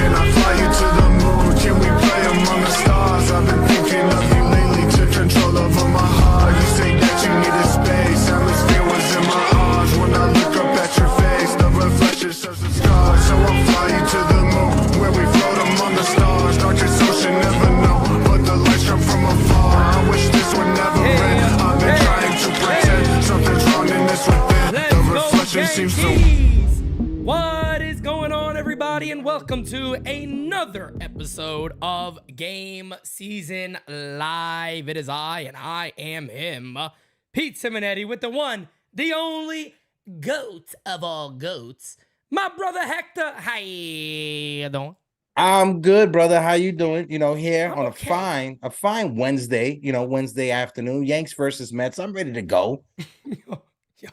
Can I fly you to the moon? Can we play among the stars? I've been thinking of you lately, took control over my heart. You say that you needed space, atmosphere was in my arms. When I look up at your face, the reflection shows the scars. So I'll fly you to the moon, where we float among the stars. Darkest ocean, never know, but the lights come from afar. I wish this would never end. I've been trying to pretend something's wrong in this within. The reflection seems so... What is going on, everybody, and welcome to another episode of GameSZN Live. It is I, and I am him, Pete Simonetti, with the one, the only GOAT of all GOATs, my brother Hector. How you doing? I'm good, brother. How you doing? Here I'm on okay. a fine Wednesday, Wednesday afternoon, Yanks versus Mets. I'm ready to go.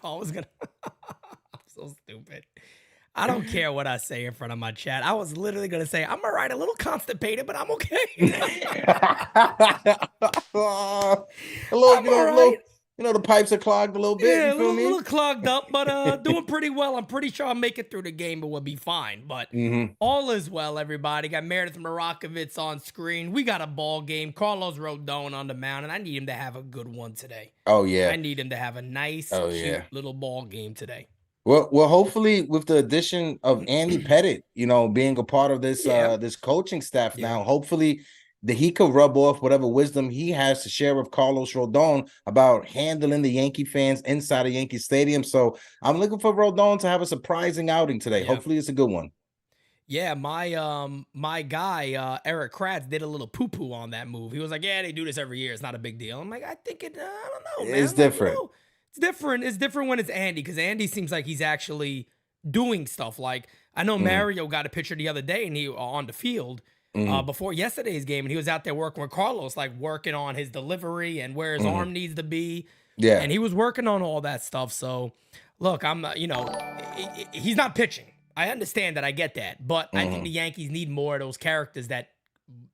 I was gonna... I'm so stupid. I don't care what I say in front of my chat. I was literally going to say, I'm all right, a little constipated, but I'm okay. The pipes are clogged a little bit. Yeah, you feel me? A little clogged up, but doing pretty well. I'm pretty sure I'll make it through the game. It will be fine. But all is well, everybody. Got Meredith Marakovitz on screen. We got a ball game. Carlos Rodon on the mound, and I need him to have a good one today. Oh, yeah. I need him to have a nice, cute little ball game today. Well, hopefully with the addition of Andy Pettitte, being a part of this this coaching staff now, hopefully that he could rub off whatever wisdom he has to share with Carlos Rodon about handling the Yankee fans inside of Yankee Stadium. So I'm looking for Rodon to have a surprising outing today. Hopefully it's a good one. Yeah, my guy Eric Kratz did a little poo-poo on that move. He was like, "Yeah, they do this every year. It's not a big deal." I'm like, I think I don't know, man. It's different. It's different. It's different when it's Andy, because Andy seems like he's actually doing stuff. Like, I know Mario got a picture the other day, and he on the field before yesterday's game, and he was out there working with Carlos, like working on his delivery and where his arm needs to be. Yeah, and he was working on all that stuff. So, look, I'm he's not pitching. I understand that. I get that, but I think the Yankees need more of those characters that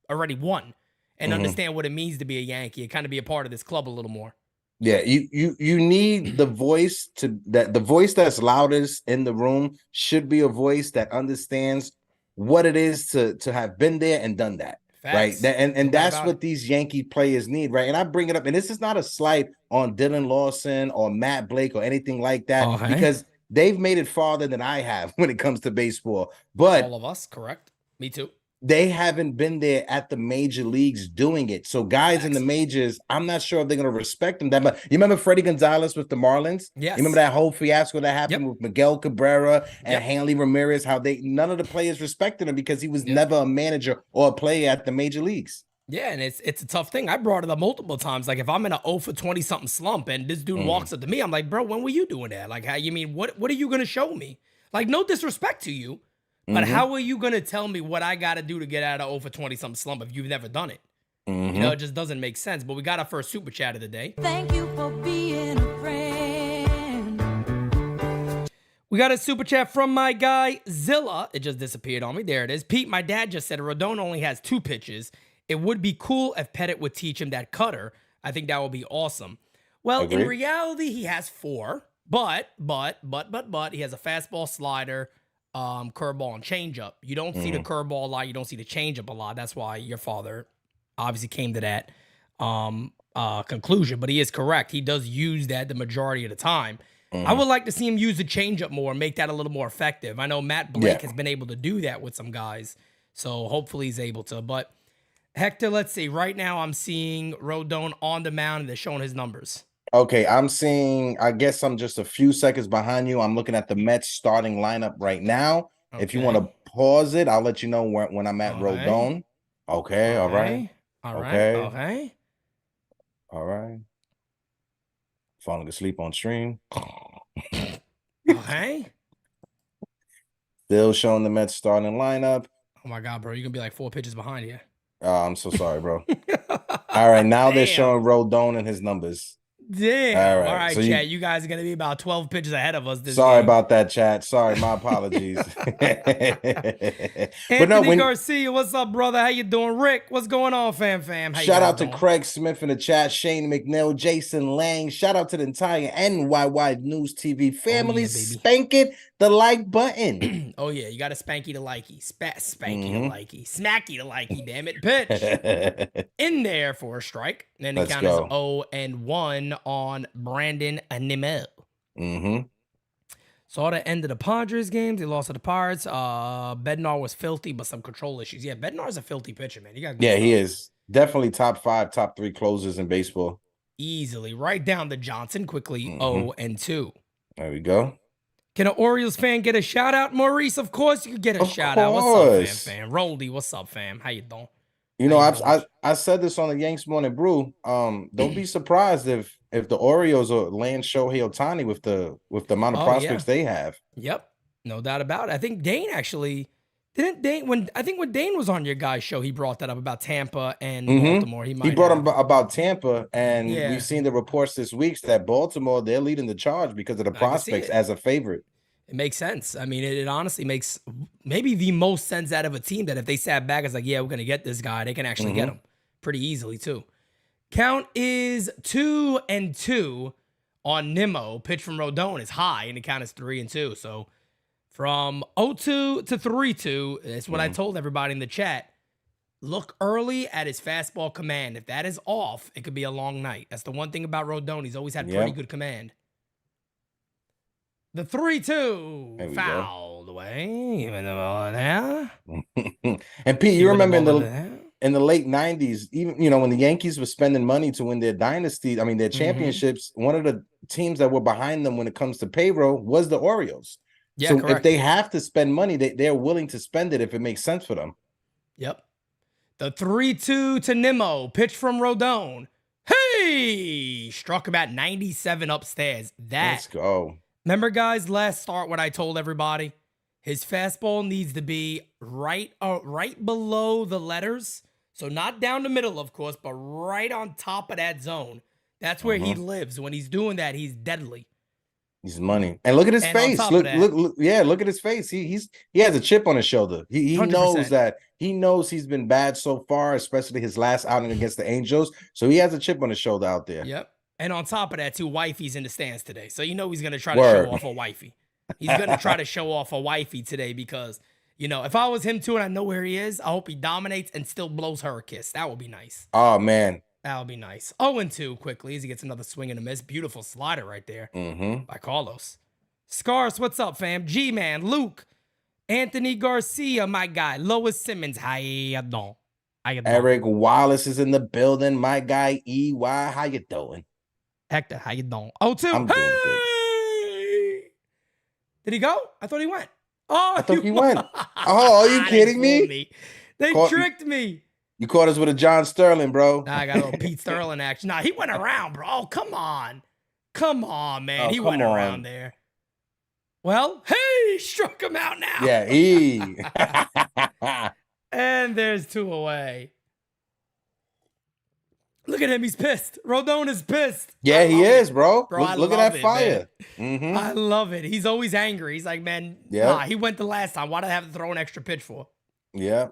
already won and understand what it means to be a Yankee and kind of be a part of this club a little more. Yeah, you need the voice the voice that's loudest in the room should be a voice that understands what it is to have been there and done that. Facts. Right. And that's what these Yankee players need, right? And I bring it up, and this is not a slight on Dylan Lawson or Matt Blake or anything like that, because they've made it farther than I have when it comes to baseball. But all of us, correct? Me too. They haven't been there at the major leagues doing it. So guys in the majors, I'm not sure if they're going to respect them that much. You remember Freddie Gonzalez with the Marlins? Yes. You remember that whole fiasco that happened with Miguel Cabrera and Hanley Ramirez, how none of the players respected him because he was never a manager or a player at the major leagues. Yeah, and it's a tough thing. I brought it up multiple times. Like, if I'm in an 0 for 20-something slump and this dude walks up to me, I'm like, bro, when were you doing that? Like, how you mean, what are you going to show me? Like, no disrespect to you. But how are you going to tell me what I got to do to get out of 0 for 20-something slump if you've never done it? It just doesn't make sense. But we got our first super chat of the day. Thank you for being a friend. We got a super chat from my guy, Zilla. It just disappeared on me. There it is. Pete, my dad just said Rodon only has 2 pitches. It would be cool if Pettitte would teach him that cutter. I think that would be awesome. Well, in reality, he has 4. But he has a fastball, slider, curveball and changeup. You don't see the curveball a lot. You don't see the changeup a lot. That's why your father obviously came to that conclusion. But he is correct. He does use that the majority of the time. I would like to see him use the changeup more, make that a little more effective. I know Matt Blake has been able to do that with some guys, so hopefully he's able to. But Hector, let's see. Right now, I'm seeing Rodon on the mound, and they're showing his numbers. Okay, I guess I'm just a few seconds behind you. I'm looking at the Mets starting lineup right now. Okay. If you want to pause it, I'll let you know when I'm at Rodon. Okay, all right. All right. Falling asleep on stream. Okay. Still showing the Mets starting lineup. Oh my God, bro. You're going to be like 4 pitches behind here. Oh, I'm so sorry, bro. All right, now they're showing Rodon and his numbers. Damn. All right, so chat. You guys are going to be about 12 pitches ahead of us this Sorry game. about that, chat. Sorry, my apologies. Anthony Garcia, what's up, brother? How you doing? Rick, what's going on, fam? Shout out to Craig Smith in the chat, Shane McNeil, Jason Lang. Shout out to the entire NyynewsTV family. Spank it, the like button. Oh, yeah. You got to spanky to likey. Spanky to likey. Smacky to likey, damn it. Pitch. In there for a strike. And then the count is 0-1 on Brandon Nimmo. Saw the end of the Padres games. They lost to the Pirates. Bednar was filthy, but some control issues. Yeah, Bednar's a filthy pitcher, man. He got good stuff. He is. Definitely top 5, top 3 closers in baseball. Easily. Right down to Johnson quickly. 0-2. There we go. Can an Orioles fan get a shout out, Maurice? Of course you could get a shout out. What's up, fam? Roldy, what's up, fam? How you doing? You know, I said this on the Yanks Morning Brew. Don't be surprised if the Orioles are land Shohei Ohtani with the amount of prospects they have. Yep, no doubt about it. I think Dane actually when Dane was on your guys' show, he brought that up about Tampa and Baltimore. He brought him about Tampa, and we've seen the reports this week that Baltimore, they're leading the charge because of the prospects as a favorite. It makes sense. I mean, it honestly makes maybe the most sense out of a team that if they sat back, it's like, yeah, we're going to get this guy. They can actually get him pretty easily, too. Count is 2-2 on Nimmo. Pitch from Rodon is high, and the count is 3-2. So from 0-2 to 3-2, that's what I told everybody in the chat. Look early at his fastball command. If that is off, it could be a long night. That's the one thing about Rodon. He's always had pretty good command. The 3-2 fouled away. Even there. And Pete, you remember in the late 90s, even when the Yankees were spending money to win their dynasty, their championships, one of the teams that were behind them when it comes to payroll was the Orioles. Yeah, so correct. If they have to spend money, they're willing to spend it if it makes sense for them. Yep. The 3-2 to Nimmo. Pitch from Rodon. Hey! Struck about 97 upstairs. Let's go. Remember, guys, last start when I told everybody his fastball needs to be right below the letters. So not down the middle, of course, but right on top of that zone. That's where he lives. When he's doing that, he's deadly. He's money. And look at his face. Look at his face. He has a chip on his shoulder. He knows that. He knows he's been bad so far, especially his last outing against the Angels. So he has a chip on his shoulder out there. Yep. And on top of that, too, wifey's in the stands today. So he's going to try to show off a wifey. He's going to try to show off a wifey today because, if I was him, too, and I know where he is, I hope he dominates and still blows her a kiss. That would be nice. Oh, man. That would be nice. 0-2 quickly as he gets another swing and a miss. Beautiful slider right there by Carlos. Scars, what's up, fam? G-Man, Luke, Anthony Garcia, my guy. Lois Simmons, how you doing? Eric Wallace is in the building. My guy, EY, how you doing? Hector, how you doing? 0-2. I'm doing good. Did he go? I thought he went. Oh, I thought he went. Oh, are you kidding me? They tricked me. You caught us with a John Sterling, bro. Nah, I got a little Pete Sterling action. Nah, he went around, bro. Oh, come on. Come on, man. He went around there. Well, hey, struck him out now. Yeah, And there's 2 away. Look at him. He's pissed. Rodon is pissed. Yeah, he is, bro. Look at that fire. I love it. He's always angry. He's like, man, he went the last time. Why did I have to throw an extra pitch for? Yeah.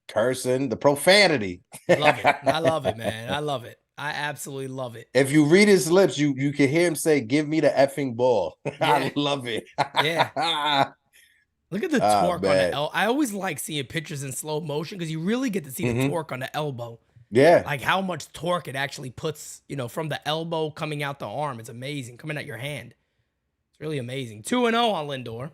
Cursing, the profanity. Love it. I love it, man. I love it. I absolutely love it. If you read his lips, you can hear him say, give me the effing ball. Yeah. I love it. Yeah. Look at the torque on the elbow. I always like seeing pictures in slow motion because you really get to see the torque on the elbow. Yeah. Like how much torque it actually puts, from the elbow coming out the arm. It's amazing. Coming out your hand. It's really amazing. 2-0 on Lindor.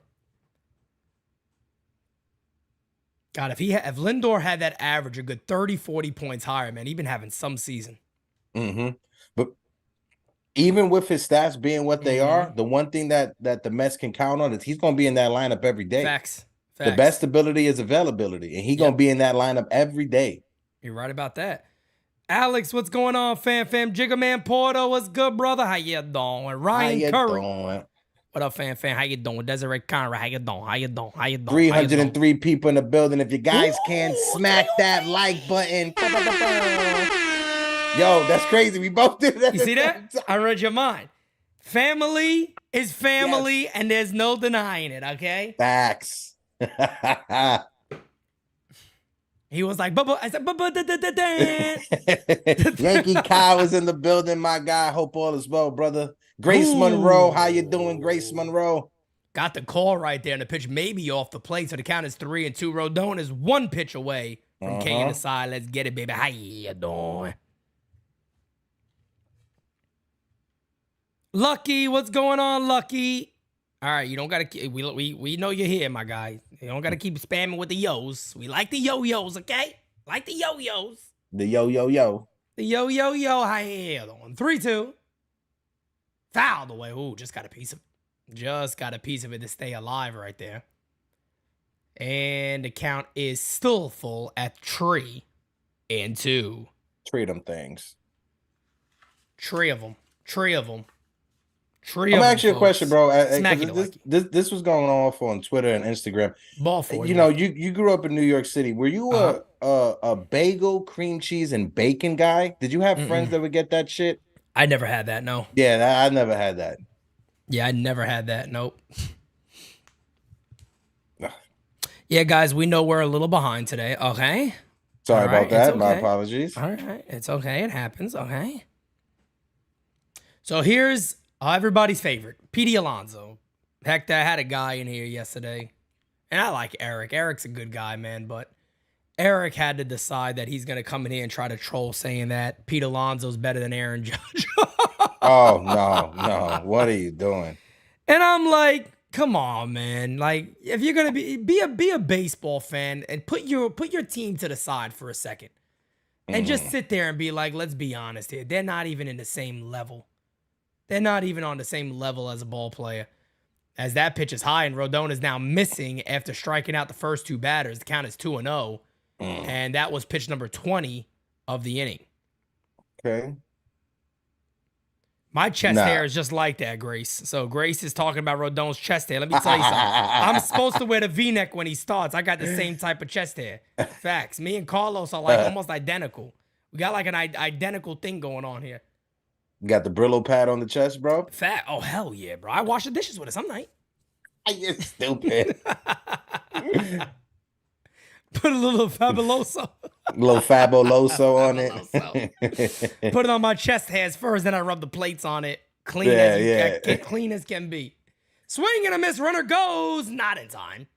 God, if Lindor had that average a good 30, 40 points higher, man, he'd been having some season. But even with his stats being what they are, the one thing that the Mets can count on is he's going to be in that lineup every day. Facts. The best ability is availability, and he's going to be in that lineup every day. You're right about that. Alex, what's going on, fam? Jigga Man Porto, what's good, brother? How you doing? Ryan Curry. What up, fam? How you doing? Desiree Conrad, how you doing? 303 people in the building. If you guys can smack that like button. Yo, that's crazy. We both did that. You see that? I read your mind. Family is family, and there's no denying it, okay? Facts. He was like, I said, Yankee Kyle is in the building, my guy. Hope all is well, brother. Grace Monroe, how you doing, Grace Monroe? Got the call right there, and the pitch may be off the plate, so the count is 3-2. Rodon is 1 pitch away from K in the side. Let's get it, baby. How you doing? Lucky, what's going on, Lucky? All right, you don't gotta. We know you're here, my guy. You don't gotta keep spamming with the yos. We like the yo-yos, okay? Like the yo-yos. The yo. The yo. How you doing? 3-2. Fouled away. Ooh, just got a piece of it to stay alive right there. And the count is still full at 3-2. Treat them things. Three of them. I'm gonna ask you a question, bro. Smack This was going off on Twitter and Instagram. Ball for you know, you grew up in New York City. Were you a bagel, cream cheese, and bacon guy? Did you have friends that would get that shit? I never had that. No. Yeah, I never had that. Yeah, I never had that. Nope. Yeah, guys, we know we're a little behind today. Okay. Sorry about that. Okay. My apologies. All right. It's okay. It happens. Okay. So here's everybody's favorite, Petey Alonso. Heck, I had a guy in here yesterday, and I like Eric. Eric's a good guy, man, but Eric had to decide that he's going to come in here and try to troll saying that Pete Alonso's better than Aaron Judge. Oh, no. What are you doing? And I'm like, come on, man. Like, if you're going to be a baseball fan and put your team to the side for a second and just sit there and be like, let's be honest here. They're not even in the same level. They're not even on the same level as a ball player. As that pitch is high and Rodon is now missing after striking out the first 2 batters. The count is 2-0. And that was pitch number 20 of the inning. Okay. My chest hair is just like that, Grace. So Grace is talking about Rodon's chest hair. Let me tell you something. I'm supposed to wear the V-neck when he starts. I got the same type of chest hair. Facts. Me and Carlos are like almost identical. We got like an identical thing going on here. You got the Brillo pad on the chest, bro? Oh, hell yeah, bro. I wash the dishes with it some night. You're stupid. Put a little fabuloso. On it. Put it on my chest hairs first, then I rub the plates on it. Clean as can be. Swing and a miss. Runner goes. Not in time.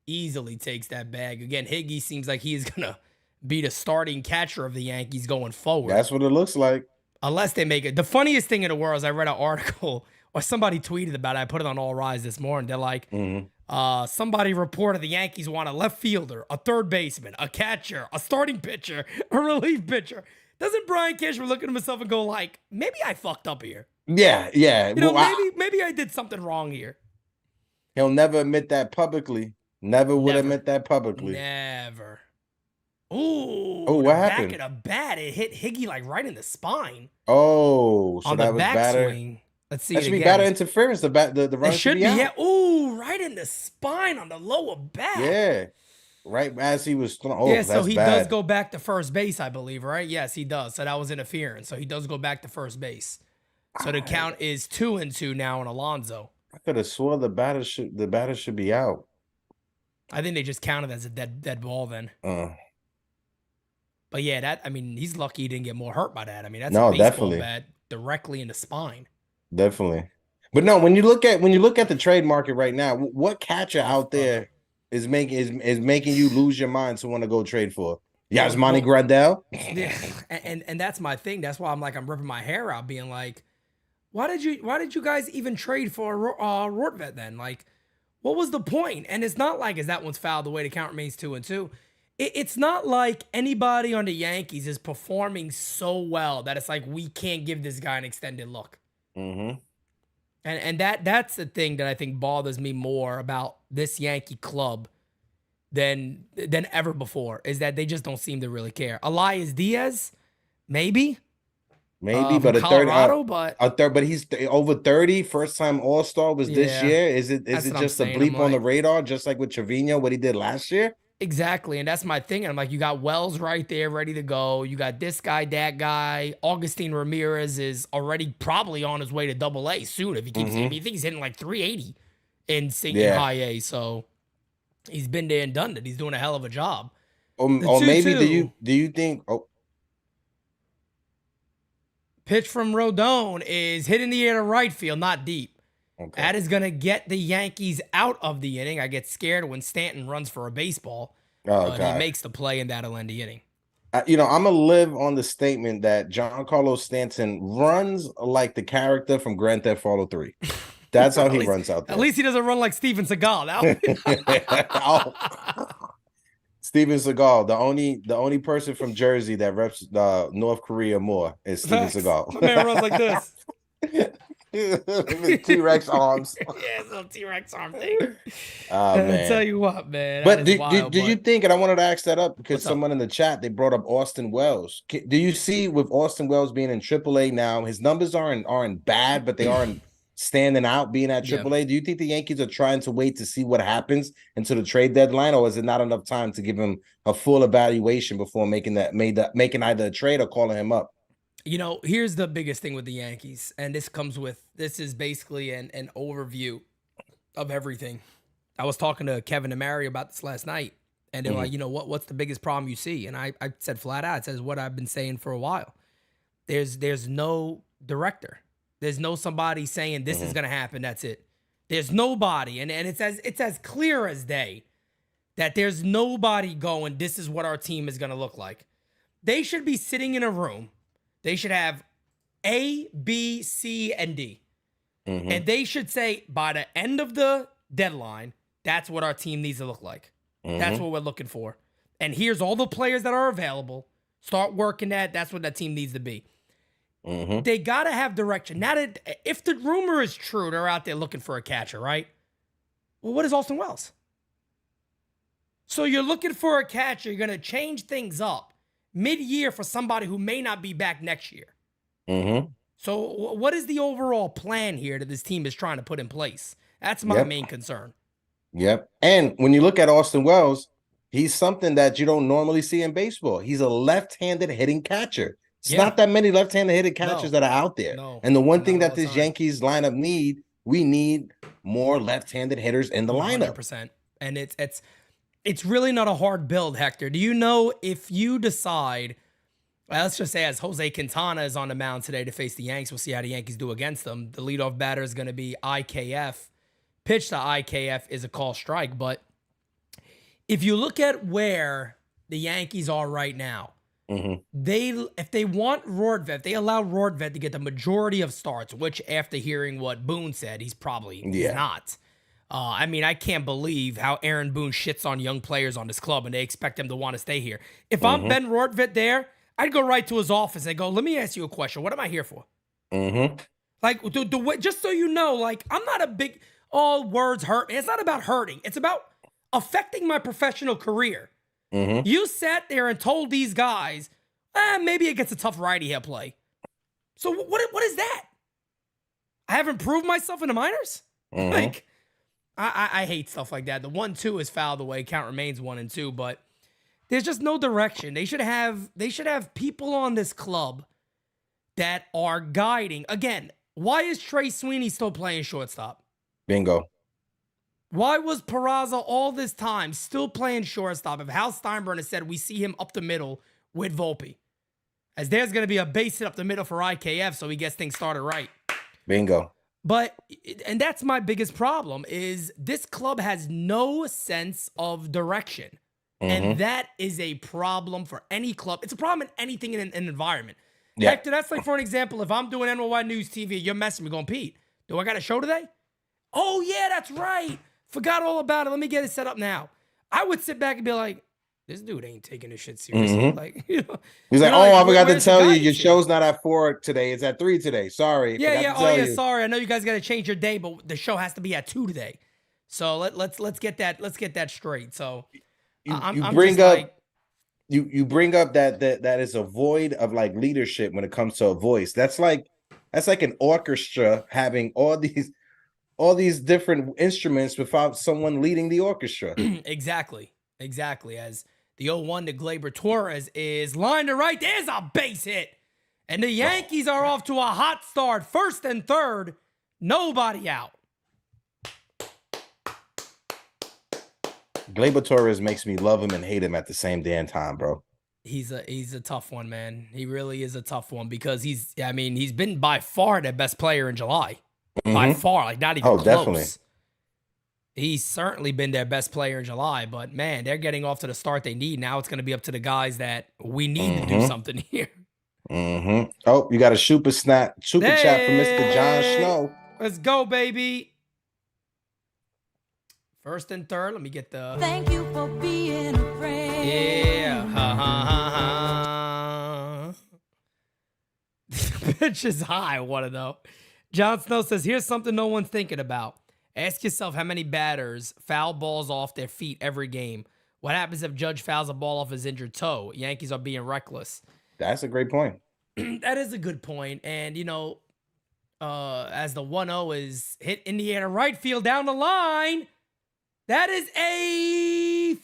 Easily takes that bag. Again, Higgy seems like he is going to be the starting catcher of the Yankees going forward. That's what it looks like. Unless they make it. The funniest thing in the world is I read an article or somebody tweeted about it. I put it on All Rise this morning. They're like, somebody reported the Yankees want a left fielder, a third baseman, a catcher, a starting pitcher, a relief pitcher. Doesn't Brian Cashman look at himself and go like, maybe I fucked up here? Yeah. You know, maybe I did something wrong here. He'll never admit that publicly. Never would admit that publicly. Never. Ooh. Oh, what happened? Back of the bat, it hit Higgy like right in the spine. Oh, so on that the was backswing. Let's see. That should be batter interference. The runner should be out. Yeah. Ooh, right in the spine on the lower back. Yeah. Right as he was throwing. Oh, yeah, so he bad. does go back to first base, I believe, right? Yes, he does. So that was interference. So he does go back to first base. So the count is 2-2 now on Alonso. I could have swore the batter should be out. I think they just counted as a dead ball then. But yeah, he's lucky he didn't get more hurt by that. I mean, that's a baseball bat directly in the spine. Definitely. But no, when you look at the trade market right now, what catcher out there is making you lose your mind to want to go trade for? Yasmani Grandal? Yeah. And that's my thing. That's why I'm ripping my hair out being like, why did you guys even trade for Rortvet then? Like, what was the point? And it's not like as that one's fouled away, the count remains 2-2. It's not like anybody on the Yankees is performing so well that it's like we can't give this guy an extended look. Mm-hmm. And that's the thing that I think bothers me more about this Yankee club than ever before is that they just don't seem to really care. Elias Diaz, maybe, but a Colorado, but he's over 30. First time All-Star was this year. Is it just a bleep on the radar, just like with Trevino, what he did last year? Exactly, and that's my thing. And I'm like, you got Wells right there, ready to go. You got this guy, that guy. Augustine Ramirez is already probably on his way to Double-A soon if he keeps hitting. I think he's hitting like 380 in High A. So he's been there and done it. He's doing a hell of a job. Or maybe do you think? Oh, pitch from Rodon is hit in the air to right field, not deep. Okay. That is going to get the Yankees out of the inning. I get scared when Stanton runs for a baseball, Oh, but he God. makes the play, and that'll end the inning. I'm going to live on the statement that Giancarlo Stanton runs like the character from Grand Theft Auto 3. That's how he runs out there. At least he doesn't run like Steven Seagal. Oh. Steven Seagal, the only person from Jersey that reps North Korea more is Steven Seagal. My man runs like this. T-Rex arms. Yeah, it's a little T-Rex arm thing. Oh, man. I tell you what, man. But did you think, and I wanted to ask that up because someone in the chat, they brought up Austin Wells. Do you see with Austin Wells being in AAA now, his numbers aren't bad, but they aren't standing out being at AAA? Do you think the Yankees are trying to wait to see what happens until the trade deadline, or is it not enough time to give him a full evaluation before making either a trade or calling him up? Here's the biggest thing with the Yankees, and this is basically an overview of everything. I was talking to Kevin and Mary about this last night, and they're like, what's the biggest problem you see? And I said flat out, it says what I've been saying for a while. There's no director. There's no somebody saying this is gonna happen. That's it. There's nobody, and it's as clear as day that there's nobody going, this is what our team is gonna look like. They should be sitting in a room. They should have A, B, C, and D. And they should say, by the end of the deadline, that's what our team needs to look like. That's what we're looking for. And here's all the players that are available. Start working that. That's what that team needs to be. They got to have direction. Now, if the rumor is true, they're out there looking for a catcher, right? Well, what is Austin Wells? So you're looking for a catcher. You're going to change things up mid-year for somebody who may not be back next year. So what is the overall plan here that this team is trying to put in place? That's my main concern. Yep. And when you look at Austin Wells, he's something that you don't normally see in baseball. He's a left-handed hitting catcher. It's not that many left-handed hitting catchers that are out there. And the one thing that this Yankees lineup we need more left-handed hitters in the lineup. 100%. And it's really not a hard build, Hector. Do you know if you decide, well, let's just say as Jose Quintana is on the mound today to face the Yanks, we'll see how the Yankees do against them. The leadoff batter is going to be IKF. Pitch to IKF is a call strike. But if you look at where the Yankees are right now, if they want Rordvet, they allow Rordvet to get the majority of starts, which after hearing what Boone said, he's probably not. I can't believe how Aaron Boone shits on young players on this club and they expect him to want to stay here. If I'm Ben Rordvet there, I'd go right to his office and go, let me ask you a question. What am I here for? Like, just so you know, like, I'm not a big, words hurt. It's not about hurting. It's about affecting my professional career. You sat there and told these guys, maybe it gets a tough righty he'll play. So what is that? I haven't proved myself in the minors? Like, I hate stuff like that. The 1-2 is fouled away. Count remains 1-2, but there's just no direction. They should have people on this club that are guiding. Again, why is Trey Sweeney still playing shortstop? Bingo. Why was Peraza all this time still playing shortstop if Hal Steinbrenner said we see him up the middle with Volpe? As there's going to be a base hit up the middle for IKF, so he gets things started right. Bingo. And that's my biggest problem is this club has no sense of direction. And that is a problem for any club. It's a problem in anything in an environment. Hector, that's like, for an example, if I'm doing NYNewsTV, you're messing me going, Pete, do I got a show today? Oh, yeah, that's right. Forgot all about it. Let me get it set up now. I would sit back and be like, this dude ain't taking this shit seriously. Like, he's like, I forgot to tell you, your show's not at 4 today. It's at 3 today. Sorry. Sorry. I know you guys got to change your day, but the show has to be at 2 today. So let's get that. Let's get that straight. So you bring up that is a void of like leadership when it comes to a voice. That's like an orchestra having all these different instruments without someone leading the orchestra. Exactly. As the 0-1 to Gleyber Torres is lined to right. There's a base hit. And the Yankees are off to a hot start. First and third, nobody out. Gleyber Torres makes me love him and hate him at the same damn time, bro. He's a tough one, man. He really is a tough one because he's been by far the best player in July. by far, like not even Oh, close. definitely. He's certainly been their best player in July, but man, they're getting off to the start they need. Now it's going to be up to the guys that we need to do something here. Oh, you got a super chat from Mr. John Snow. Let's go, baby. First and third. Let me get the. Thank you for being a friend. Yeah. Ha ha ha ha. Pitch is high. I want to know. John Snow says, here's something no one's thinking about. Ask yourself how many batters foul balls off their feet every game. What happens if Judge fouls a ball off his injured toe? Yankees are being reckless. That's a great point. That is a good point. And, you know, as the 1-0 is hit Indiana right field down the line, that is a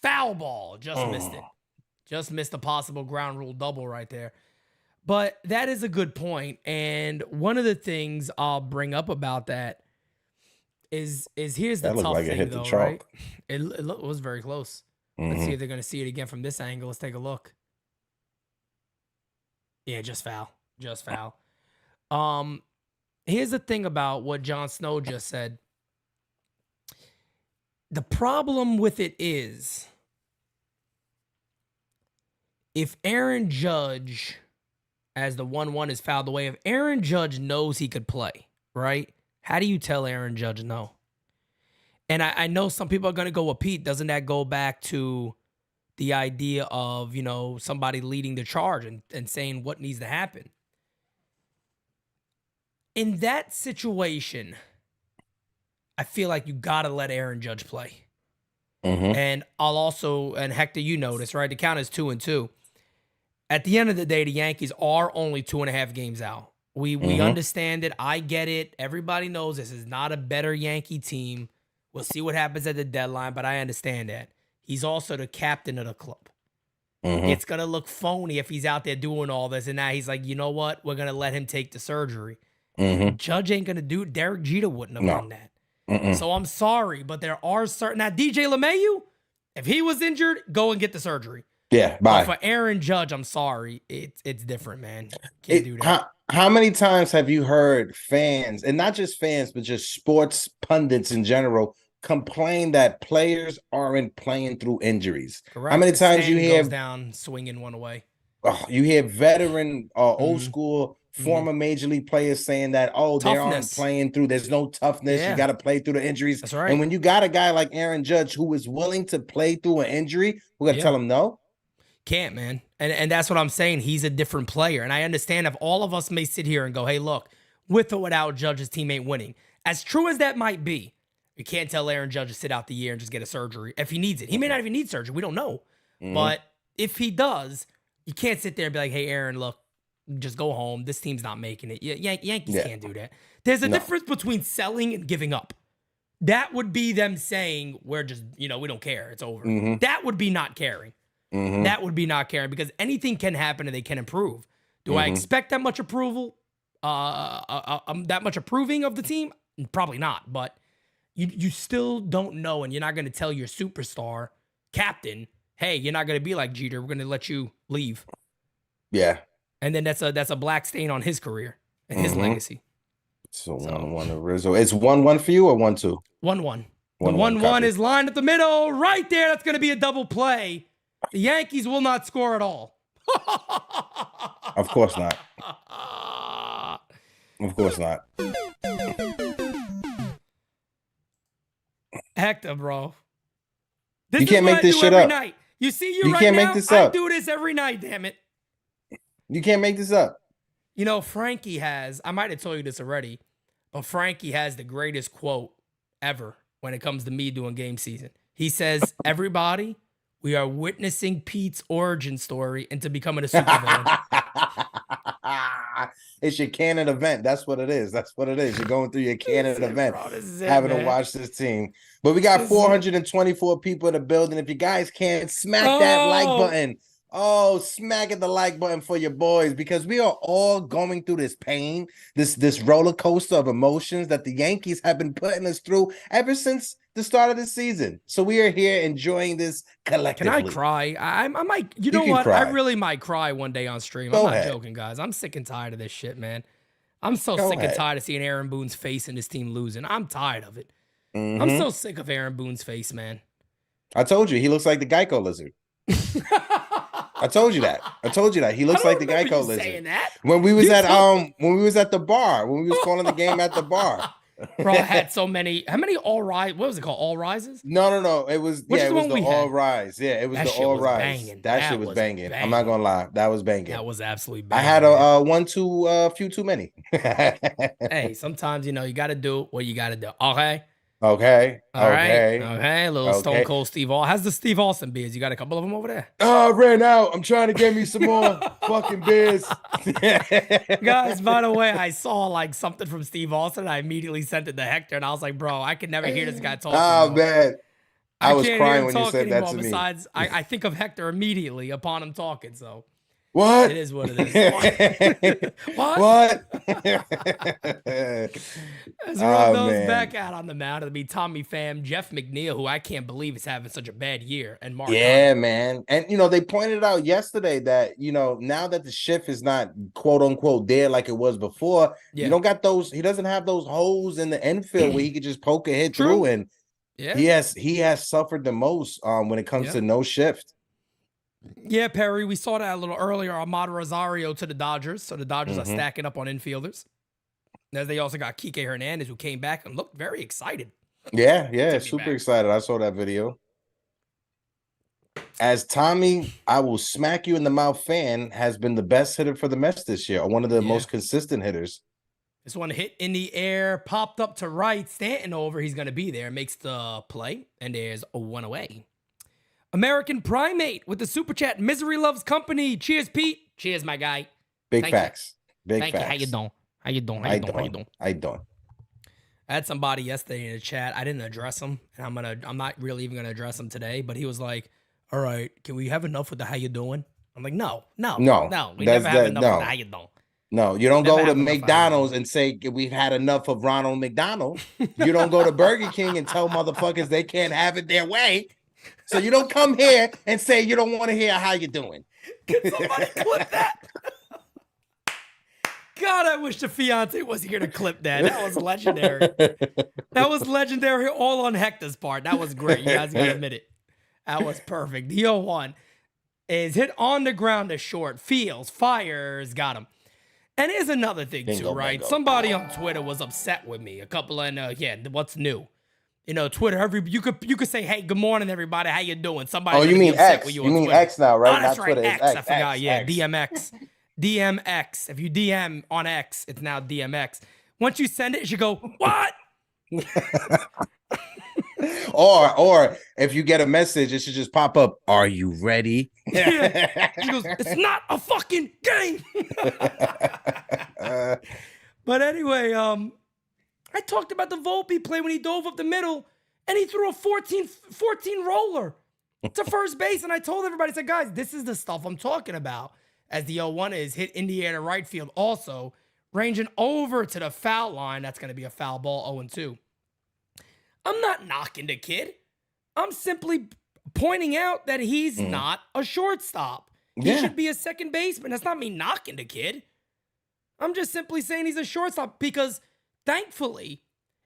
foul ball. Just missed it. Just missed a possible ground rule double right there. But that is a good point. And one of the things I'll bring up about that is here's the That looked tough like it thing, hit the though, chalk. right? It was very close. Let's see if they're going to see it again from this angle. Let's take a look. Yeah, just foul. Just foul. Here's the thing about what Jon Snow just said. The problem with it is if Aaron Judge, as the 1-1 is fouled away, if Aaron Judge knows he could play, right? How do you tell Aaron Judge no? And I know some people are going to go, well, Pete, doesn't that go back to the idea of, you know, somebody leading the charge and saying what needs to happen? In that situation, I feel like you got to let Aaron Judge play. And I'll also, and Hector, you notice, right? The count is 2-2. At the end of the day, the Yankees are only 2.5 games out. We understand it. I get it. Everybody knows this is not a better Yankee team. We'll see what happens at the deadline, but I understand that. He's also the captain of the club. It's going to look phony if he's out there doing all this, and now he's like, you know what? We're going to let him take the surgery. Judge ain't going to do it. Derek Jeter wouldn't have done that. So I'm sorry, but there are certain... Now, DJ LeMahieu, if he was injured, go and get the surgery. Yeah, bye. But for Aaron Judge, I'm sorry. It's different, man. Can't do that. How many times have you heard fans, and not just fans, but just sports pundits in general, complain that players aren't playing through injuries? Correct. How many The times you stand hear goes down swinging one away? You hear veteran, old school, former major league players saying that, they aren't playing through. There's no toughness. Yeah. You got to play through the injuries. That's right. And when you got a guy like Aaron Judge who is willing to play through an injury, we're gonna tell him no. Can't, man. And that's what I'm saying. He's a different player. And I understand if all of us may sit here and go, hey, look, with or without Judge, his team ain't winning. As true as that might be, you can't tell Aaron Judge to sit out the year and just get a surgery if he needs it. He may not even need surgery. We don't know. But if he does, you can't sit there and be like, hey, Aaron, look, just go home. This team's not making it. Yankees can't do that. There's a difference between selling and giving up. That would be them saying, we're just, we don't care. It's over. That would be not caring. That would be not caring because anything can happen and they can improve. Do I expect that much approval? That much approving of the team? Probably not. But you still don't know, and you're not going to tell your superstar captain, "Hey, you're not going to be like Jeter. We're going to let you leave." Yeah, and then that's a black stain on his career and his legacy. So 1-1 to Rizzo. It's 1-1 for you or 1-2? 1-1. The 1-1 is lined at the middle, right there. That's going to be a double play. The Yankees will not score at all. Of course not. Of course not. Hector, bro. You can't make this shit up. Night. You see, you right can't now, make this up. I do this every night, damn it. You can't make this up. Frankie has, I might have told you this already, but Frankie has the greatest quote ever when it comes to me doing game season. He says, everybody, we are witnessing Pete's origin story into becoming a supervillain. It's your canon event. That's what it is. You're going through your canon event, bro, having to watch this team. But we got 424 people in the building. If you guys can't smack that like button. Smacking the like button for your boys, because we are all going through this pain, this roller coaster of emotions that the Yankees have been putting us through ever since the start of the season. So we are here enjoying this collectively. Can I cry? I might. You know can what? cry. I really might cry one day on stream. I'm not joking, guys. I'm sick and tired of this shit, man. I'm so Go sick and ahead. tired of seeing Aaron Boone's face and his team losing. I'm tired of it. I'm Mhm. so sick of Aaron Boone's face, man. I told you he looks like the Geico lizard. I told you that. He looks like the Geico lizard. Saying that. When we was You at told when we was at the bar, when we was calling the game at the bar. Bro, I had so many. How many all rise? What was it called? All rises? No. It was Which is it the was one the we all had? rise. Yeah, it was That the shit all was rise. banging. That That shit was was banging. I'm banging. not gonna lie. That was banging. That was absolutely I banging. had man. a one too few too many. Hey, sometimes you got to do what you got to do. Okay. Okay. All right. Okay. Okay. A little Stone Okay. Cold Steve Austin. How's the Steve Austin beers? You got a couple of them over there? Oh, I ran out. I'm trying to get me some more fucking beers. Guys, by the way, I saw like something from Steve Austin. I immediately sent it to Hector, and I was like, bro, I could never hear this guy talking. Oh bro. man. I was can't hear crying him when you talk said that anymore. to me. Besides, I think of Hector immediately upon him talking. So What? it is what it is. What? What? As Oh, Rondon's man. back out on the mound, it'll be Tommy Pham, Jeff McNeil, who I can't believe is having such a bad year, and Mark. Yeah, Hunt. man. And they pointed out yesterday that, now that the shift is not quote unquote there like it was before, Yeah. you don't got those, he doesn't have those holes in the infield where he could just poke a hit True. through. And Yeah. he has suffered the most when it comes Yeah. to no shift. Yeah, Perry, we saw that a little earlier. Ahmad Rosario to the Dodgers. So the Dodgers are stacking up on infielders. As they also got Kike Hernandez, who came back and looked very excited. Yeah, be super back. excited. I saw that video. As Tommy, I will smack you in the mouth fan has been the best hitter for the Mets this year, or one of the Yeah. most consistent hitters. This one hit in the air, popped up to right, Stanton over. He's going to be there, makes the play, and there's a one away. American Primate with the super chat. Misery loves company. Cheers, Pete. Cheers, my guy. Big Thank you. facts. Big Thank facts. you. How you doing? How you doing? How I you doing? How you doing? don't. I had somebody yesterday in the chat. I didn't address him, and I'm not really even gonna address him today. But he was like, "All right, can we have enough with the how you doing?" I'm like, "No. We That's never have enough no. with the how you doing." No, you don't Never go to have enough McDonald's and say we've had enough of Ronald McDonald. You don't go to Burger King and tell motherfuckers they can't have it their way. So you don't come here and say you don't want to hear how you doing. Can somebody clip that? God, I wish the fiance was here to clip that. That was legendary. That was legendary all on Hector's part. That was great. You guys gotta admit it. That was perfect. The 0-1 is hit on the ground to short. Fields, fires, got him. And here's another thing, Bingo, too, right? bingo. Somebody on Twitter was upset with me. A couple of, what's new? Twitter, you could say, hey, good morning, everybody. How you doing? Somebody. Oh, you mean X? You mean Twitter. X now, right? Oh, that's Not right. Twitter. X. It's I forgot. X, Yeah, X. DMX. DMX. If you DM on X, it's now DMX. Once you send it, it should go, what? Or if you get a message, it should just pop up. Are you ready? Yeah. She goes, it's not a fucking game. But anyway, I talked about the Volpe play when he dove up the middle and he threw a 14 roller to first base. And I told everybody, I said, guys, this is the stuff I'm talking about. As the 0-1 is hit in the air to right field, also ranging over to the foul line. That's going to be a foul ball, 0-2. I'm not knocking the kid. I'm simply pointing out that he's not a shortstop. He Yeah. should be a second baseman. That's not me knocking the kid. I'm just simply saying he's a shortstop because, thankfully,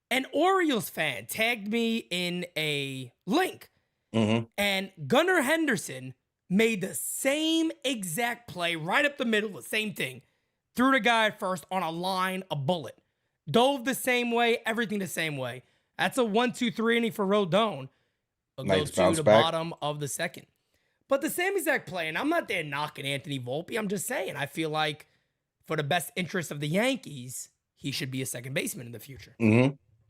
an Orioles fan tagged me in a link, and Gunnar Henderson made the same exact play right up the middle, the same thing. Threw the guy at first on a line, a bullet. Dove the same way, everything the same way. That's a 1-2-3 inning for Rodon. It'll Nice go bounce to the back. bottom of the second. But the same exact play, and I'm not there knocking Anthony Volpe. I'm just saying, I feel like for the best interest of the Yankees, he should be a second baseman in the future.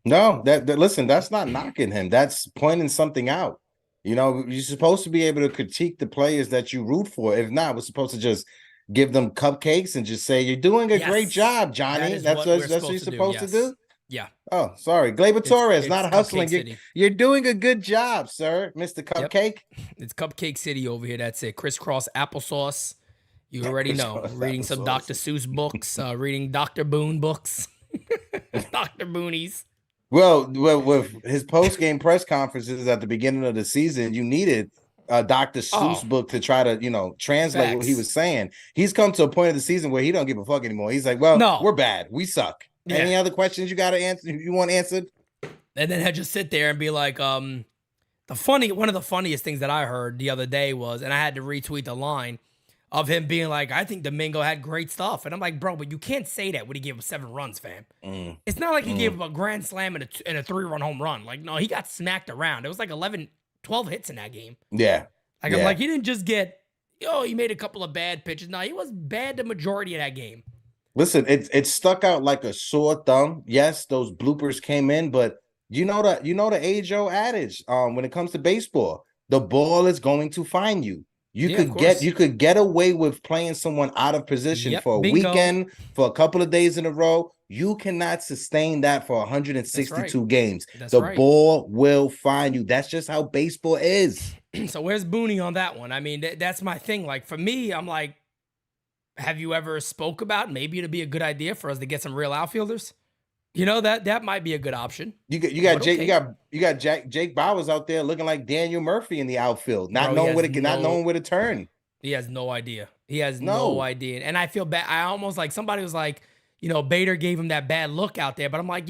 No, listen, that's not knocking him. That's pointing something out. You're supposed to be able to critique the players that you root for. If not, we're supposed to just give them cupcakes and just say, you're doing a Yes. great job, Johnny. That is That's what what we're you're supposed supposed to to do, do. Yeah. Oh, sorry. Gleyber Torres, it's not Cupcake hustling. City. You're doing a good job, sir, Mr. Yep. Cupcake. It's Cupcake City over here. That's it. Crisscross applesauce. You already know. Crisscross Reading some applesauce. Dr. Seuss books, reading Dr. Boone books. Dr. Boonies. Well, with his post-game press conferences at the beginning of the season, you needed Dr. Seuss book to try to, translate what he was saying. He's come to a point of the season where he don't give a fuck anymore. He's like, well, we're bad. We suck. Yeah. Any other questions you got to answer? You want answered? And then he'd just sit there and be like, one of the funniest things that I heard the other day was, and I had to retweet the line of him being like, I think Domingo had great stuff. And I'm like, bro, but you can't say that when he gave him 7 runs, fam. It's not like he gave him a grand slam and a 3-run home run. Like, no, he got smacked around. It was like 12 hits in that game. Yeah. I'm like, he didn't just get, he made a couple of bad pitches. No, he was bad the majority of that game. Listen, it stuck out like a sore thumb. Yes, those bloopers came in, but you know the age-old adage, when it comes to baseball, the ball is going to find you. You could get away with playing someone out of position for a weekend, for a couple of days in a row. You cannot sustain that for 162 games. The ball will find you. That's just how baseball is. So where's Booney on that one? I mean, that's my thing. Like, for me, I'm like, have you ever spoke about maybe it'd be a good idea for us to get some real outfielders? That might be a good option. You got Jake Bowers out there looking like Daniel Murphy in the outfield, not knowing where to turn. He has no idea. He has no idea. And I feel bad. I almost like somebody was like, Bader gave him that bad look out there, but I'm like,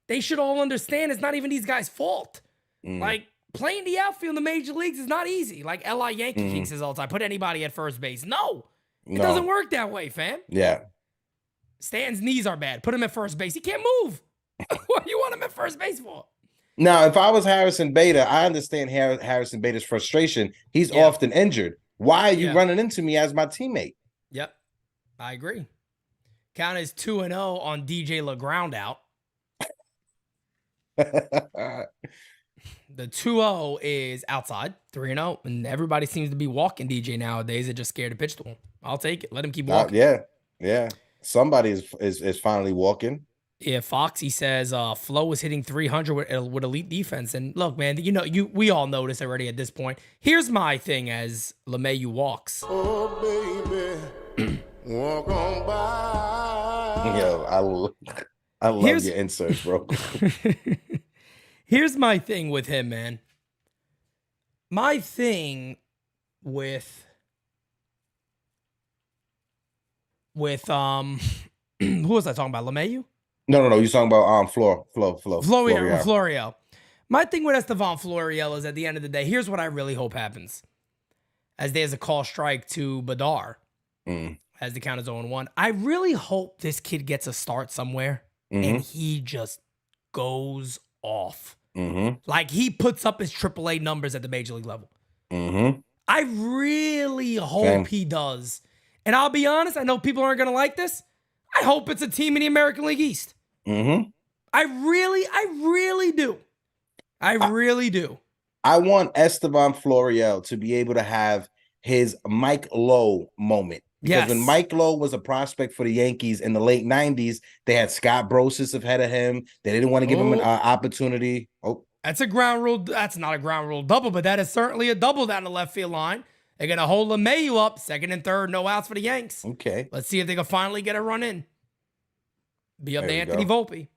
they should all understand it's not even these guys' fault. Like, playing the outfield in the major leagues is not easy. Like L.I. Yankee King says all the time, put anybody at first base. No, it doesn't work that way, fam. Yeah. Stan's knees are bad. Put him at first base. He can't move. What do you want him at first base for? Now, if I was Harrison Bader, I understand Harrison Bader's frustration. He's often injured. Why are you running into me as my teammate? Yep, I agree. Count is 2-0 on DJ LeGround out. The 2-0 is outside, 3-0, and everybody seems to be walking DJ nowadays. They're just scared to pitch to him. I'll take it. Let him keep walking. Yeah. Somebody is finally walking. Yeah, Foxy says Flo was hitting 300 with elite defense. And look, man, we all know this already at this point. Here's my thing as LeMahieu walks. Oh, baby, walk on by. Yo, I love your inserts, bro. Here's my thing with him, man. My thing with who was I talking about? LeMahieu? No. You're talking about Florial. My thing with Estevan Florial is at the end of the day, here's what I really hope happens. As there's a call strike to Badar, as the count is 0-1. I really hope this kid gets a start somewhere and he just goes off. Like he puts up his AAA numbers at the major league level. I really hope he does. And I'll be honest, I know people aren't going to like this. I hope it's a team in the American League East. I really do. I really do. I want Estevan Florial to be able to have his Mike Lowe moment. Because when Mike Lowe was a prospect for the Yankees in the late 90s, they had Scott Brosius ahead of him. They didn't want to give him an opportunity. That's a ground rule. That's not a ground rule double, but that is certainly a double down the left field line. They're going to hold LeMahieu up, second and third, no outs for the Yanks. Okay. Let's see if they can finally get a run in. Be up to Anthony Volpe.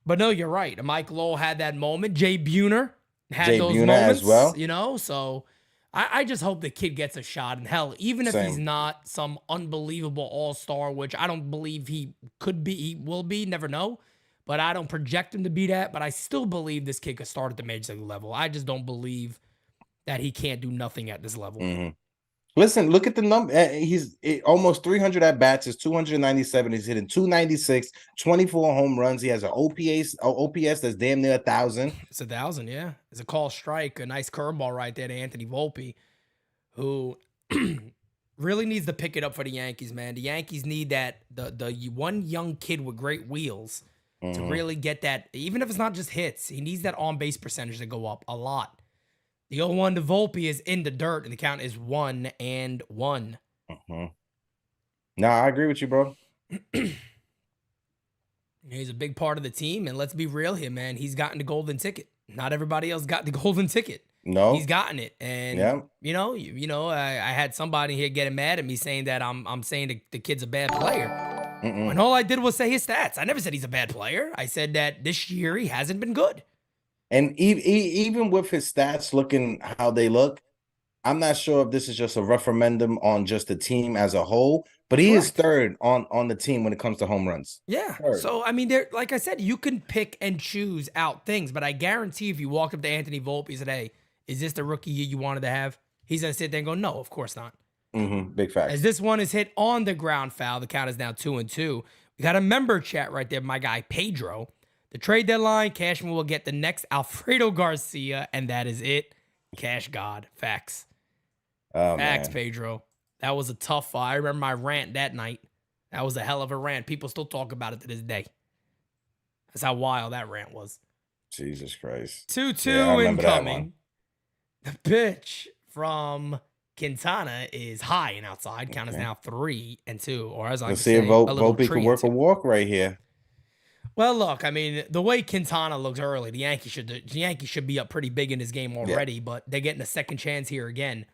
But no, you're right. Mike Lowell had that moment. Jay Buhner had those moments as well. So I just hope the kid gets a shot. And hell, even if he's not some unbelievable all-star, which I don't believe he could be, he will be, never know. But I don't project him to be that. But I still believe this kid could start at the major league level. I just don't believe that he can't do nothing at this level. Listen, look at the number. He's almost 300 at bats. Is 297. He's hitting 296, 24 home runs. He has an OPS that's damn near 1,000. It's 1,000, yeah. It's a call strike, a nice curveball right there to Anthony Volpe, who really needs to pick it up for the Yankees, man. The Yankees need that the one young kid with great wheels to really get that. Even if it's not just hits, he needs that on base percentage to go up a lot. The 0-1 to Volpe is in the dirt, and the count is 1-1. No, I agree with you, bro. He's a big part of the team, and let's be real here, man. He's gotten the golden ticket. Not everybody else got the golden ticket. No, he's gotten it, and I had somebody here getting mad at me saying that I'm saying the kid's a bad player. When all I did was say his stats. I never said he's a bad player. I said that this year he hasn't been good. And even with his stats looking how they look, I'm not sure if this is just a referendum on just the team as a whole, but he is Correct. third on the team when it comes to home runs. Yeah. Third. So, I mean, there, like I said, you can pick and choose out things, but I guarantee if you walk up to Anthony Volpe and said, hey, is this the rookie year you wanted to have? He's going to sit there and go, no, of course not. Big facts. As this one is hit on the ground foul, the count is now 2-2. We got a member chat right there, my guy Pedro. The trade deadline, Cashman will get the next Alfredo Garcia, and that is it. Cash God. Facts. Facts, Man. Pedro. That was a tough fight. I remember my rant that night. That was a hell of a rant. People still talk about it to this day. That's how wild that rant was. Jesus Christ. 2-2 Yeah, I remember that incoming. The pitch from Quintana is high and outside. Count is now 3-2. Or as I Let's like see to if say, a little Volpe can work a 3-2. walk right here. Well, look, I mean, the way Quintana looks early, the Yankees should be up pretty big in this game already, but they're getting a second chance here again.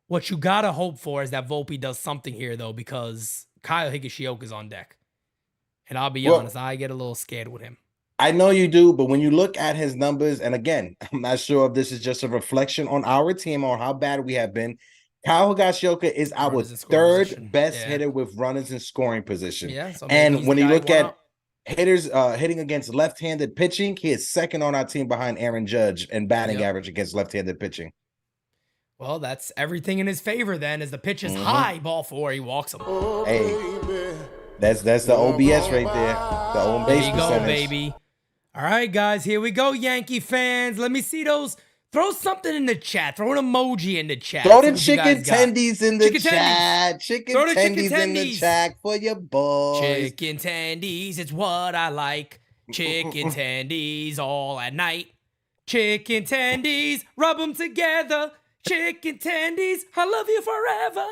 What you gotta hope for is that Volpe does something here, though, because Kyle Higashioka's on deck. And I'll be honest, I get a little scared with him. I know you do, but when you look at his numbers, and again, I'm not sure if this is just a reflection on our team or how bad we have been. Kyle Higashioka is our Runners in scoring third position. best Yeah. hitter with runners in scoring position. Yeah, so maybe And he's when the you guy look you want at up. hitters hitting against left-handed pitching, he is second on our team behind Aaron Judge in batting average against left-handed pitching. Well, that's everything in his favor then, as the pitch is high, ball 4, he walks him. Hey, that's the OBS right there. The on There base you go, percentage. baby. All right, guys, here we go, Yankee fans. Let me see those. Throw something in the chat. Throw an emoji in the chat. Throw See the what you chicken guys got. tendies in the Chicken chat. Chicken Throw the chicken tendies in the tendies. chat for your boys. Chicken tendies, it's what I like. Chicken tendies all at night. Chicken tendies, rub them together. Chicken tendies, I love you forever.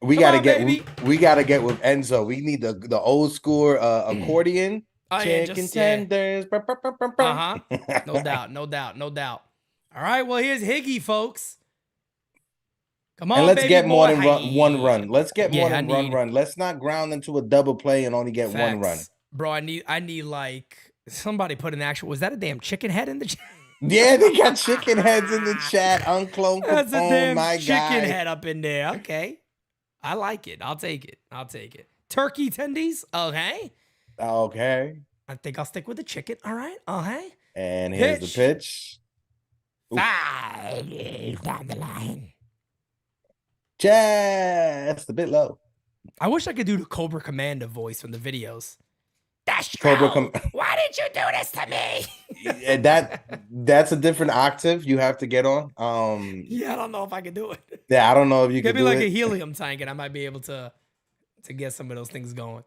We Come gotta on, get baby. we gotta get with Enzo. We need the old school accordion. Oh, yeah, Chicken just, yeah. tenders. Uh-huh. No doubt, no doubt, no doubt. All right, well, here's Higgy, folks. Come on, And let's baby get more boy. than one run. Let's get more Yeah, than I need- run. Let's not ground into a double play and only get one run. Facts. Bro, I need like somebody put an actual. Was that a damn chicken head in the chat? Yeah, they got chicken heads in the chat. Unclone That's a Capone, damn my chicken guy. head up in there. Okay, I like it. I'll take it. I'll take it. Turkey tendies. Okay, Okay. I think I'll stick with the chicken. All right. Okay. And here's the pitch. Ooh. Down the line. Just a bit low. I wish I could do the Cobra Commander voice from the videos. That's Cobra true. Why did you do this to me? Yeah, that's a different octave you have to get on. Yeah, I don't know if I can do it. Yeah, I don't know if you Give can me do like it. a helium tank, and I might be able to get some of those things going.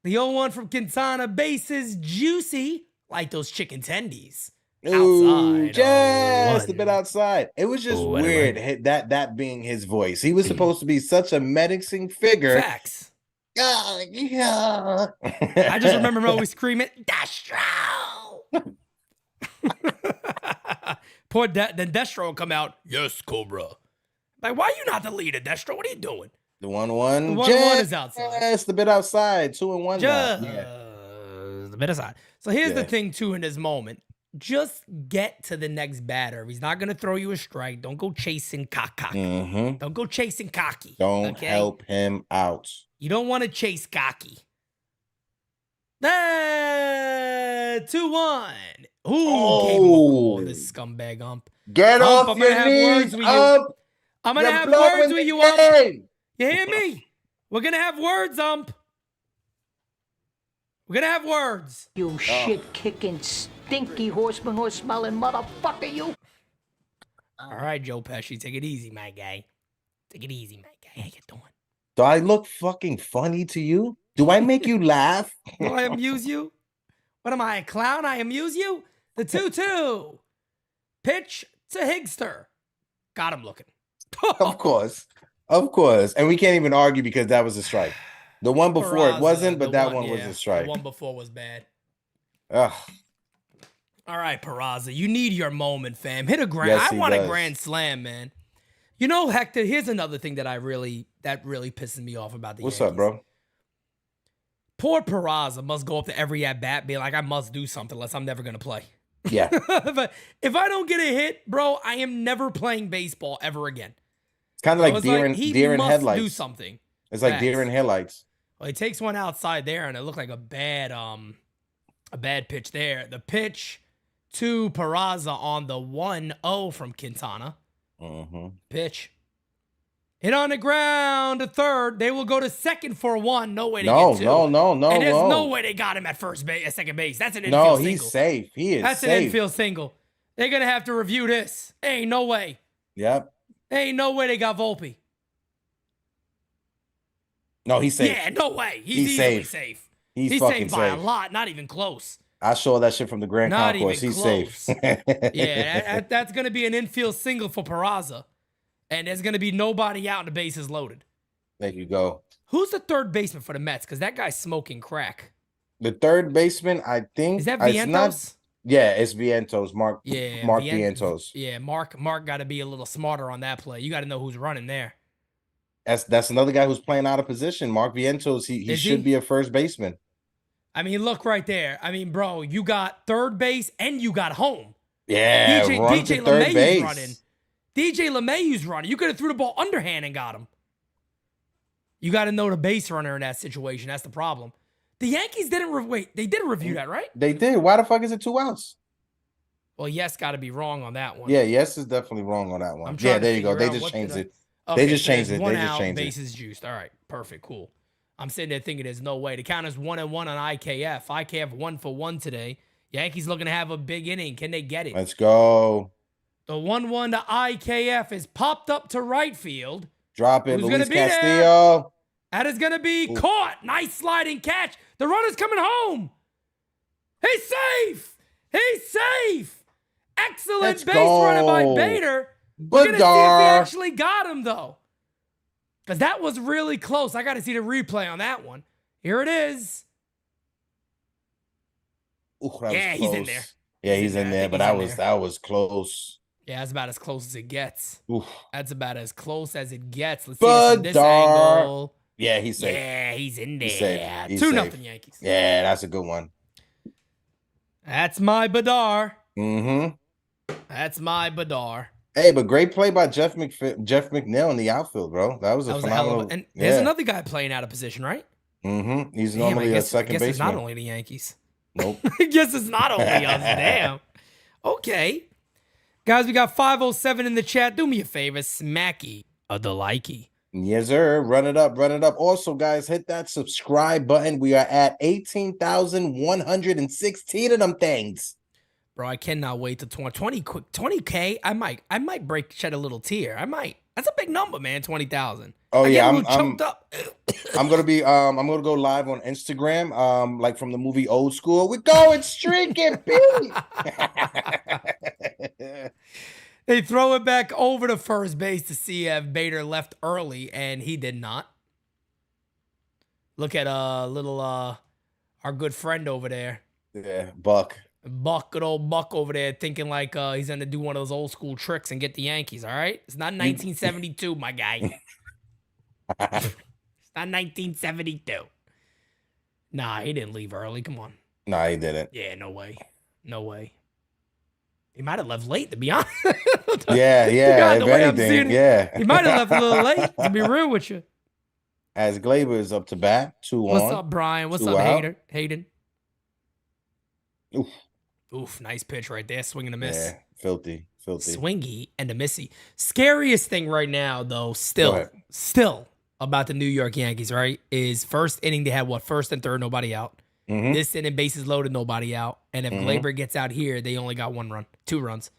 The 0-1 from Quintana, bases juicy, like those chicken tendies. Ooh, Outside. just a 0-1. bit outside. It was just Oh, what a weird run. that being his voice. He was supposed to be such a menacing figure. Facts. Yeah. I just remember him always screaming, Destro! Poor then Destro will come out, yes, Cobra. Like, why are you not the leader, Destro? What are you doing? The 1-1. The 1-1 is outside. Just a bit outside. 2-1. Just Yeah. a bit aside. So here's the Yeah. thing, too, in this moment. Just get to the next batter. If he's not going to throw you a strike, don't go chasing cocky. Mm-hmm. Don't go chasing cocky. Don't okay? help him out. You don't want to chase cocky. 2-1. Ooh, gave him a call, this scumbag ump. Get Ump, off I'm gonna your have knees, words with you. ump. I'm going to You're have blowing words the with you, ump. game. You hear me? We're going to have words, ump. We're going to have words. You shit-kicking, stinky horseman-horse-smelling motherfucker, you! All right, Joe Pesci, take it easy, my guy. Take it easy, my guy. How you doing? Do I look fucking funny to you? Do I make you laugh? Do I amuse you? What am I, a clown? I amuse you? The 2-2. Pitch to Higster. Got him looking. Of course. Of course. And we can't even argue because that was a strike. The one before it Peraza, wasn't, but the that one was yeah, a strike. The one before was bad. Ugh. All right, Peraza, you need your moment, fam. Hit a grand. Yes, I he want a does. grand slam, man. You know, Hector, here's another thing that really pisses me off about the What's Yankees. up, bro? Poor Peraza must go up to every at-bat being like, I must do something, else I'm never going to play. Yeah. But if I don't get a hit, bro, I am never playing baseball ever again. It's kind of like deer in must headlights. do something. It's like deer in headlights. Well, he takes one outside there, and it looked like a bad pitch there. The pitch to Peraza on the 1-0 from Quintana. Pitch. Hit on the ground to third. They will go to second for one. No way to get two. No. And there's no way they got him at second base. That's an infield single. No, he's safe. He is That's safe. an infield single. They're going to have to review this. Ain't no way. Yep. Ain't no way they got Volpe. No, he's safe. Yeah, no way. He's easily safe. He's fucking safe by safe. a lot. Not even close. I saw that shit from the Grand Not Concourse. even He's close. safe. Yeah, that's going to be an infield single for Peraza. And there's going to be nobody out and the bases loaded. There you go. Who's the third baseman for the Mets? Because that guy's smoking crack. The third baseman, I think. Is that Vientos? It's Vientos. Mark Vientos. Yeah, Mark got to be a little smarter on that play. You got to know who's running there. That's another guy who's playing out of position. Mark Vientos, he should be a first baseman. I mean, look right there. I mean, bro, you got third base and you got home. Yeah, DJ LeMahieu's running. DJ LeMahieu's running. You could have threw the ball underhand and got him. You got to know the base runner in that situation. That's the problem. The Yankees didn't they did review that, right? They did. Why the fuck is it 2 outs? Well, yes, got to be wrong on that one. Yeah, yes is definitely wrong on that one. Yeah, there you go. They just changed it. Okay, they just changed it. One They just out, changed bases it. juiced. All right, perfect, cool. I'm sitting there thinking there's no way. The count is 1-1 on IKF. IKF 1-for-1 today. Yankees looking to have a big inning. Can they get it? Let's go. The 1-1 to IKF is popped up to right field. Drop it, Who's Luis gonna be Castillo. there? That is going to be caught. Nice sliding catch. The runner's coming home. He's safe. He's safe. Excellent base running by Bader. We're going to see if he actually got him, though. Because that was really close. I got to see the replay on that one. Here it is. Yeah, he's in there. Yeah, he's in there, but that was close. Yeah, that's about as close as it gets. Oof. That's about as close as it gets. Let's see this from this angle. Yeah, he's safe. Yeah, he's in there. He's 2-0 Yankees. Yeah, that's a good one. That's my Badar. Mm-hmm. That's my Badar. Hey, but great play by Jeff McNeil in the outfield, bro. That was a phenomenal. And there's another guy playing out of position, right? Mm-hmm. He's normally a second baseman. It's not only the Yankees. Nope. I guess it's not only us. Damn. Okay. Guys, we got 507 in the chat. Do me a favor. Smacky of the likey. Yes, sir. Run it up. Also, guys, hit that subscribe button. We are at 18,116 of them things. Bro, I cannot wait to 20K. I might shed a little tear. I might. That's a big number, man. 20,000. Oh yeah, I'm choked up. I'm gonna go live on Instagram, like from the movie Old School. We're going streaking, Pete. They throw it back over to first base to see if Bader left early, and he did not. Look at our good friend over there. Yeah, Buck. Good old Buck over there thinking like he's going to do one of those old school tricks and get the Yankees, all right? It's not 1972, my guy. It's not 1972. Nah, he didn't leave early. Come on. Nah, he didn't. Yeah, no way. No way. He might have left late, to be honest. Yeah. If anything, yeah. He might have left a little late, to be real with you. As Gleyber is up to bat, 2 on. What's up, Brian? What's up, out. Hayden? Oof. Oof, nice pitch right there. Swing and a miss. Yeah, filthy. Swingy and a missy. Scariest thing right now, though, still about the New York Yankees, right, is first inning they had first and third, nobody out. Mm-hmm. This inning, bases loaded, nobody out. And if Gleyber gets out here, they only got 2 runs.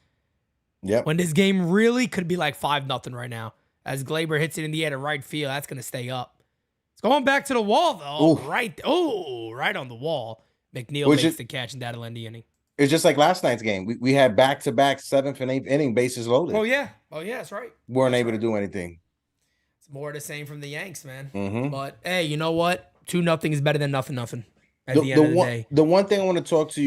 Yep. When this game really could be like 5-0 right now. As Gleyber hits it in the air to right field, that's going to stay up. It's going back to the wall, though. Oof. Right on the wall. McNeil makes the catch and that'll end the inning. It's just like last night's game. We had back-to-back 7th and 8th inning bases loaded. Oh, yeah, that's right. Weren't able to do anything. It's more of the same from the Yanks, man. Mm-hmm. But, hey, you know what? 2-0 is better than nothing. At the end of the day. The one thing I want to talk to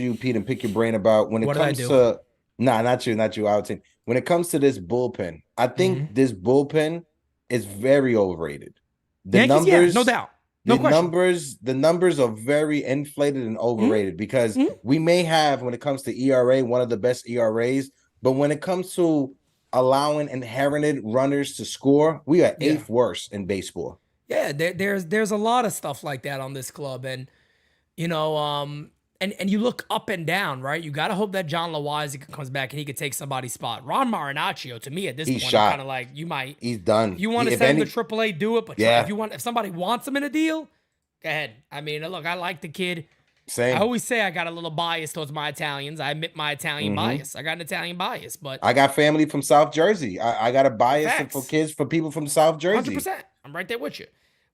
you, Pete, and pick your brain about when it comes to not you, I would say when it comes to this bullpen, I think this bullpen is very overrated. The Yankees, numbers, no doubt. No question. the numbers are very inflated and overrated because we may have, when it comes to ERA, one of the best ERAs, but when it comes to allowing inherited runners to score, we are eighth worst in baseball. Yeah, there's a lot of stuff like that on this club, and you know, and you look up and down, right? You got to hope that John Loizaga comes back and he could take somebody's spot. Ron Marinaccio, to me at this point, kind of like he's done. If you want to send him to AAA, do it. But if somebody wants him in a deal, go ahead. I mean, look, I like the kid. Same. I always say I got a little bias towards my Italians. I admit my Italian bias. I got an Italian bias, but I got family from South Jersey. I got a bias for people from South Jersey. 100%. I'm right there with you.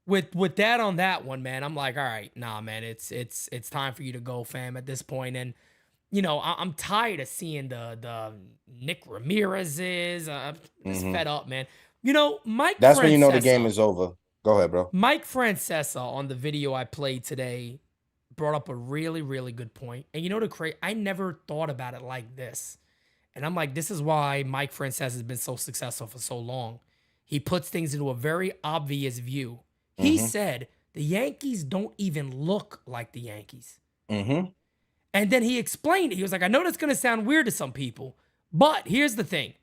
With that on that one, man, I'm like, all right, nah, man, it's time for you to go, fam, at this point. And you know, I'm tired of seeing the Nick Ramirez's. I'm just fed up, man. You know, Mike. That's when you know the game is over. Go ahead, bro. Mike Francesa on the video I played today brought up a really, really good point. And you know, I never thought about it like this. And I'm like, this is why Mike Francesa has been so successful for so long. He puts things into a very obvious view. He said the Yankees don't even look like the Yankees. And then he explained it. He was like, I know that's going to sound weird to some people, but here's the thing.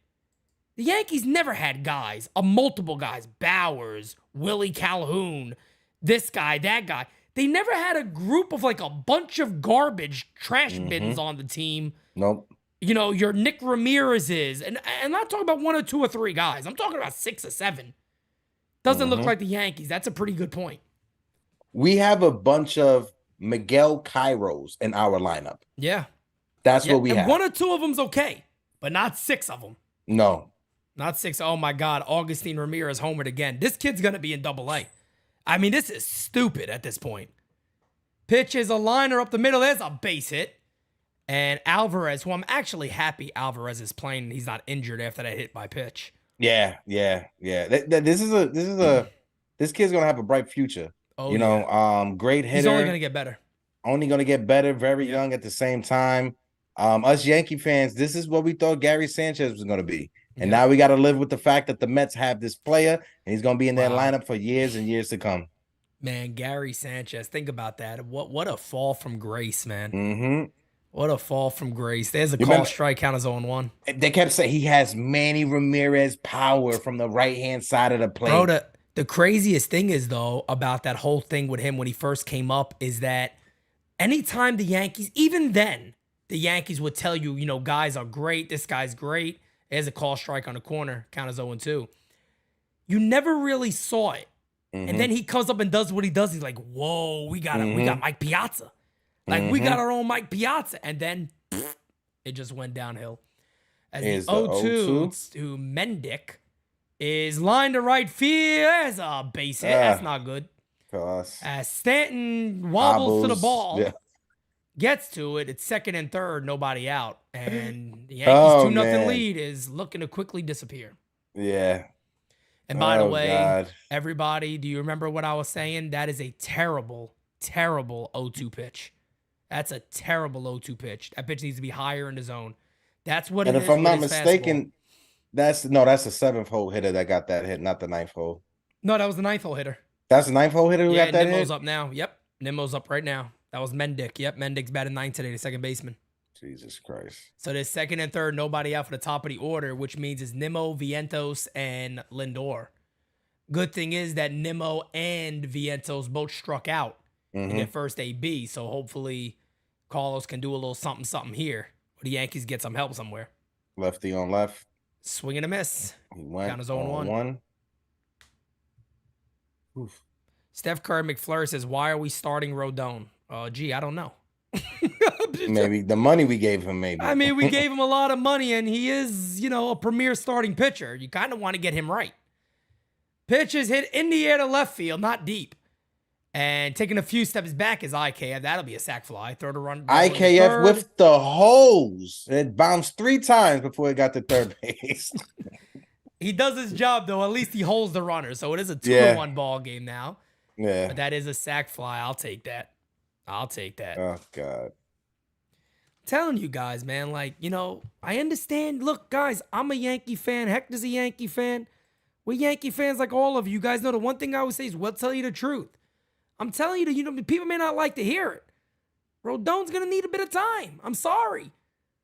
The Yankees never had multiple guys, Bowers, Willie Calhoun, this guy, that guy. They never had a group of like a bunch of garbage trash bins on the team. Nope. You know, your Nick Ramirez's. And I'm not talking about 1 or 2 or 3 guys. I'm talking about 6 or 7. Doesn't look like the Yankees. That's a pretty good point. We have a bunch of Miguel Cairos in our lineup. Yeah. That's what we have. 1 or 2 of them's okay, but not 6 of them. No. Not 6. Oh, my God. Augustine Ramirez homered again. This kid's going to be in AA. I mean, this is stupid at this point. Pitch is a liner up the middle. There's a base hit. And Alvarez, who I'm actually happy Alvarez is playing and he's not injured after that hit by pitch. Yeah. This kid's gonna have a bright future. Oh, you know, great hitter. He's only gonna get better. Only gonna get better. Very young at the same time. Us Yankee fans, this is what we thought Gary Sanchez was gonna be, and now we got to live with the fact that the Mets have this player, and he's gonna be in their lineup for years and years to come. Man, Gary Sanchez, think about that. What a fall from grace, man. What a fall from grace. There's a call strike count as 0-1. They kept saying he has Manny Ramirez power from the right-hand side of the plate. Bro, the craziest thing is, though, about that whole thing with him when he first came up is that anytime the Yankees, even then, the Yankees would tell you, you know, guys are great. This guy's great. There's a call strike on the corner, count as 0-2. You never really saw it. And then he comes up and does what he does. He's like, whoa, we got Mike Piazza. Like, we got our own Mike Piazza. And then it just went downhill. As the 0-2 to Mendick is lined to right field. There's a base hit. That's not good. As Stanton wobbles to the ball, gets to it. It's second and third, nobody out. And the Yankees 2-0 lead is looking to quickly disappear. Yeah. And by the way, everybody, do you remember what I was saying? That is a terrible, terrible 0-2 pitch. That's a terrible 0-2 pitch. That pitch needs to be higher in the zone. That's what it is. And if I'm not mistaken, that's the 7th hole hitter that got that hit, not the 9th hole. No, that was the 9th hole hitter. That's the 9th hole hitter who got that Nimmo's hit? up now. Yep. Nimmo's up right now. That was Mendick. Yep. Mendick's batting 9th today, the second baseman. Jesus Christ. So there's second and third, nobody out for the top of the order, which means it's Nimmo, Vientos, and Lindor. Good thing is that Nimmo and Vientos both struck out in their first AB. So hopefully Carlos can do a little something here. Or the Yankees get some help somewhere. Lefty on left. Swing and a miss. He went Count as 0-1. Oof. Steph Curry McFlurry says, why are we starting Rodon? Gee, I don't know. Maybe the money we gave him, maybe. I mean, we gave him a lot of money, and he is, a premier starting pitcher. You kind of want to get him right. Pitch is hit in the air to left field, not deep. And taking a few steps back is IKF. That'll be a sac fly. Throw to run. IKF with the hose. It bounced 3 times before it got to third base. He does his job, though. At least he holds the runner. So it is a 2-1 ball game now. Yeah. But that is a sac fly. I'll take that. Oh, God. I'm telling you guys, man, I understand. Look, guys, I'm a Yankee fan. Hector's a Yankee fan. We're Yankee fans like all of you. You guys know the one thing I always say is we'll tell you the truth. I'm telling you, people may not like to hear it. Rodon's going to need a bit of time. I'm sorry.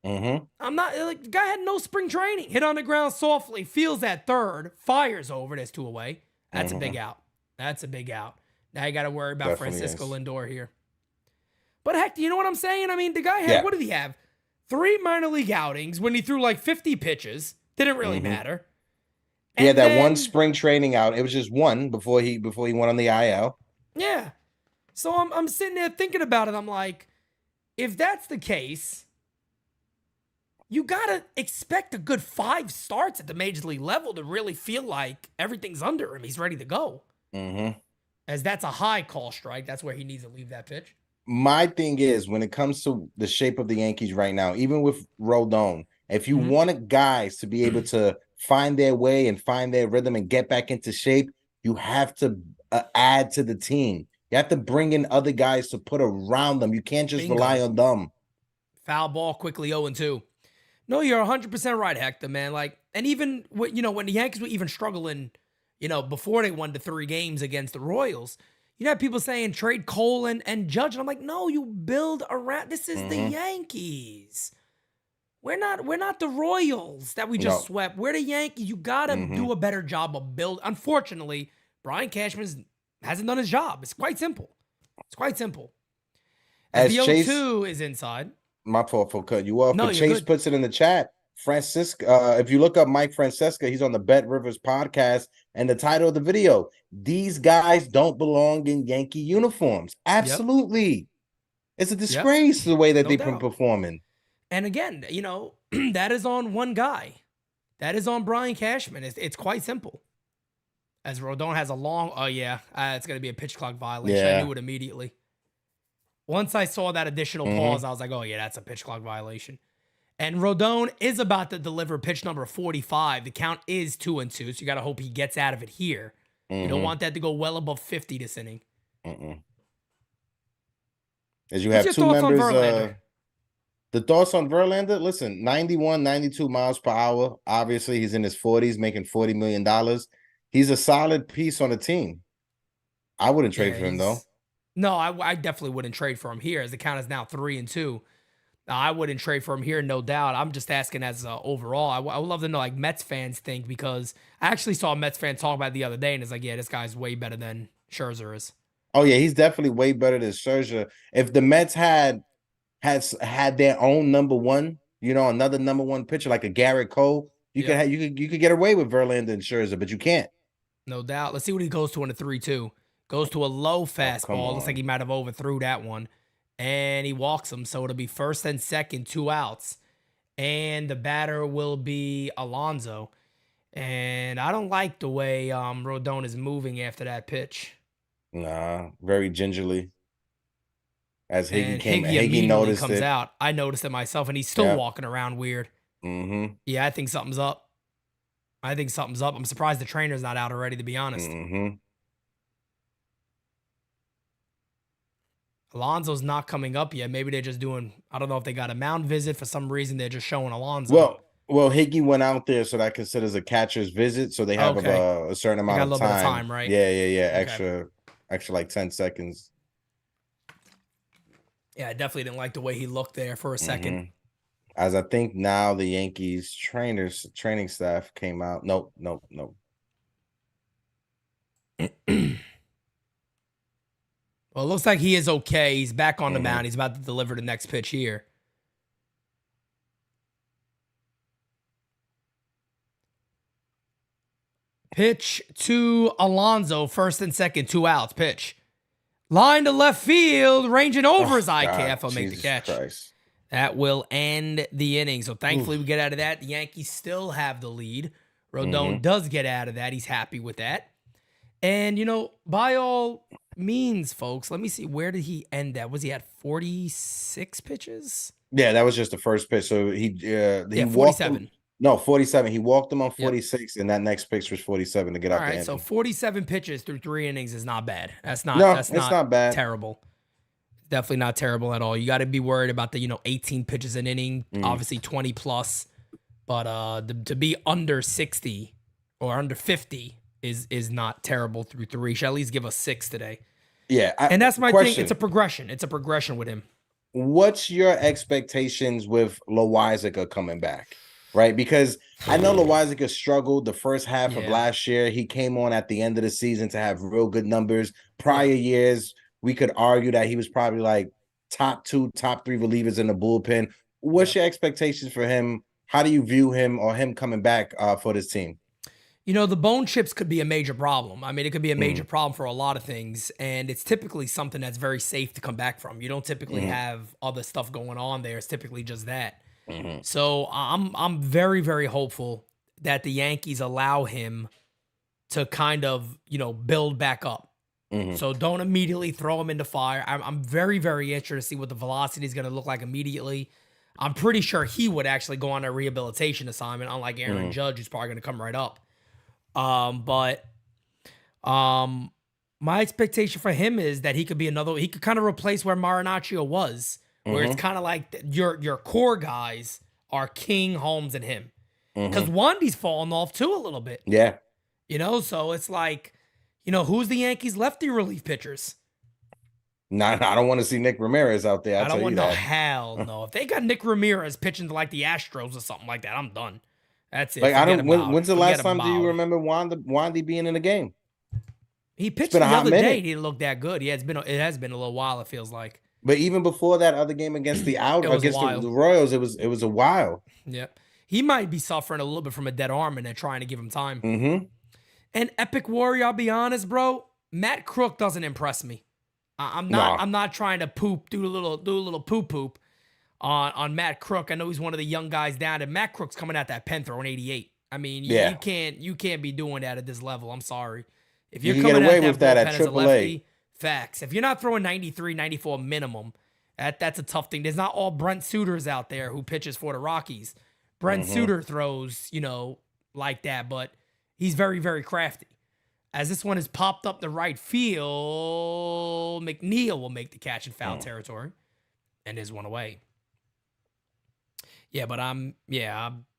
I'm not, like, the guy had no spring training. Hit on the ground softly, feels that third, fires over, there's 2 away. That's a big out. That's a big out. Now you got to worry about Definitely Francisco is. Lindor here. But heck, you know what I'm saying? I mean, the guy had, what did he have? 3 minor league outings when he threw like 50 pitches. Didn't really matter. He had that then, one spring training out. It was just one before he went on the IL. Yeah. So I'm sitting there thinking about it. I'm like, if that's the case, you got to expect a good 5 starts at the major league level to really feel like everything's under him. He's ready to go. As that's a high call strike. That's where he needs to leave that pitch. My thing is, when it comes to the shape of the Yankees right now, even with Rodon, if you wanted guys to be able to find their way and find their rhythm and get back into shape, you have to add to the team. You have to bring in other guys to put around them. You can't just rely on them. Foul ball quickly 0-2. No, you're 100% right, Hector, man. Like, and even, when the Yankees were even struggling, before they won the 3 games against the Royals, you have people saying trade Cole and Judge. And I'm like, no, you build around. This is the Yankees. We're not the Royals that we just swept. We're the Yankees. You got to do a better job of build. Unfortunately, Brian Cashman hasn't done his job. It's quite simple. As the 0-2 is inside. My fault for cut you off. No, but Chase puts it in the chat. Francisco, if you look up Mike Francesca, he's on the Bet Rivers podcast, and the title of the video, "These guys don't belong in Yankee uniforms." Absolutely. It's a disgrace the way that they've been performing. And again, that is on one guy. That is on Brian Cashman. It's quite simple. As Rodon has a long, it's going to be a pitch clock violation. I knew it immediately. Once I saw that additional pause, I was like, oh, yeah, that's a pitch clock violation. And Rodon is about to deliver pitch number 45. The count is 2-2, so you got to hope he gets out of it here. You don't want that to go well above 50 this inning. As you have 2 members, the thoughts on Verlander, listen, 91, 92 miles per hour. Obviously, he's in his 40s, making $40 million. He's a solid piece on the team. I wouldn't trade for him, though. No, I definitely wouldn't trade for him here, as the count is now 3-2. I wouldn't trade for him here, no doubt. I'm just asking as overall. I would love to know, like, Mets fans think, because I actually saw a Mets fan talk about it the other day, and it's like, yeah, this guy's way better than Scherzer is. Oh, yeah, he's definitely way better than Scherzer. If the Mets had their own number one, another number one pitcher like a Garrett Cole, you could get away with Verlander and Scherzer, but you can't. No doubt. Let's see what he goes to in the 3-2. Goes to a low fastball. Looks like he might have overthrew that one. And he walks him, so it'll be first and second, 2 outs. And the batter will be Alonso. And I don't like the way Rodon is moving after that pitch. Nah, very gingerly. As Higgy noticed comes out. I noticed it myself, and he's still walking around weird. Yeah, I think something's up. I'm surprised the trainer's not out already, to be honest. Alonso's not coming up yet. Maybe they're just doing, I don't know if they got a mound visit. For some reason, they're just showing Alonso. Well, Higgy went out there, so that considers a catcher's visit. So they have a certain amount of time. Bit of time, right? Yeah. Extra like 10 seconds. Yeah, I definitely didn't like the way he looked there for a second. As I think now the Yankees training staff came out. Nope. Well, it looks like he is okay. He's back on the mound. He's about to deliver the next pitch here. Pitch to Alonso, first and second, 2 outs. Pitch. Line to left field, ranging over his IKF. He'll make the catch. Christ. That will end the inning. So thankfully we get out of that. The Yankees still have the lead. Rodon does get out of that. He's happy with that. And, by all means, folks, let me see. Where did he end at? Was he at 46 pitches? Yeah, that was just the first pitch. So he 47. No, 47. He walked him on 46, and that next pitch was 47 to get out. All right, so 47 pitches through 3 innings is not bad. That's not bad. Terrible. Definitely not terrible at all. You got to be worried about the 18 pitches an inning, obviously 20 plus, but to be under 60 or under 50 is not terrible through 3. Should at least give us 6 today. Yeah. And that's my question. thing. It's a progression. It's a progression with him. What's your expectations with Loizaga coming back? Right? Because I know Loizaga struggled the first half of last year. He came on at the end of the season to have real good numbers. Prior years, we could argue that he was probably like top 2, top 3 relievers in the bullpen. What's your expectations for him? How do you view him or him coming back for this team? You know, the bone chips could be a major problem. I mean, it could be a major problem for a lot of things, and it's typically something that's very safe to come back from. You don't typically have other stuff going on there. It's typically just that. So I'm very, very hopeful that the Yankees allow him to kind of, you know, build back up. So don't immediately throw him into fire. I'm very, very interested to see what the velocity is going to look like immediately. I'm pretty sure he would actually go on a rehabilitation assignment, unlike Aaron Judge, who's probably going to come right up. But my expectation for him is that he could kind of replace where Marinaccio was, where it's kind of like your core guys are King, Holmes, and him. Because Wandy's fallen off too a little bit. Yeah. You know, so it's like, you know, who's the Yankees lefty relief pitchers? Nah, I don't want to see Nick Ramirez out there. I don't want no hell no. If they got Nick Ramirez pitching to like the Astros or something like that, I'm done. That's it. Like when's the last time do you remember Wandy being in the game? He pitched the other day. He didn't look that good. Yeah, it has been a little while, it feels like. But even before that other game against the Royals, it was a while. Yeah. He might be suffering a little bit from a dead arm and they're trying to give him time. And Epic Warrior, I'll be honest, bro. Matt Crook doesn't impress me. I'm not trying to do a little poop on Matt Crook. I know he's one of the young guys down, and Matt Crook's coming at that pen throwing 88. I mean, you can't be doing that at this level. I'm sorry. If you're coming at that bullpen as a lefty, facts. If you're not throwing 93, 94 minimum, that's a tough thing. There's not all Brent Suters out there who pitches for the Rockies. Brent Suter throws, you know, like that, but he's very, very crafty. As this one is popped up the right field, McNeil will make the catch in foul territory, and there's one away. Yeah, but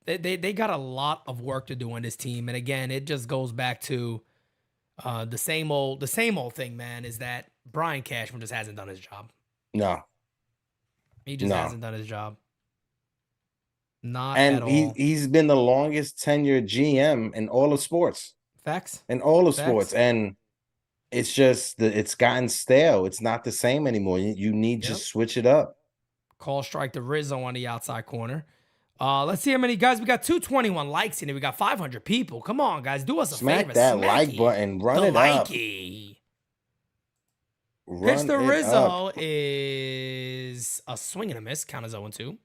they got a lot of work to do on this team, and again, it just goes back to the same old thing, man. Is that Brian Cashman just hasn't done his job? No, he just hasn't done his job. Not at all. And he's been the longest tenured GM in all of sports. Facts. In all of sports, and it's just it's gotten stale. It's not the same anymore. You need to switch it up. Call strike to Rizzo on the outside corner. Let's see how many guys we got. 221 likes in it. We got 500 people. Come on, guys, do us a favor. Smack that like button. Run it up. Pitch to Rizzo is a swing and a miss. Count as 0-2.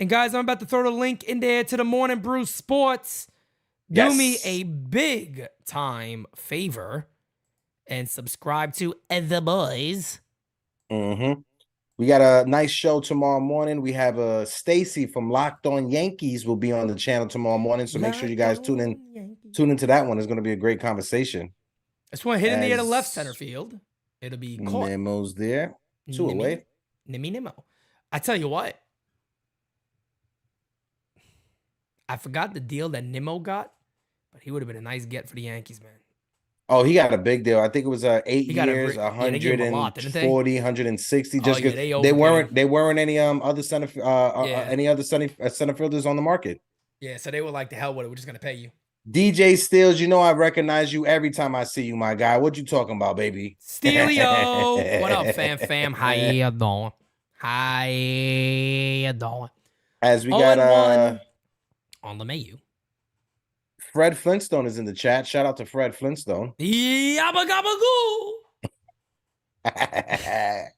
And guys, I'm about to throw the link in there to the Morning Brew Sports. Do me a big time favor and subscribe to The Boys. We got a nice show tomorrow morning. We have Stacy from Locked On Yankees will be on the channel tomorrow morning. So make sure you guys tune into that one. It's going to be a great conversation. This one hit in the air to left center field. It'll be caught. Nemo's there. 2 away. Nemo. I tell you what. I forgot the deal that Nimmo got, but he would have been a nice get for the Yankees, man. Oh, he got a big deal. I think it was 8 years, 140, 160. Just because they weren't any other center fielders on the market. Yeah, so they were like, the hell with it. We're just gonna pay you. DJ Steels, you know I recognize you every time I see you, my guy. What you talking about, baby? Steelio, what up, fam? How you doing? How you doing? As we got on the menu. Fred Flintstone is in the chat. Shout out to Fred Flintstone. Yabba gabba goo.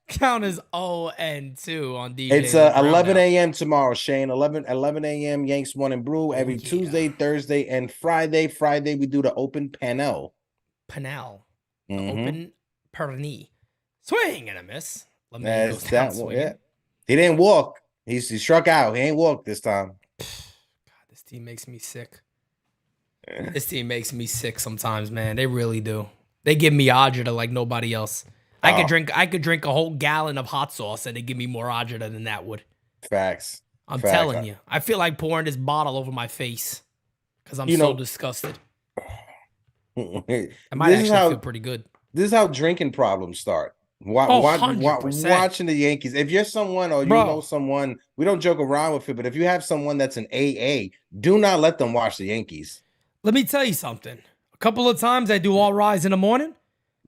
Count as 0-2 on DJ. It's 11 a.m. tomorrow, Shane. 11 a.m. Yanks One and Brew every Tuesday, Thursday, and Friday. Friday we do the open panel. Open Perni. Swing and a miss. That's that one. Yeah. He didn't walk. He struck out. He ain't walked this time. This team makes me sick. This team makes me sick sometimes, man. They really do. They give me agita like nobody else. I could drink a whole gallon of hot sauce and they give me more agita than that would. Facts. I'm telling you. I feel like pouring this bottle over my face because I'm so disgusted. I might actually feel pretty good. This is how drinking problems start. 100%. Watching the Yankees. If you're someone or you know someone, we don't joke around with it, but if you have someone that's an AA, do not let them watch the Yankees. Let me tell you something. A couple of times I do All Rise in the morning.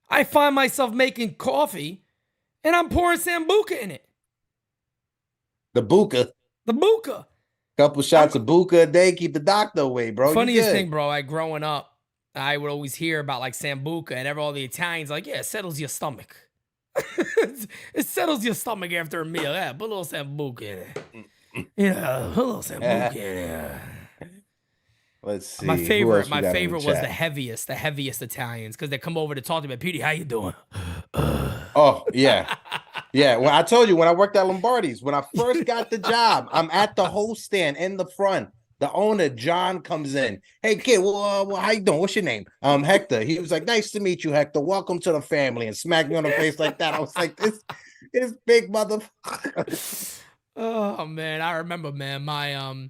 I find myself making coffee and I'm pouring Sambuca in it. The Buka. The Buca. Couple shots of Buka a day, keep the doctor away, bro. Funniest thing, bro, like growing up, I would always hear about like Sambuca and all the Italians like, yeah, it settles your stomach. It settles your stomach after a meal. Yeah, put a little Sambuca in it. Yeah, put a little Sambuca in it. Let's see. My favorite was the heaviest Italians because they come over to talk to me. Petey, how you doing? Oh, yeah. Yeah. Well, I told you when I worked at Lombardi's, when I first got the job, I'm at the host stand in the front. The owner, John, comes in. Hey, kid, well, how you doing? What's your name? Hector. He was like, nice to meet you, Hector. Welcome to the family. And smacked me on the face like that. I was like, this big motherfucker. Oh, man. I remember, man, my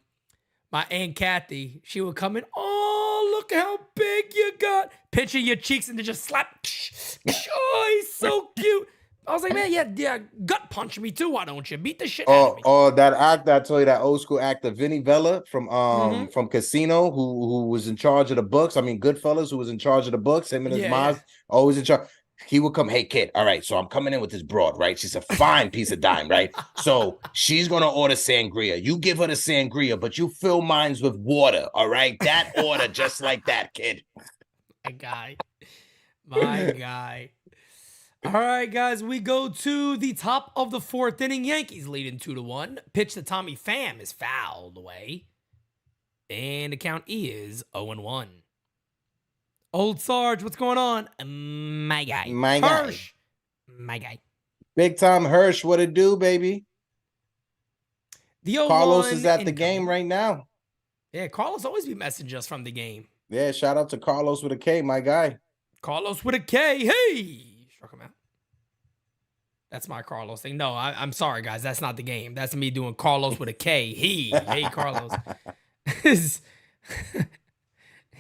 Aunt Kathy, she would come in. Oh, look how big you got. Pinching your cheeks and then just slap. Oh, he's so cute. I was like, man, yeah, gut punch me too. Why don't you beat the shit out of me? Oh, that actor, I told you, that old school actor, Vinny Vella from Casino, who was in charge of the books. I mean, Goodfellas, who was in charge of the books. Him and his mom, always in charge. He would come, hey, kid, all right, so I'm coming in with this broad, right? She's a fine piece of dime, right? So she's going to order sangria. You give her the sangria, but you fill mines with water, all right? That order, just like that, kid. My guy. All right, guys, we go to the top of the fourth inning. Yankees leading 2-1. Pitch to Tommy Pham is fouled away. And the count is 0-1. Old Sarge, what's going on? My guy. Hirsch. My guy. Big time Hirsch, what it do, baby? Carlos is at the game right now. Yeah, Carlos always be messaging us from the game. Yeah, shout out to Carlos with a K, my guy. Carlos with a K. Hey! Struck him out. That's my Carlos thing. No, I'm sorry, guys. That's not the game. That's me doing Carlos with a K. Hey, Carlos.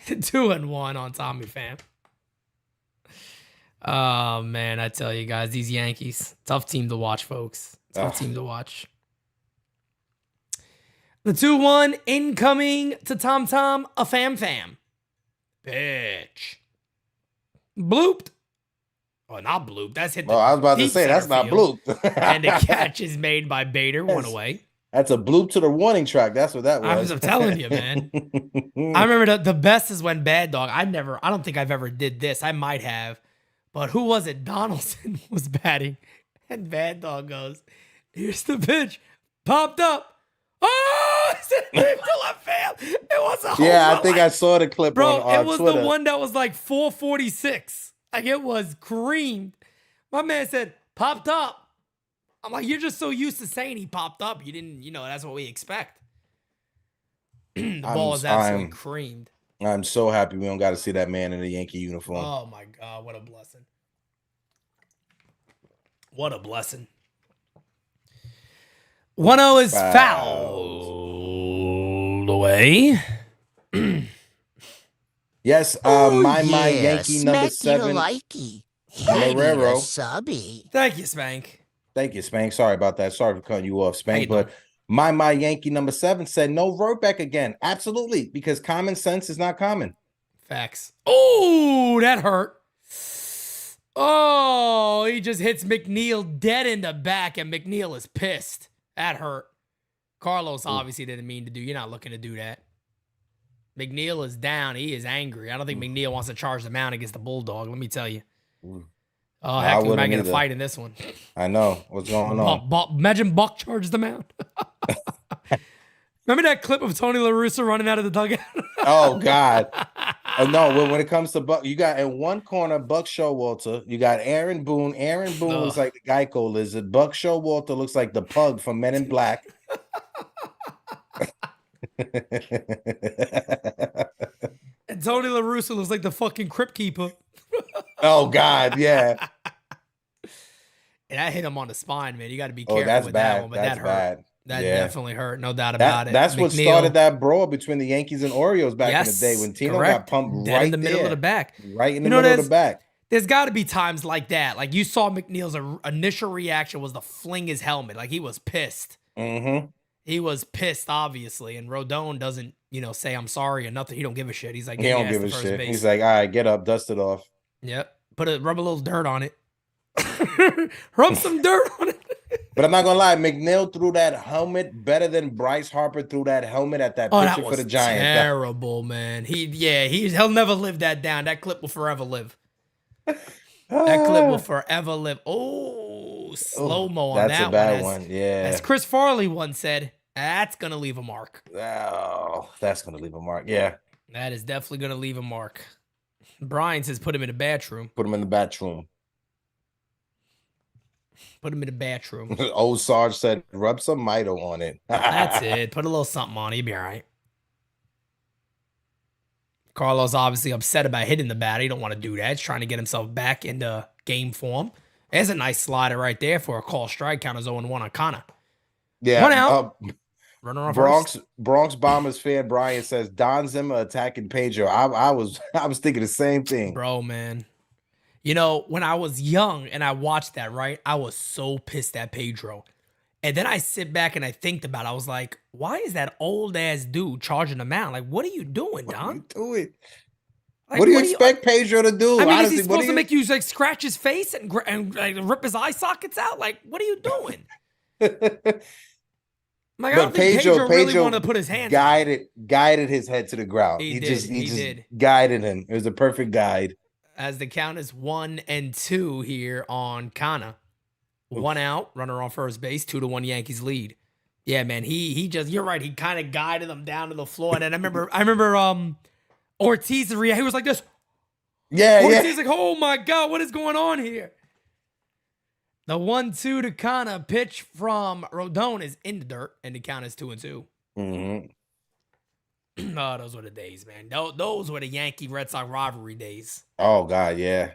2-1 on Tommy Pham. Oh, man, I tell you guys, these Yankees, tough team to watch, folks. Tough team to watch. The 2-1 incoming to Tom, a Pham. Pitch. Blooped. Oh, not blooped. That's hit the I was about to say, that's not blooped. And the catch is made by Bader, one away. That's a bloop to the warning track. That's what that was. I'm telling you, man. I remember the best is when Bad Dog, I don't think I've ever did this. I might have. But who was it? Donaldson was batting. And Bad Dog goes, here's the pitch. Popped up. Oh, it was a home run. I think I saw the clip on Twitter. It was the one that was like 446. Like it was creamed. My man said, popped up. I'm like, you're just so used to saying he popped up. You didn't, that's what we expect. The ball is absolutely creamed. I'm so happy we don't got to see that man in a Yankee uniform. Oh, my God. What a blessing. What a blessing. 1-0 is fouled away. Yes, my Yankee number 7. Guerrero. Thank you, Spank. Thank you, Spank. Sorry about that. Sorry for cutting you off, Spank. But my Yankee number 7 said no Roback again. Absolutely, because common sense is not common. Facts. Oh, that hurt. Oh, he just hits McNeil dead in the back, and McNeil is pissed. That hurt. Carlos obviously didn't mean to do. You're not looking to do that. McNeil is down. He is angry. I don't think McNeil wants to charge the mound against the Bulldog. Let me tell you. Oh, heck, we might get a fight in this one. I know. What's going on? Imagine Buck charges the mound. Remember that clip of Tony La Russa running out of the dugout? Oh, God. No, when it comes to Buck, you got in one corner Buck Showalter. You got Aaron Boone. Aaron Boone looks like the Geico lizard. Buck Showalter looks like the pug from Men in Black. And Tony La Russa looks like the fucking Crypt Keeper. Oh, God, yeah. And I hit him on the spine, man. You got to be careful with that one. But that hurt. Bad. That definitely hurt. No doubt about it. That's what started that brawl between the Yankees and Orioles back in the day when Tino got pumped dead right in the middle of the back. Right in the middle of the back. There's got to be times like that. Like you saw McNeil's initial reaction was to fling his helmet. Like he was pissed. Mm-hmm. He was pissed, obviously. And Rodon doesn't, say I'm sorry or nothing. He don't give a shit. He's like, He don't give a shit. He's like, all right, get up, dust it off. Yep. Rub a little dirt on it. Rub some dirt on it. But I'm not gonna lie, McNeil threw that helmet better than Bryce Harper threw that helmet at that picture for the Giants. Terrible, man. He'll never live that down. That clip will forever live. That clip will forever live. Oh, slow-mo on that one. That's a bad one. Yeah. As Chris Farley once said, that's gonna leave a mark. Oh, that's gonna leave a mark. Yeah. That is definitely gonna leave a mark. Brian says put him in the bathroom. Put him in the bathroom. Put him in the bathroom. Old Sarge said, rub some Mito on it. That's it. Put a little something on it. He'll be all right. Carlos obviously upset about hitting the bat. He don't want to do that. He's trying to get himself back into game form. There's a nice slider right there for a call strike count. Is 0-1 on Kana. Yeah. 1 out. Runner on Bronx Bombers fan Brian says Don Zimmer attacking Pedro. I was thinking the same thing. Bro, man. When I was young and I watched that, right? I was so pissed at Pedro. And then I sit back and I think about it. I was like, why is that old ass dude charging the mound? Like, what are you doing, Don? What are you doing? Like, what do you expect Pedro to do? I mean, honestly, is he supposed to make you like scratch his face and rip his eye sockets out? Like, what are you doing? Like, I don't think Pedro really wanted to put his hands guided his head to the ground. He did. Guided him. It was a perfect guide. As the count is 1-2 here on Kana. 1 out, runner on first base, 2-1 Yankees lead. Yeah, man, he just, you're right, he kind of guided them down to the floor. And then I remember Ortiz, he was like this. Yeah, Ortiz like, oh my God, what is going on here? The 1-2 to Kana, pitch from Rodon is in the dirt, and the count is 2-2. Mm-hmm. Oh, those were the days, man. Those were the Yankee-Red Sox rivalry days. Oh, God, yeah.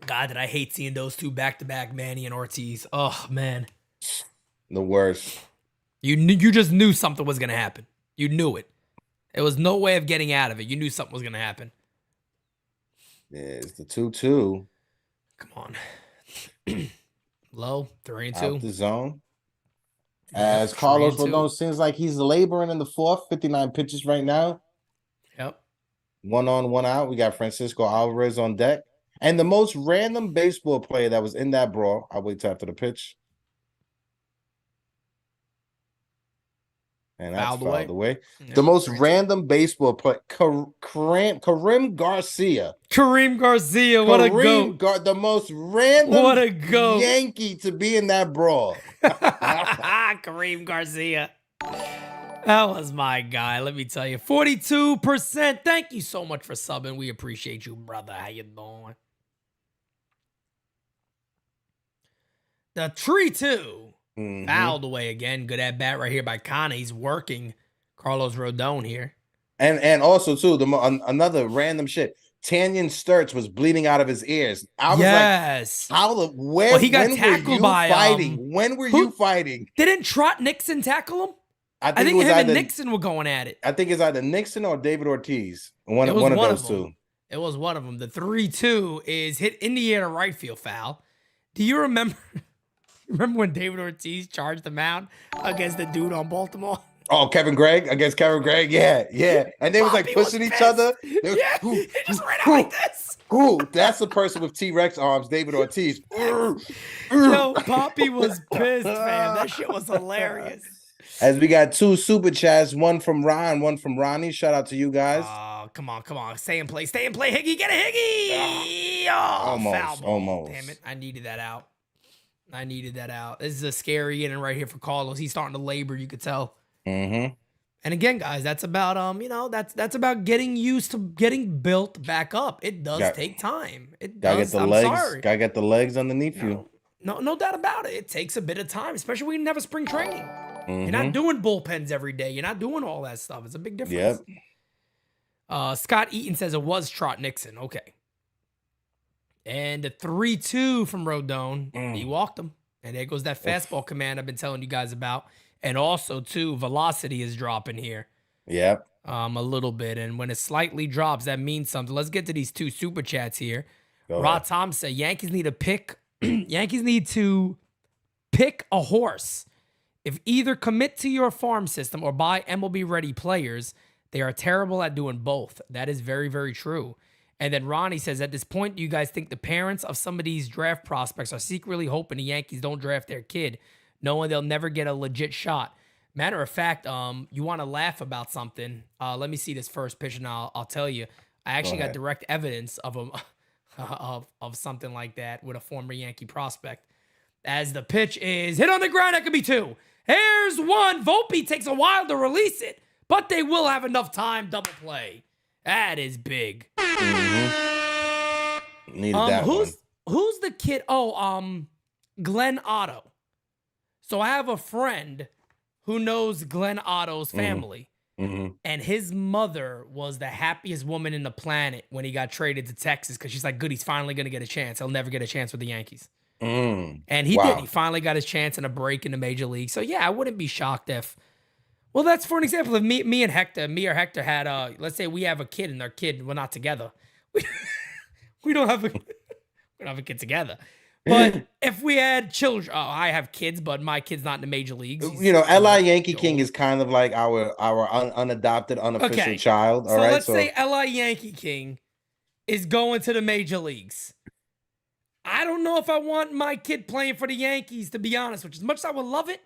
God, did I hate seeing those two back-to-back, Manny and Ortiz. Oh, man. The worst. You just knew something was going to happen. You knew it. There was no way of getting out of it. You knew something was going to happen. Yeah, it's the 2-2. Come on. Low, 3-2. Out the zone. As Carlos Rodon seems like he's laboring in the fourth, 59 pitches right now. Yep. 1 on, 1 out. We got Francisco Alvarez on deck. And the most random baseball player that was in that brawl. I'll wait till after the pitch. And that's fouled away. Yep. The most random baseball player, Kareem Garcia. Kareem Garcia, what a goat. The most random what a goat. Yankee to be in that brawl. Kareem Garcia. That was my guy, let me tell you. 42%. Thank you so much for subbing. We appreciate you, brother. How you doing? The 3-2. Mm-hmm. Fouled away again. Good at bat right here by Kana. He's working Carlos Rodon here. And also, too, another random shit. Tanyan Sturts was bleeding out of his ears. I was like, he got tackled by fighting? When were you fighting? Didn't Trot Nixon tackle him? I think him and Nixon were going at it. I think it's either Nixon or David Ortiz. One of those two. It was one of them. The 3-2 is hit in the air to right field foul. Do you remember? Remember when David Ortiz charged the mound against the dude on Baltimore? Oh, against Kevin Gregg? Yeah. And they was like pushing each other. He just ran out like this. Ooh, that's the person with T-Rex arms, David Ortiz. Yo, Poppy was pissed, man. That shit was hilarious. As we got 2 super chats, one from Ron, one from Ronnie. Shout out to you guys. Oh, come on. Stay in play. Higgy, get a Higgy. Oh, almost. Damn it. I needed that out. This is a scary inning right here for Carlos. He's starting to labor, you could tell. Mm-hmm. And again, guys, that's about that's about getting used to getting built back up. It does take time. It does. Gotta get the legs underneath you. No doubt about it. It takes a bit of time, especially when you never spring training. Mm-hmm. You're not doing bullpens every day. You're not doing all that stuff. It's a big difference. Yep. Scott Eaton says it was Trot Nixon. Okay. And the 3-2 from Rodon. He walked him. And there goes that fastball command I've been telling you guys about. And also, too, velocity is dropping here. Yep. a little bit. And when it slightly drops, that means something. Let's get to these 2 super chats here. Rod Tom said, Yankees need to pick a horse. If either commit to your farm system or buy MLB ready players, they are terrible at doing both. That is very, very true. And then Ronnie says, at this point, do you guys think the parents of some of these draft prospects are secretly hoping the Yankees don't draft their kid, knowing they'll never get a legit shot? Matter of fact, you want to laugh about something. Let me see this first pitch and I'll tell you. I actually got direct evidence of of something like that with a former Yankee prospect. As the pitch is hit on the ground, that could be 2. Here's 1. Volpe takes a while to release it, but they will have enough time. Double play. That is big. Needed that one. Who's the kid? Oh, Glenn Otto. So I have a friend who knows Glenn Otto's family. And his mother was the happiest woman in the planet when he got traded to Texas because she's like, good, he's finally going to get a chance. He'll never get a chance with the Yankees. And he did. He finally got his chance and a break in the major league. So, yeah, I wouldn't be shocked if... Well, that's for an example. If me or Hector had, let's say we have a kid and our kid, we're not together. We don't have a kid together. But if we had children, I have kids, but my kid's not in the major leagues. L.I. Yankee King is kind of like our unadopted, unofficial child. All right. Let's say L.I. Yankee King is going to the major leagues. I don't know if I want my kid playing for the Yankees, to be honest, which as much as I would love it,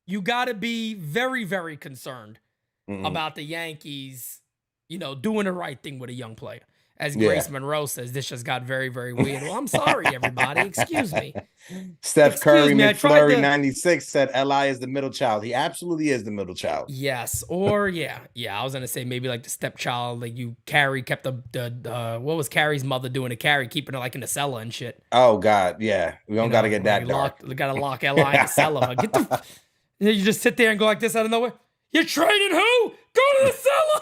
you got to be very, very concerned about the Yankees, doing the right thing with a young player. As Grace Monroe says, this just got very, very weird. Well, I'm sorry, everybody. Excuse me. Steph Curry McFlurry 96 said L.I. is the middle child. He absolutely is the middle child. Yes. Or, yeah. I was going to say maybe like the stepchild, like Carrie kept the what was Carrie's mother doing to Carrie, keeping her like in the cellar and shit. Oh, God. Yeah. We don't got to get that dark. We got to lock L.I. in the cellar. You just sit there and go like this out of nowhere. You're trading who? Go to the cellar.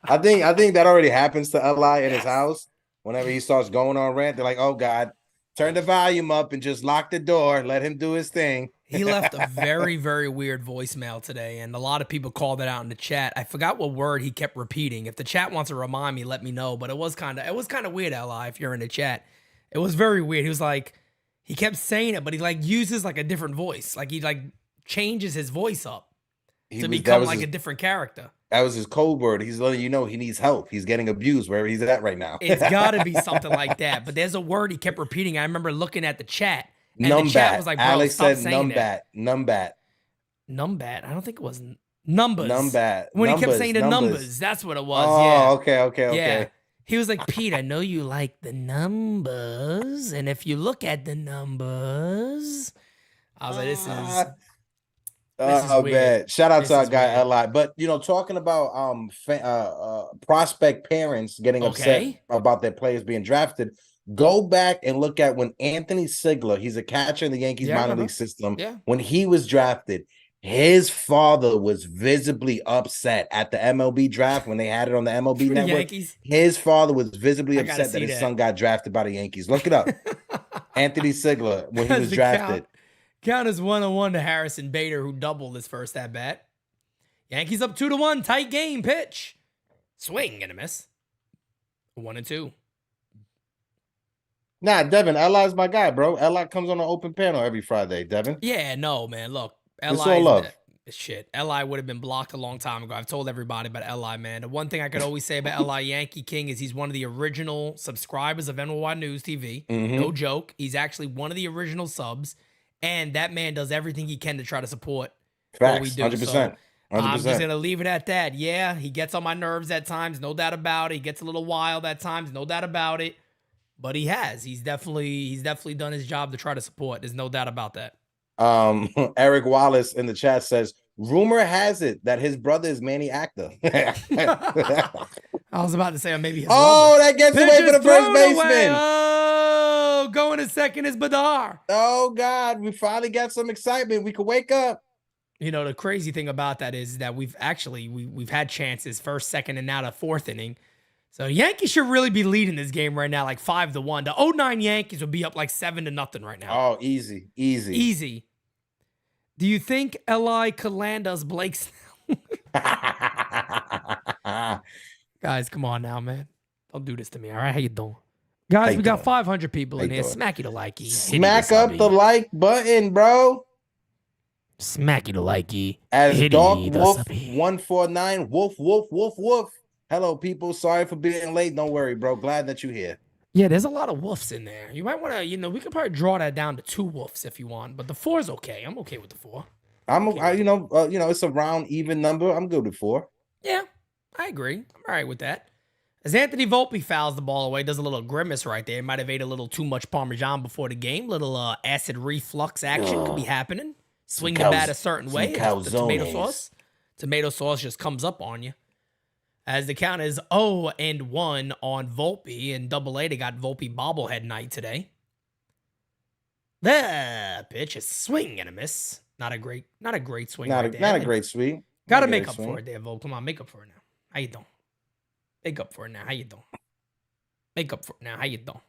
I think that already happens to L.I. in his house. Whenever he starts going on rant, they're like, oh, God, turn the volume up and just lock the door. Let him do his thing. He left a very, very weird voicemail today, and a lot of people called it out in the chat. I forgot what word he kept repeating. If the chat wants to remind me, let me know. But it was kind of weird, L.I., if you're in the chat. It was very weird. He was like, he kept saying it, but he like uses like a different voice. Like he like changes his voice up to become like a different character. That was his code word. He's letting you know he needs help. He's getting abused wherever he's at right now. It's got to be something like that. But there's a word he kept repeating. I remember looking at the chat. And numbat. The chat was like, bro, Alex stop said saying numbat. Numbat. Numbat. I don't think it was numbers. Numbat. When numbers, he kept saying the numbers, that's what it was. Oh, yeah. Okay. Yeah. He was like, Pete, I know you like the numbers. And if you look at the numbers, I was like, this is man. Shout out to our guy L.I. But talking about prospect parents getting upset about their players being drafted, go back and look at when Anthony Sigler, he's a catcher in the Yankees minor league system, when he was drafted, his father was visibly upset at the MLB draft when they had it on the MLB network. Yankees? His father was visibly upset that his son got drafted by the Yankees. Look it up. Anthony Sigler when he was drafted. Count as 1-1 to Harrison Bader, who doubled his first at bat. Yankees up 2-1. Tight game. Pitch. Swing and a miss. 1-2. Nah, Devin, L.I.'s my guy, bro. L.I. comes on an open panel every Friday, Devin. Yeah, no, man. Look, L.I. It's all love. Shit. L.I. would have been blocked a long time ago. I've told everybody about L.I., man. The one thing I could always say about L.I. Yankee King is he's one of the original subscribers of NyynewsTV. No joke. He's actually one of the original subs. And that man does everything he can to try to support what we do. 100%. So I'm just going to leave it at that. Yeah, he gets on my nerves at times, no doubt about it. He gets a little wild at times, no doubt about it. But he has. He's definitely done his job to try to support. There's no doubt about that. Eric Wallace in the chat says, rumor has it that his brother is Manny Actor. I was about to say maybe his brother. That gets away for the first baseman. Oh, going to second is Badar. Oh, God. We finally got some excitement. We could wake up. The crazy thing about that is that we've had chances first, second, and now the fourth inning. So Yankees should really be leading this game right now, like 5-1. The 09 Yankees would be up like 7-0 right now. Oh, easy. Do you think L.I. could land us Blake Snell? Guys, come on now, man. Don't do this to me, all right? How you doing? Guys, we got 500 people in here. Smacky the likey. Smack up the like button, bro. Smacky the likey. As Dog Wolf 149, woof. Hello, people. Sorry for being late. Don't worry, bro. Glad that you're here. Yeah, there's a lot of woofs in there. You might want to, we could probably draw that down to 2 woofs if you want, but the 4's okay. I'm okay with the 4. It's a round even number. I'm good with 4. Yeah, I agree. I'm all right with that. As Anthony Volpe fouls the ball away, does a little grimace right there. Might have ate a little too much Parmesan before the game. Little acid reflux action could be happening. Swing the bat a certain way. The tomato sauce just comes up on you. As the count is 0-1 on Volpe. In Double-A, they got Volpe bobblehead night today. The pitch is swing and a miss. Not a great swing. Not a great swing. Gotta make up for it there, Volpe. Come on, make up for it now. How you doing? Make up for it now. How you doing? Make up for it now. How you doing?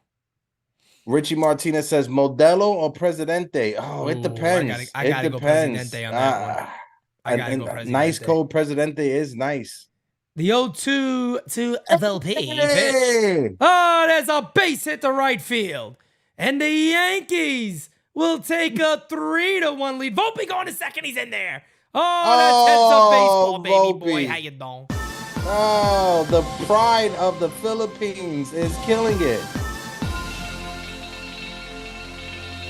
Richie Martinez says Modelo or Presidente. Oh, it depends. I gotta go Presidente on that one. I gotta go Presidente. Nice cold Presidente is nice. The 0-2 to Volpe pitch. Oh, there's a base hit to right field. And the Yankees will take a 3-1 lead. Volpe going to second. He's in there. Oh, that's heads up baseball, baby boy. How you doing? Oh, the pride of the Philippines is killing it.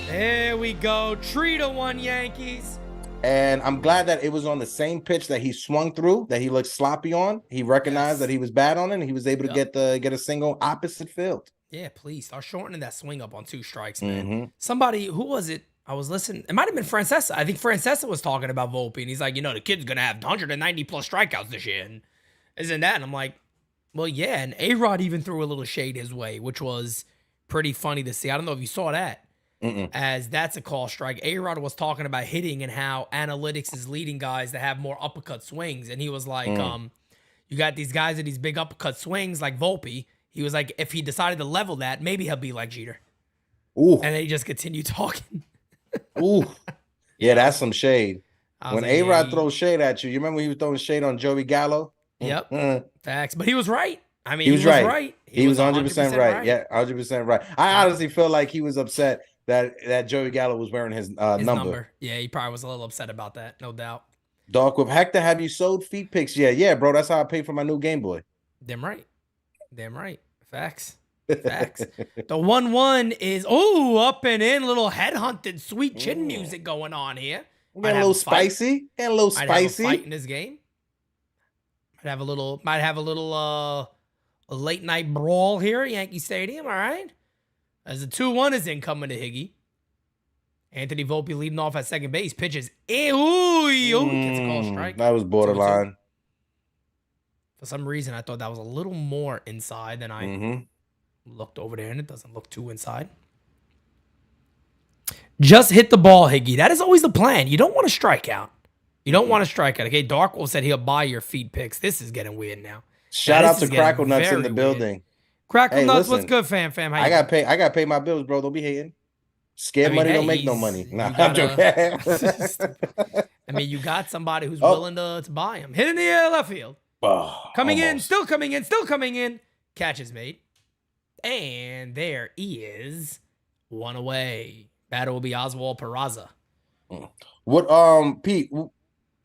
There we go. 3-1 Yankees. And I'm glad that it was on the same pitch that he swung through, that he looked sloppy on. He recognized that he was bad on it, and he was able to get a single opposite field. Yeah, please start shortening that swing up on 2 strikes, man. Somebody, who was it? I was listening. It might have been Francesa. I think Francesa was talking about Volpe, and he's like, the kid's going to have 190 plus strikeouts this year. And isn't that? And I'm like, well, yeah. And A-Rod even threw a little shade his way, which was pretty funny to see. I don't know if you saw that. As that's a call strike. A-Rod was talking about hitting and how analytics is leading guys to have more uppercut swings. And he was like, you got these guys with these big uppercut swings like Volpe. He was like, if he decided to level that, maybe he'll be like Jeter. Ooh. And then he just continued talking. Ooh. Yeah, that's some shade. When like, A-Rod throws shade at you, you remember when he was throwing shade on Joey Gallo? Yep. Facts. But he was right. I mean, he was right. He was 100% right. Yeah, 100% right. I honestly feel like he was upset that Joey Gallo was wearing his number. Yeah, he probably was a little upset about that, no doubt. Dog with Hector, have you sold feet pics? Yeah, bro. That's how I paid for my new Game Boy. Damn right. Facts. The 1-1 is up and in, little headhunted, sweet chin music going on here. Get a little spicy. Might have a fight in this game. Might have a little late night brawl here at Yankee Stadium. All right. As the 2-1 is incoming to Higgy. Anthony Volpe leading off at second base. Pitches. Gets a call strike. That was borderline. For some reason, I thought that was a little more inside than I looked over there, and it doesn't look too inside. Just hit the ball, Higgy. That is always the plan. You don't want to strike out. Okay, Darkwolf said he'll buy your feed picks. This is getting weird now. Shout out to Crackle Nuts in the building. Crackle Nuts, what's good, fam? I gotta pay my bills, bro. Don't be hating. Scared money don't make no money. Nah, I'm joking. I mean, you got somebody who's willing to buy him. Hit in the air, left field. Coming in, still coming in. Catch is made. And there is one away. Batter will be Oswald Peraza. What, Pete,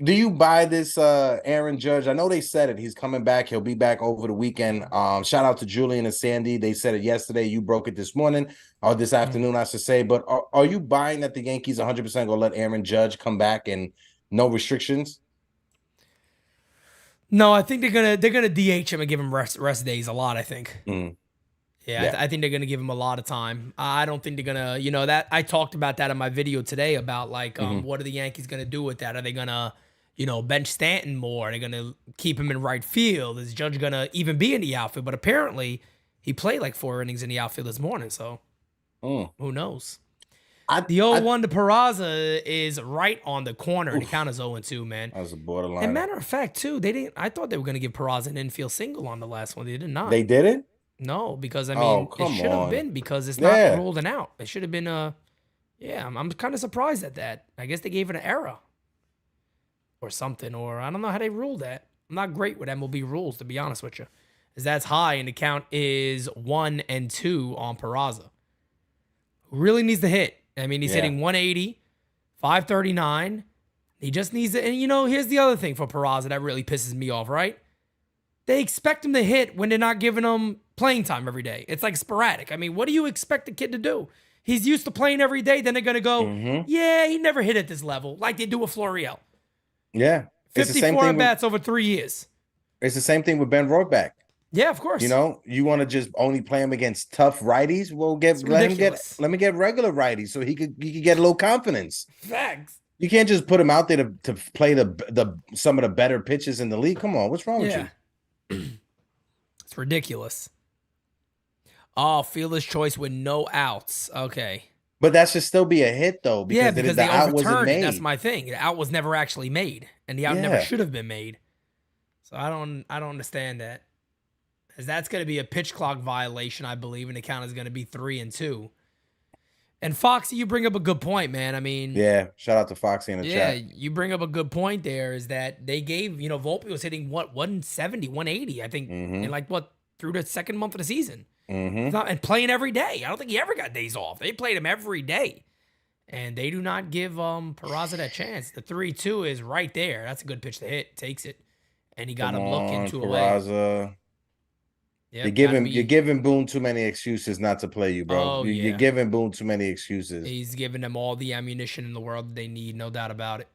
do you buy this Aaron Judge? I know they said it. He's coming back. He'll be back over the weekend. Shout out to Julian and Sandy. They said it yesterday. You broke it this morning or this afternoon, I should say. But are you buying that the Yankees 100% going to let Aaron Judge come back and no restrictions? No, I think they're gonna DH him and give him rest days a lot. I think. Yeah. I think they're gonna give him a lot of time. I don't think they're gonna, that I talked about that in my video today about like, what are the Yankees gonna do with that? Are they gonna, bench Stanton more? Are they gonna keep him in right field? Is Judge gonna even be in the outfield? But apparently, he played like 4 innings in the outfield this morning. So, who knows? The 0-1 to Peraza is right on the corner. The count is 0-2, man. That was a borderline. And matter of fact, too, I thought they were going to give Peraza an infield single on the last one. They did not. They didn't? No, because, it should have been because it's not ruled an out. It should have been I'm kind of surprised at that. I guess they gave it an error or something, or I don't know how they ruled that. I'm not great with MLB rules, to be honest with you. As that's high, and the count is 1-2 on Peraza. Who really needs to hit. I mean, he's hitting 180, 539. He just needs to, and here's the other thing for Peraza that really pisses me off, right? They expect him to hit when they're not giving him playing time every day. It's like sporadic. I mean, what do you expect the kid to do? He's used to playing every day. Then they're going to go, yeah, he never hit at this level, like they do with Florial. Yeah. 54 at-bats over 3 years. It's the same thing with Ben Rohrbach. Yeah, of course. You want to just only play him against tough righties? Well, let me get regular righties so he could get a little confidence. Facts. You can't just put him out there to play the some of the better pitches in the league. Come on, what's wrong with you? It's ridiculous. Oh, fielder's choice with no outs. Okay. But that should still be a hit, though, because the out wasn't made. That's my thing. The out was never actually made, and the out never should have been made. So I don't understand that. As that's going to be a pitch clock violation, I believe, and the count is going to be 3-2. And Foxy, you bring up a good point, man. I mean, shout out to Foxy in the chat. Yeah, you bring up a good point there. Is that they gave Volpe was hitting 170, 180, I think, in through the second month of the season, and playing every day. I don't think he ever got days off. They played him every day, and they do not give Peraza that chance. The 3-2 is right there. That's a good pitch to hit. Takes it, and he got him looking to away. Yep, you're giving Boone too many excuses not to play you, bro. You're giving Boone too many excuses. He's giving them all the ammunition in the world that they need, no doubt about it.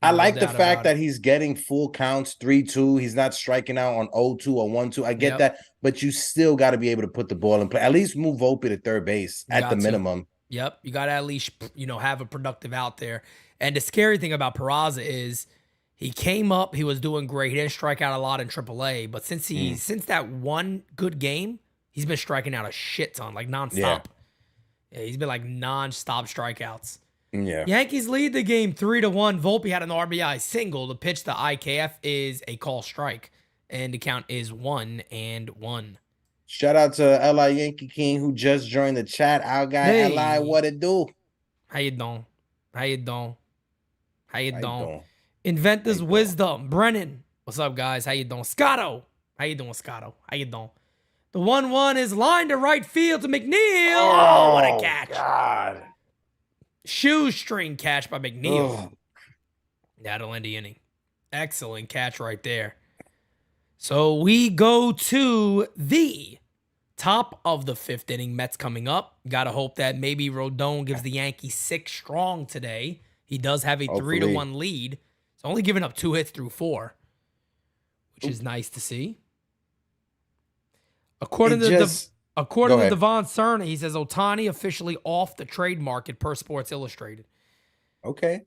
I like the fact that he's getting full counts, 3-2. He's not striking out on 0-2 or 1-2. I get that, but you still got to be able to put the ball in play. At least move Volpe to third base at the minimum. Yep, you got to at least have a productive out there. And the scary thing about Peraza is he came up, he was doing great. He didn't strike out a lot in AAA, but since that one good game, he's been striking out a shit ton, like nonstop. Yeah, he's been like nonstop strikeouts. Yeah. Yankees lead the game 3-1. Volpe had an RBI single. The pitch to IKF is a call strike, and the count is 1-1. Shout out to LI Yankee King who just joined the chat. Our guy LI, what it do? How you doing? Inventor's Wisdom. Brennan. What's up, guys? How you doing? Scotto. How you doing? The 1-1 is lined to right field to McNeil. Oh, what a catch. God. Shoestring catch by McNeil. That'll end the inning. Excellent catch right there. So we go to the top of the fifth inning. Mets coming up. Got to hope that maybe Rodon gives the Yankees 6 strong today. He does have a 3-1 lead. He's only given up 2 hits through 4, which is nice to see. According to Devon Cerna, he says Ohtani officially off the trade market per Sports Illustrated. Okay.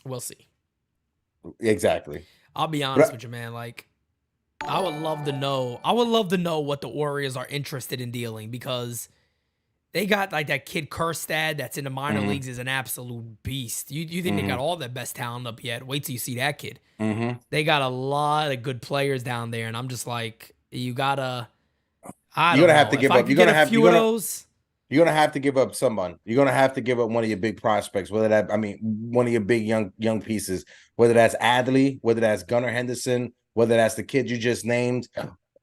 We'll see. Exactly. I'll be honest with you, man. Like, I would love to know what the Warriors are interested in dealing, because they got like that kid Kerstad that's in the minor leagues is an absolute beast. You think they got all their best talent up yet? Wait till you see that kid. They got a lot of good players down there, and I'm just like, you gotta. You're gonna have to give up. You're gonna have to give up someone. You're gonna have to give up one of your big prospects. One of your big young pieces. Whether that's Adley, whether that's Gunnar Henderson, whether that's the kid you just named,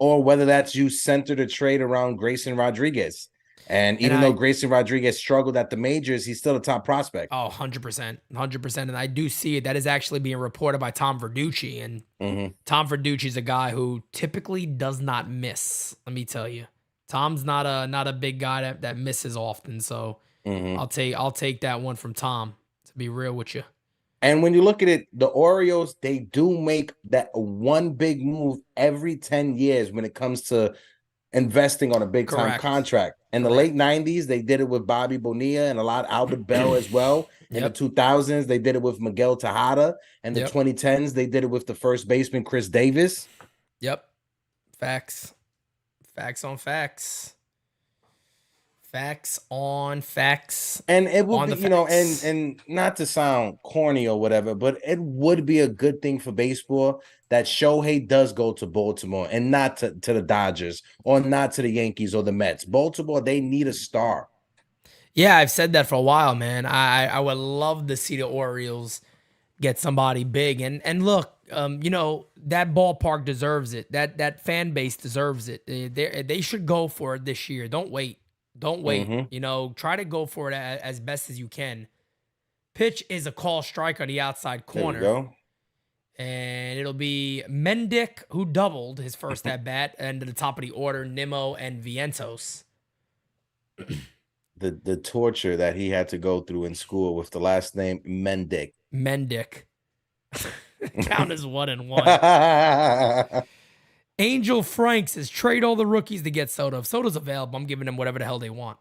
or whether that's you center the trade around Grayson Rodriguez. And even though Grayson Rodriguez struggled at the majors, he's still a top prospect. Oh, 100%. 100%. And I do see it. That is actually being reported by Tom Verducci. And Tom Verducci is a guy who typically does not miss. Let me tell you. Tom's not a big guy that misses often. So I'll take that one from Tom, to be real with you. And when you look at it, the Orioles, they do make that one big move every 10 years when it comes to investing on a big time contract. In the late 90s, they did it with Bobby Bonilla and a lot of Albert Bell as well. In the 2000s, they did it with Miguel Tejada. And the 2010s, they did it with the first baseman, Chris Davis. Yep. Facts. Facts on facts. Facts on facts. And it would be, and not to sound corny or whatever, but it would be a good thing for baseball that Shohei does go to Baltimore and not to the Dodgers or not to the Yankees or the Mets. Baltimore, they need a star. Yeah, I've said that for a while, man. I would love to see the Orioles get somebody big. And look, that ballpark deserves it. That fan base deserves it. They should go for it this year. Don't wait. Don't wait. Mm-hmm. Try to go for it as best as you can. Pitch is a call strike on the outside corner. There we go. And it'll be Mendick, who doubled his first at bat, and to the top of the order, Nimmo and Vientos. The torture that he had to go through in school with the last name Mendick. Count as 1-1. Angel Frank says, trade all the rookies to get Soto. If Soto's available, I'm giving them whatever the hell they want.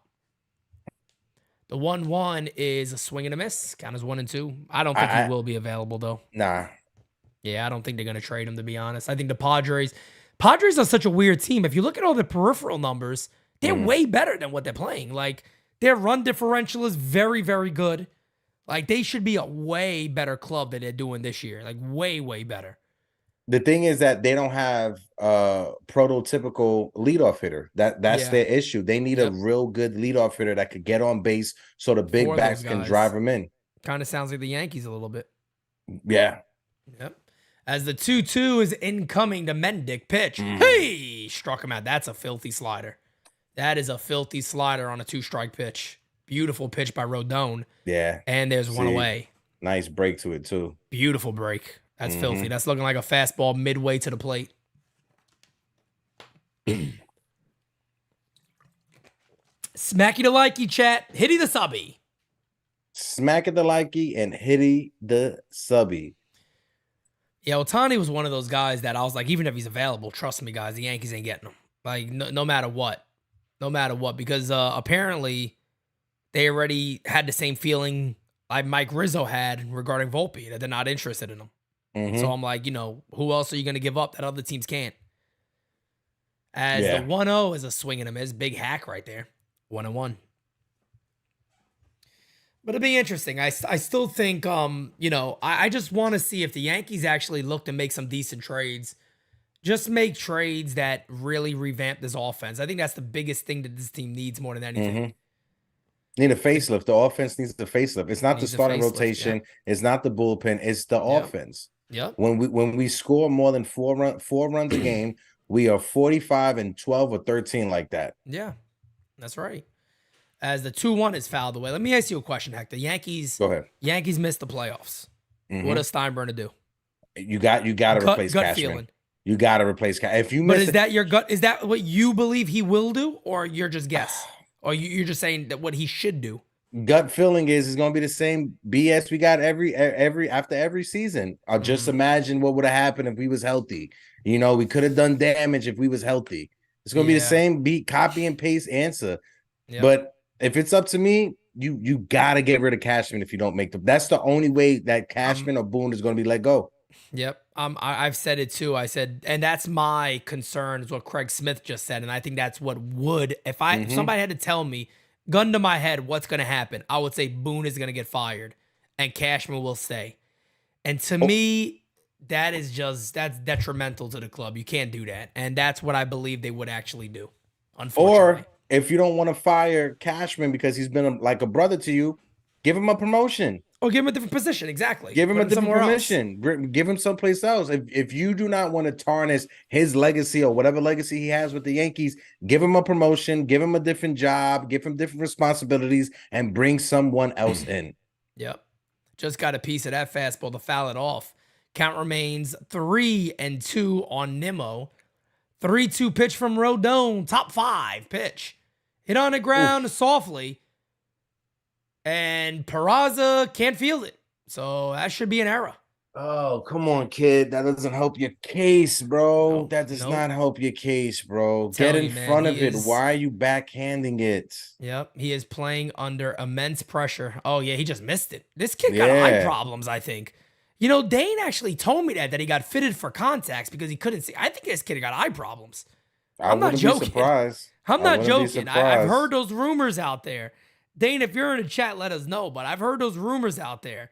The 1-1 is a swing and a miss. Count as 1-2. I don't think he will be available, though. Nah. Yeah, I don't think they're going to trade him, to be honest. I think the Padres are such a weird team. If you look at all the peripheral numbers, they're way better than what they're playing. Like, their run differential is very, very good. Like, they should be a way better club than they're doing this year. Like, way, way better. The thing is that they don't have a prototypical leadoff hitter. That's their issue. They need a real good leadoff hitter that could get on base so the big bats can drive them in. Kind of sounds like the Yankees a little bit. Yeah. Yep. As the 2-2 is incoming to Mendick, pitch. Hey! Struck him out. That's a filthy slider. That is a filthy slider on a 2-strike pitch. Beautiful pitch by Rodon. Yeah. And there's one away. Nice break to it, too. Beautiful break. That's filthy. That's looking like a fastball midway to the plate. Smacky the likey, chat. Hitty the subby. Smack it the likey and hitty the subby. Yeah, Ohtani was one of those guys that I was like, even if he's available, trust me, guys, the Yankees ain't getting him. Like, no matter what. No matter what. Because apparently they already had the same feeling like Mike Rizzo had regarding Volpe, that they're not interested in him. So I'm like, who else are you going to give up that other teams can't? As the 1-0 is a swing and a miss. Big hack right there. 1-1. But it'll be interesting. I still think, I just want to see if the Yankees actually look to make some decent trades. Just make trades that really revamp this offense. I think that's the biggest thing that this team needs more than anything. Need a facelift. The offense needs a facelift. It's not the starting rotation. Yeah. It's not the bullpen. It's the offense. Yep. When we score more than four runs a game, we are 45-12 or 13 like that. Yeah, that's right. As the 2-1 is fouled away. Let me ask you a question, Hector. Yankees. Go ahead. Yankees missed the playoffs. What does Steinbrenner do? You got to replace gut Cashman. Feeling. You got to replace Cashman. If you miss, but is that your gut? Is that what you believe he will do, or you're just guess, or you're just saying that what he should do? Gut feeling is it's going to be the same BS we got every after every season. I'll just imagine what would have happened if we was healthy. We could have done damage if we was healthy. It's going to be the same copy and paste answer. Yep. But if it's up to me, you got to get rid of Cashman if you don't make that's the only way that Cashman or Boone is going to be let go. Yep. I've said it too. I said, and that's my concern is what Craig Smith just said. And I think that's what would, if somebody had to tell me, gun to my head, what's going to happen, I would say Boone is going to get fired and Cashman will stay. And to me, that's detrimental to the club. You can't do that. And that's what I believe they would actually do, unfortunately. Or if you don't want to fire Cashman because he's been like a brother to you, give him a promotion. Or give him a different position. Exactly. Give him a different position. Give him someplace else. If you do not want to tarnish his legacy or whatever legacy he has with the Yankees, give him a promotion, give him a different job, give him different responsibilities, and bring someone else in. Yep. Just got a piece of that fastball to foul it off. Count remains 3-2 on Nimmo. 3-2 pitch from Rodon. Top 5 pitch. Hit on the ground softly. And Peraza can't field it. So that should be an error. Oh, come on, kid. That doesn't help your case, bro. No, that does not help your case, bro. Get in front of it. Why are you backhanding it? Yep. He is playing under immense pressure. Oh, yeah. He just missed it. This kid got eye problems, I think. Dane actually told me that he got fitted for contacts because he couldn't see. I think this kid got eye problems. I'm not joking. I'm not joking. I've heard those rumors out there. Dane, if you're in the chat, let us know. But I've heard those rumors out there.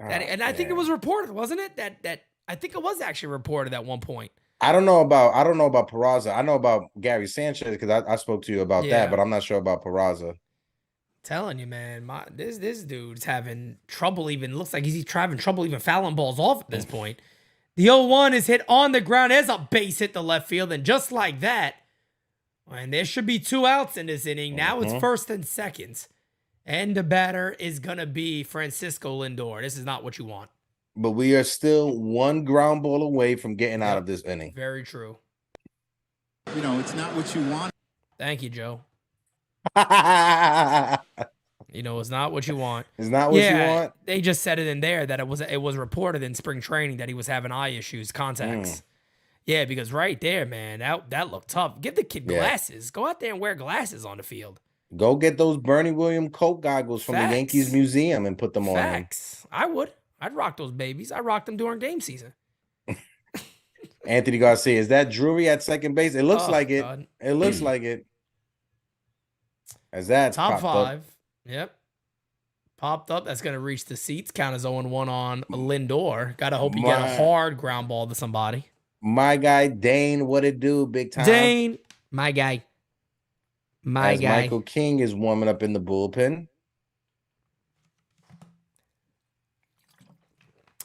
I think it was reported, wasn't it? That I think it was actually reported at one point. I don't know about Peraza. I know about Gary Sanchez because I spoke to you about that, but I'm not sure about Peraza. Telling you, man, this dude's having trouble. Even looks like he's having trouble even fouling balls off at this point. The 0-1 is hit on the ground. There's a base hit to left field. And just like that, and there should be 2 outs in this inning. Now it's first and seconds. And the batter is going to be Francisco Lindor. This is not what you want. But we are still 1 ground ball away from getting out of this inning. Very true. You know, it's not what you want. Thank you, Joe. You know, it's not what you want. It's not what you want. They just said it in there that it was reported in spring training that he was having eye issues, contacts. Yeah, because right there, man, that looked tough. Give the kid glasses. Go out there and wear glasses on the field. Go get those Bernie Williams Coke goggles from the Yankees Museum and put them on him. I would. I'd rock those babies. I rocked them during game season. Anthony Garcia, is that Drury at second base? It looks like it. God. It looks like it. As that Top 5. Up. Yep. Popped up. That's going to reach the seats. Count as 0-1 on Lindor. Got to hope you get a hard ground ball to somebody. My guy, Dane, what it do, big time? Dane, my guy. My guy. Michael King is warming up in the bullpen.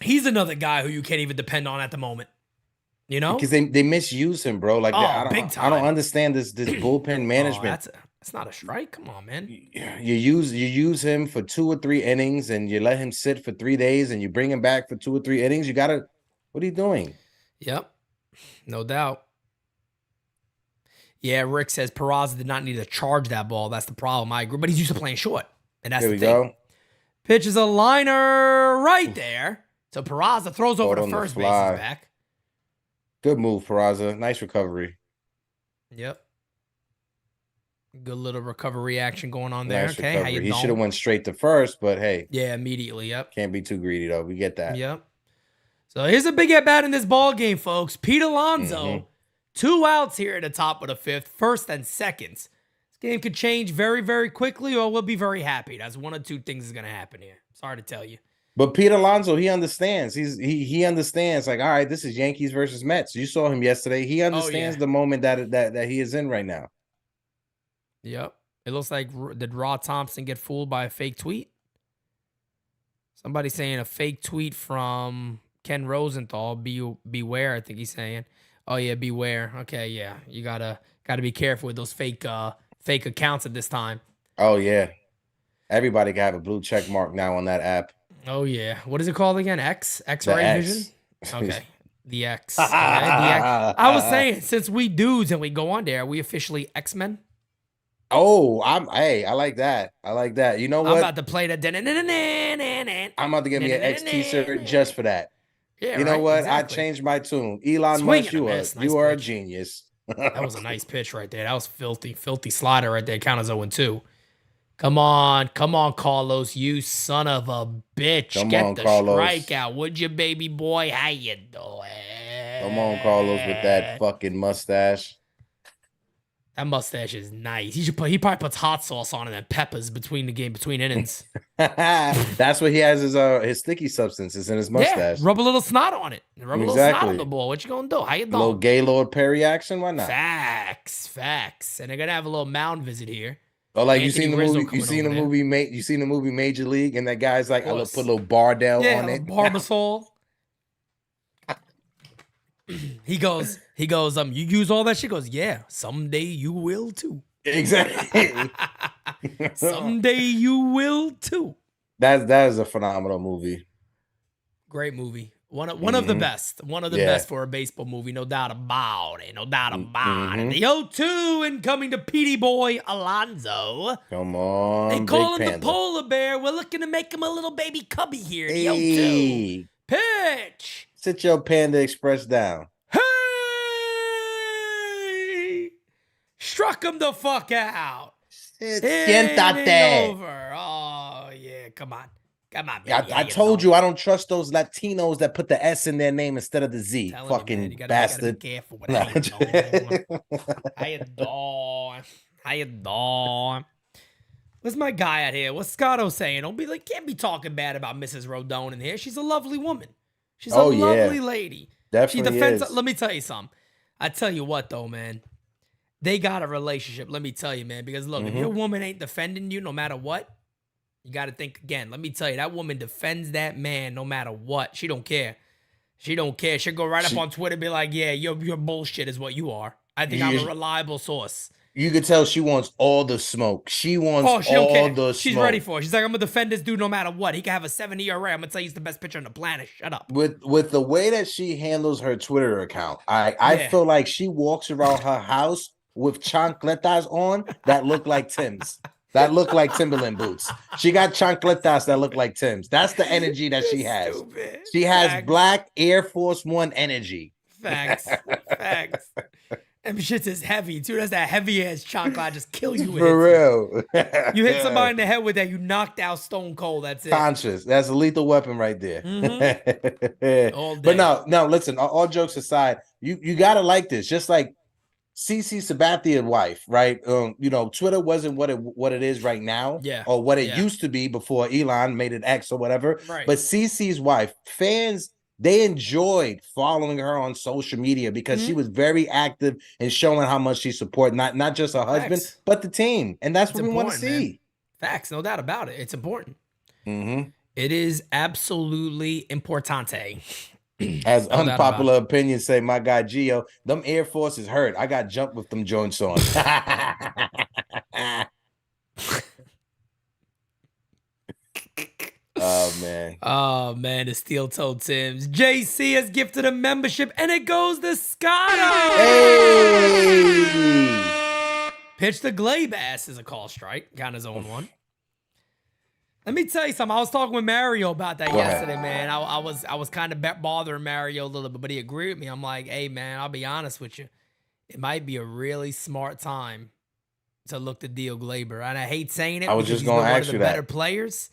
He's another guy who you can't even depend on at the moment. You know? Because they misuse him, bro. Like, big time. I don't understand this bullpen management. That's not a strike. Come on, man. You use him for 2 or 3 innings and you let him sit for 3 days and you bring him back for 2 or 3 innings. What are you doing? Yep. No doubt. Yeah, Rick says Peraza did not need to charge that ball. That's the problem. I agree. But he's used to playing short. And that's the thing. Go. Pitch is a liner right there. So Peraza throws over to first base. He's back. Good move, Peraza. Nice recovery. Yep. Good little recovery action going on there. Nice okay, recovery. How you He should have went straight to first, but hey. Yeah, immediately. Yep. Can't be too greedy though. We get that. Yep. So here's a big at bat in this ball game, folks. Pete Alonso, 2 outs here at the top of the 5th, first and seconds. This game could change very, very quickly, or we'll be very happy. That's 1 or 2 things is going to happen here. Sorry to tell you. But Pete Alonso, he understands. He understands. Like, all right, this is Yankees versus Mets. You saw him yesterday. He understands the moment that he is in right now. Yep. It looks like, did Rod Thompson get fooled by a fake tweet? Somebody saying a fake tweet from Ken Rosenthal. Beware, I think he's saying. Oh yeah, beware. Okay, yeah. You gotta be careful with those fake accounts at this time. Oh yeah. Everybody can have a blue check mark now on that app. Oh yeah. What is it called again? X-ray vision? Okay. The X. Okay, the X. I was saying, since we dudes and we go on there, are we officially X-Men? Oh, I like that. I like that. You know what? I'm about to play that. I'm about to get me an X t-shirt just for that. Yeah, you know what? Exactly. I changed my tune. Elon Musk, you are a genius. That was a nice pitch right there. That was filthy slider right there. Count as 0-2. Come on, Carlos, you son of a bitch. Get the strikeout, would you, baby boy? How you doing? Come on, Carlos, with that fucking mustache. That mustache is nice. He probably puts hot sauce on it and peppers between innings. That's what he has his sticky substances in his mustache. Yeah, rub a little snot on it. Rub a little snot on the ball. What you gonna do? How you doing? A little Gaylord Perry action? Why not? Facts. And they're gonna have a little mound visit here. Oh, like you seen the movie? You seen the movie Major League? And that guy's like, I put a little Bardell on it. Barbasol. He goes, you use all that shit? He goes, yeah, someday you will too. Exactly. Someday you will too. That is a phenomenal movie. Great movie. One of the best. One of the best for a baseball movie, no doubt about it. No doubt about it. The 0-2 incoming to Petey Boy Alonso. Come on. They call him the polar bear. We're looking to make him a little baby cubby here. The 0-2. Pitch. Sit your Panda Express down. Hey! Struck him the fuck out. Siéntate. Over. Oh, yeah. Come on. Baby. I told you I don't trust those Latinos that put the S in their name instead of the Z. Fucking bastard. You gotta be careful with How you doing? Where's my guy out here? What's Scotto saying? Can't be talking bad about Mrs. Rodon in here. She's a lovely woman. She's a lovely lady. Definitely she defends. is. Let me tell you something. I tell you what, though, man. They got a relationship. Let me tell you, man. Because look, if your woman ain't defending you, no matter what, you got to think again. Let me tell you, that woman defends that man no matter what. She don't care. She don't care. She'll go right up on Twitter and be like, yeah, your bullshit is what you are. I think I'm a reliable source. You could tell she wants all the smoke. She wants she don't all care. the She's smoke. ready for it. She's like, I'm going to defend this dude no matter what. He can have a 7 ERA. I'm going to tell you he's the best pitcher on the planet. Shut up. With the way that she handles her Twitter account, I feel like she walks around her house with chancletas on that look like Tim's. That look like Timberland boots. She got chancletas that look like Tim's. That's the energy that she has. Stupid. She has Facts. black Air Force One energy. Facts. And shit is heavy, too. That's that heavy ass chancla just kill you with. For real. You hit somebody in the head with that, you knocked out Stone Cold. That's it. Conscious. That's a lethal weapon right there. All day. But no, listen, all jokes aside, you gotta like this. Just like CC Sabathia's wife, right? Twitter wasn't what it is right now, or what it used to be before Elon made it X or whatever. Right. But CC's wife, fans, they enjoyed following her on social media because she was very active in showing how much she supports not just her husband, but the team, and that's what we want to see. Man. Facts, no doubt about it. It's important. Mm-hmm. It is absolutely importante. As unpopular opinions say, my guy Gio, them Air Forces hurt. I got jumped with them joints on. Oh man, the steel toe Tims. JC has gifted a membership and it goes to Scotto. Hey! Pitch the Glabe ass is a call strike. Got his own one. Let me tell you something. I was talking with Mario about that yesterday, man. I was kind of bothering Mario a little bit, but he agreed with me. I'm like, hey, man, I'll be honest with you. It might be a really smart time to look to deal Glaber. And I hate saying it. I was just going to ask you that. One of the better players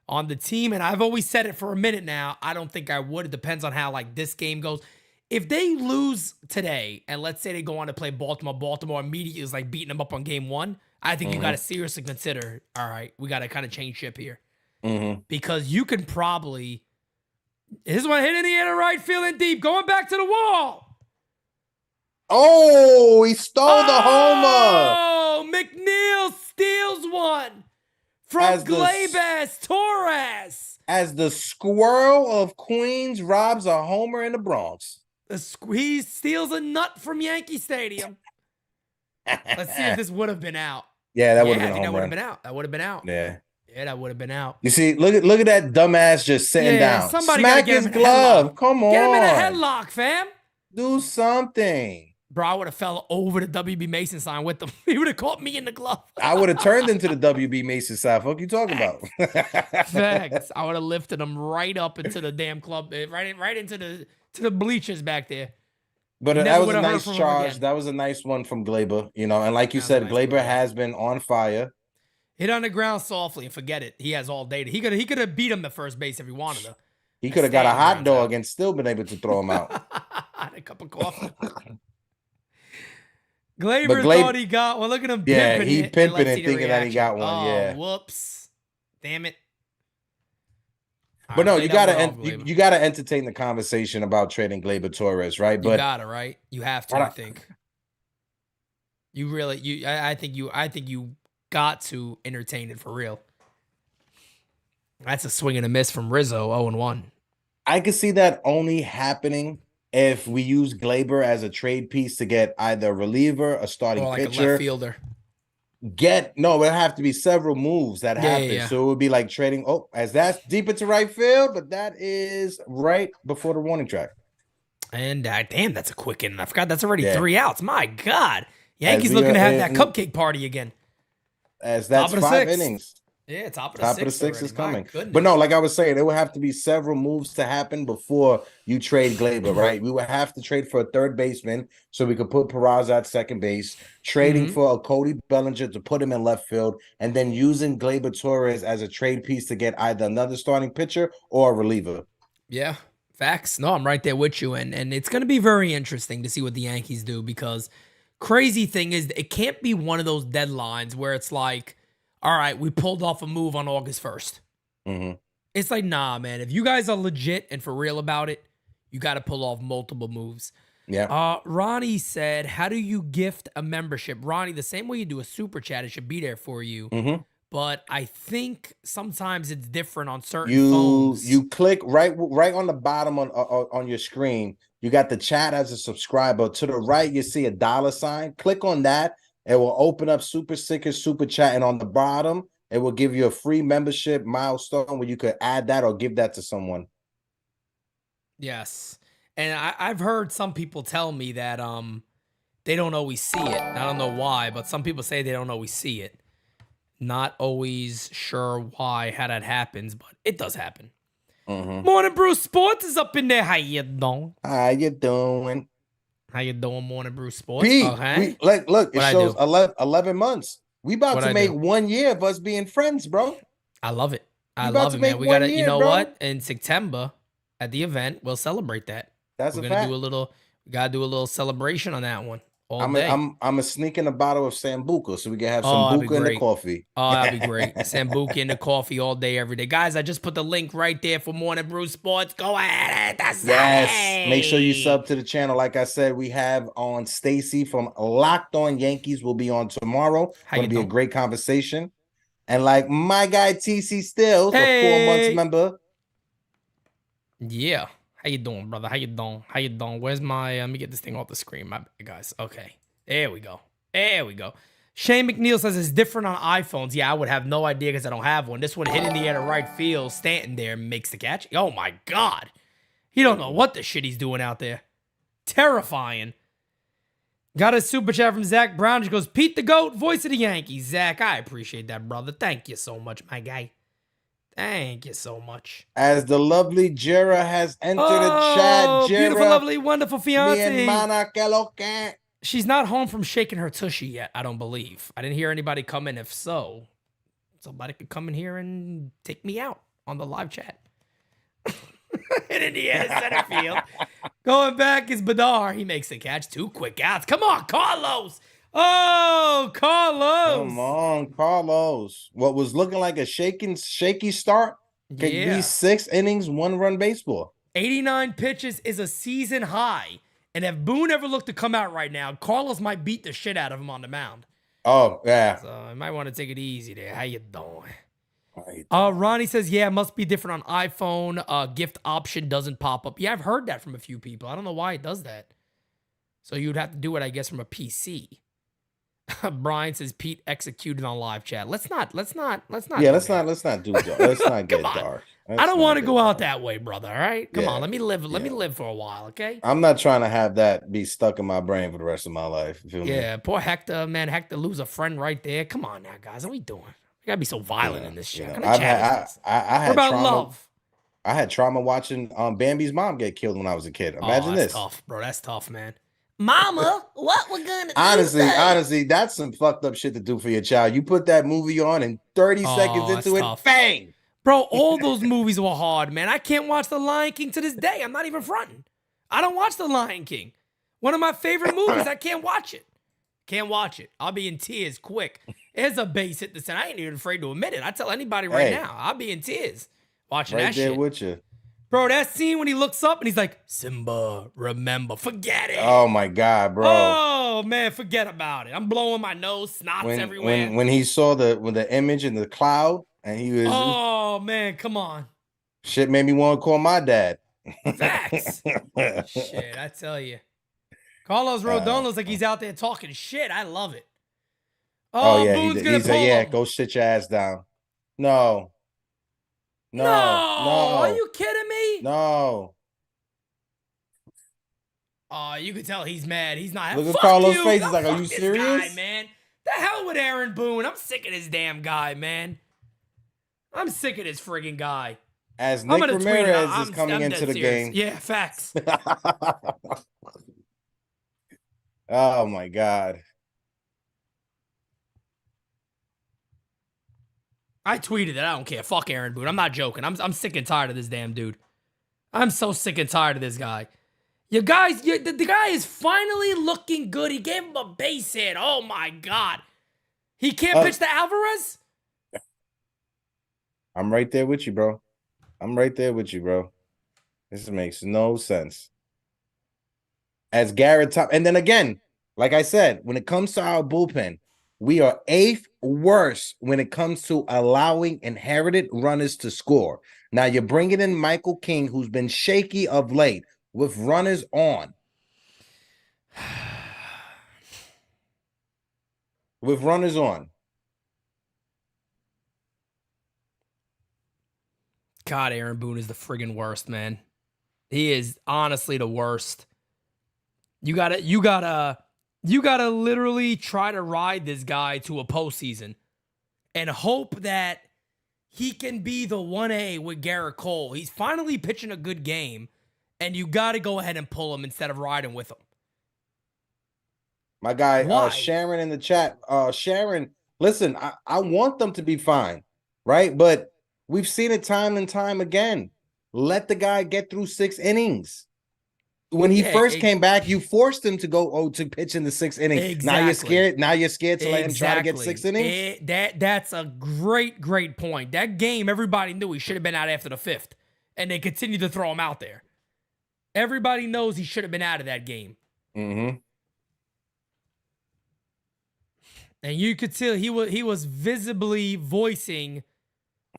on the team. And I've always said it for a minute now. I don't think I would. It depends on how this game goes. If they lose today, and let's say they go on to play Baltimore immediately is beating them up on game one, I think you got to seriously consider, all right, we got to kind of change ship here. Because you can probably, this one hit in the air to right, feeling deep, going back to the wall. Oh, he stole the homer. Oh, McNeil steals one from Gleyber Torres. As the squirrel of Queens robs a homer in the Bronx. He steals a nut from Yankee Stadium. Let's see if this would have been out. Yeah, that would have been a home that would have run. been out. That would have been out. Yeah. Yeah, that would have been out. You see, look at that dumbass just sitting down. Somebody Smack his glove. Come on. Get him in a headlock, fam. Do something. Bro, I would have fell over the WB Mason sign with him. He would have caught me in the glove. I would have turned into the WB Mason side. What you talking about? Facts. I would have lifted him right up into the damn club, right into the bleachers back there. But that was a nice charge. That was a nice one from Glaber, and like you said, Glaber has been on fire. Hit on the ground softly and forget it. He has all day. He could have beat him at first base if he wanted to. He could have got a hot dog and still been able to throw him out. A cup of coffee. Glaber thought he got one. Look at him pimping it. Yeah, he pimping it thinking that he got one. Yeah. Whoops. Damn it. But no, you gotta entertain the conversation about trading Gleyber Torres, right? But you gotta, right? You have to. I think. You really, I think you got to entertain it for real. That's a swing and a miss from Rizzo, 0-1. I could see that only happening if we use Glaber as a trade piece to get either a reliever, a starting pitcher, a left fielder. It would have to be several moves that happen. Yeah. So it would be like trading. Oh, as that's deep into right field, but that is right before the warning track. And damn, that's a quick inning. I forgot that's already 3 outs. My God, Yankees looking to have that cupcake party again. As that's 5 innings. Yeah, top of the six is coming. But no, like I was saying, there would have to be several moves to happen before you trade Glaber, right? We would have to trade for a third baseman so we could put Peraza at second base, trading for a Cody Bellinger to put him in left field, and then using Gleyber Torres as a trade piece to get either another starting pitcher or a reliever. Yeah, facts. No, I'm right there with you. And it's going to be very interesting to see what the Yankees do, because crazy thing is it can't be one of those deadlines where it's like, all right, we pulled off a move on August 1st. It's like, nah, man. If you guys are legit and for real about it, you got to pull off multiple moves. Yeah. Ronnie said, how do you gift a membership? Ronnie, the same way you do a super chat, it should be there for you. but I think sometimes it's different on certain phones. You click right on the bottom on your screen. You got the chat as a subscriber. To the right, you see a $sign. Click on that. It will open up Super Stickers, Super Chat, and on the bottom, it will give you a free membership milestone where you could add that or give that to someone. Yes. And I've heard some people tell me that they don't always see it. I don't know why, but some people say they don't always see it. Not always sure why, how that happens, but it does happen. Morning Brew Sports is up in there. How you doing? How you doing? How you doing, Morning Brew Sports? Pete, Okay. look, it shows 11 months. We about to make 1 year of us being friends, bro. I love it. I love it, man. We gotta, you know what? In September at the event, we'll celebrate that. That's We're a gonna fact. we gotta do a little celebration on that one. I'm a sneak in a bottle of Sambuca so we can have some that'd buca be in the coffee. Oh, that'd be great. Sambuca in the coffee all day, every day. Guys, I just put the link right there for Morning Brew Sports. Go ahead. Yes. Make sure you sub to the channel. Like I said, we have on Stacy from Locked On Yankees will be on tomorrow. Gonna be a great conversation. And like my guy TC Stills, a 4 months member. Yeah. How you doing, brother? How you doing? How you doing? Where's my... let me get this thing off the screen, my guys. Okay. There we go. There we go. Shane McNeil says it's different on iPhones. Yeah, I would have no idea because I don't have one. This one hit in the air to right field. Stanton there makes the catch. Oh, my God. He don't know what the shit he's doing out there. Terrifying. Got a super chat from Zach Brown. He goes, Pete the GOAT, voice of the Yankees. Zach, I appreciate that, brother. Thank you so much, my guy. Thank you so much. As the lovely Jera has entered the chat. Jera, beautiful, lovely, wonderful fiance. She's not home from shaking her tushy yet, I don't believe. I didn't hear anybody come in. If so, somebody could come in here and take me out on the live chat. In the air, center field. Going back is Badar. He makes a catch. 2 quick outs. Come on, Carlos. Oh, Carlos. Come on, Carlos. What was looking like a shaky start could be 6 innings, 1-run baseball. 89 pitches is a season high. And if Boone ever looked to come out right now, Carlos might beat the shit out of him on the mound. Oh, yeah. So I might want to take it easy there. How you doing? Ronnie says, yeah, it must be different on iPhone. Gift option doesn't pop up. Yeah, I've heard that from a few people. I don't know why it does that. So you'd have to do it, I guess, from a PC. Brian says Pete executed on live chat. Let's not. Yeah, let's not do that. Let's not get dark. I don't want to go out that way, brother. All right, come on. Let me live. Let me live for a while, okay? I'm not trying to have that be stuck in my brain for the rest of my life. You feel me? Poor Hector, man. Hector lose a friend right there. Come on now, guys. What are we doing? We gotta be so violent in this shit. I had what about trauma. love? I had trauma watching Bambi's mom get killed when I was a kid. Imagine that's this. Tough, bro. That's tough, man. Mama, what we're gonna do? Honestly, that's some fucked up shit to do for your child. You put that movie on and 30 seconds into it, bang! Bro, all those movies were hard, man. I can't watch The Lion King to this day. I'm not even fronting. I don't watch The Lion King. One of my favorite movies. I can't watch it. Can't watch it. I'll be in tears quick. It's a base hit the center. I ain't even afraid to admit it. I tell anybody right now, I'll be in tears watching that shit. Right there with you. Bro, that scene when he looks up and he's like, Simba, remember, forget it. Oh, my God, bro. Oh, man, forget about it. I'm blowing my nose, snots everywhere. When he saw the image in the cloud and he was... Oh, man, come on. Shit made me want to call my dad. Facts. Shit, I tell you. Carlos Rodon looks like he's out there talking shit. I love it. Oh, yeah, Boone's gonna pull him. Go sit your ass down. No. Are you kidding me? No. Oh, you can tell he's mad. He's not. Look at Carlos' face. He's like, are you serious? Guy, man. The hell with Aaron Boone. I'm sick of this damn guy, man. I'm sick of this friggin' guy. As Nick Ramirez is coming into the game. Yeah, facts. Oh, my God. I tweeted it. I don't care. Fuck Aaron Boone. I'm not joking. I'm sick and tired of this damn dude. I'm so sick and tired of this guy. You guys, the guy is finally looking good. He gave him a base hit. Oh, my God. He can't pitch to Alvarez? I'm right there with you, bro. This makes no sense. As Garrett Top, and then again, like I said, when it comes to our bullpen, We are 8th worst when it comes to allowing inherited runners to score. Now you're bringing in Michael King, who's been shaky of late with runners on. With runners on. God, Aaron Boone is the friggin' worst, man. He is honestly the worst. You gotta literally try to ride this guy to a postseason and hope that he can be the 1A with Garrett Cole. He's finally pitching a good game, and you gotta go ahead and pull him instead of riding with him. My guy, Sharon in the chat. Sharon, listen, I want them to be fine, right? But we've seen it time and time again. Let the guy get through 6 innings. When he first came back, you forced him to go to pitch in the 6th inning. Exactly. Now you're scared to let him try to get 6 innings. That's a great point. That game, everybody knew he should have been out after the 5th, and they continued to throw him out there. Everybody knows he should have been out of that game. Mm-hmm. And you could tell he was visibly voicing,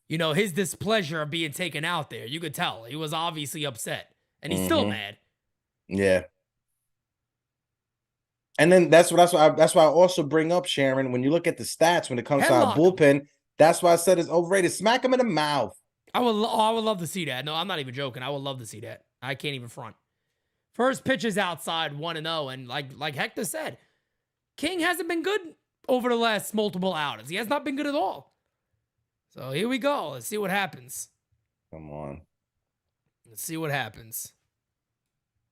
his displeasure of being taken out there. You could tell he was obviously upset, and he's still mad. Yeah. And then that's why I also bring up, Sharon, when you look at the stats when it comes to our bullpen, that's why I said it's overrated. Smack him in the mouth. I would love to see that. No, I'm not even joking. I would love to see that. I can't even front. First pitch is outside 1-0, and like Hector said, King hasn't been good over the last multiple outings. He has not been good at all. So here we go. Let's see what happens. Come on. Let's see what happens.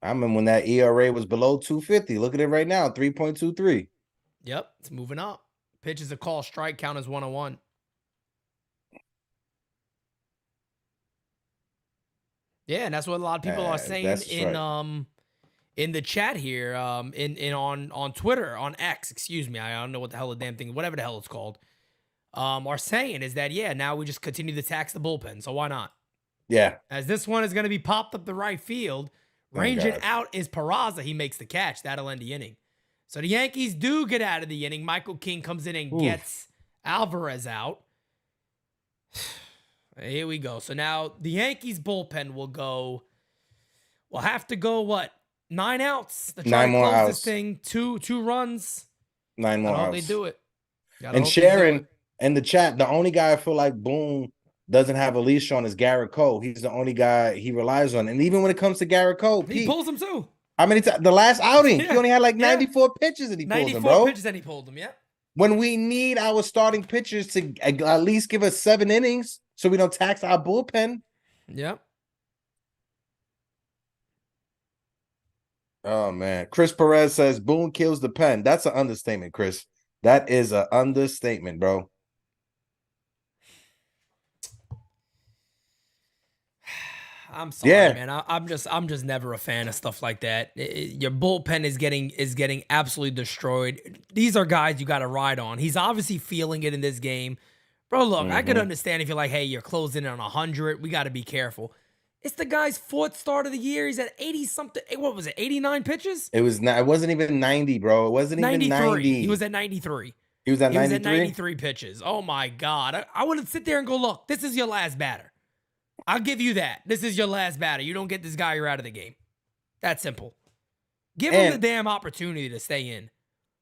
I remember when that ERA was below 250. Look at it right now, 3.23. Yep, it's moving up. Pitch is a call, strike, count as 1-1. Yeah, and that's what a lot of people are saying in the chat here, on Twitter, on X, excuse me. I don't know what the hell the damn thing, whatever the hell it's called, are saying is that, now we just continue to tax the bullpen. So why not? Yeah. As this one is going to be popped up the right field, ranging out is Peraza. He makes the catch. That'll end the inning. So the Yankees do get out of the inning. Michael King comes in and gets Alvarez out. Here we go. So now the Yankees bullpen will have to go, 9 outs? To try 9 more close outs. this thing. Two runs. 9 more I hope outs. they do it. And Sharon in the chat, the only guy I feel like Boone doesn't have a leash on is Garrett Cole. He's the only guy he relies on. And even when it comes to Garrett Cole, he pulls him too. How many times? The last outing, he only had 94 pitches and he pulled them, bro. 94 pitches and he pulled them, yeah. When we need our starting pitchers to at least give us 7 innings so we don't tax our bullpen. Yep. Oh, man. Chris Perez says Boone kills the pen. That's an understatement, Chris. That is an understatement, bro. I'm sorry, man. I'm just never a fan of stuff like that. Your bullpen is getting absolutely destroyed. These are guys you got to ride on. He's obviously feeling it in this game, bro. Look, I could understand if you're like, hey, you're closing in on 100. We got to be careful. It's the guy's 4th start of the year. He's at 80 something. What was it? 89 pitches? It wasn't even 90, bro. It wasn't even 90. He was at 93. He was at 93? He was at 93 pitches. Oh my God. I wouldn't sit there and go, look, this is your last batter. I'll give you that. This is your last batter. You don't get this guy, you're out of the game. That simple. Give him the damn opportunity to stay in.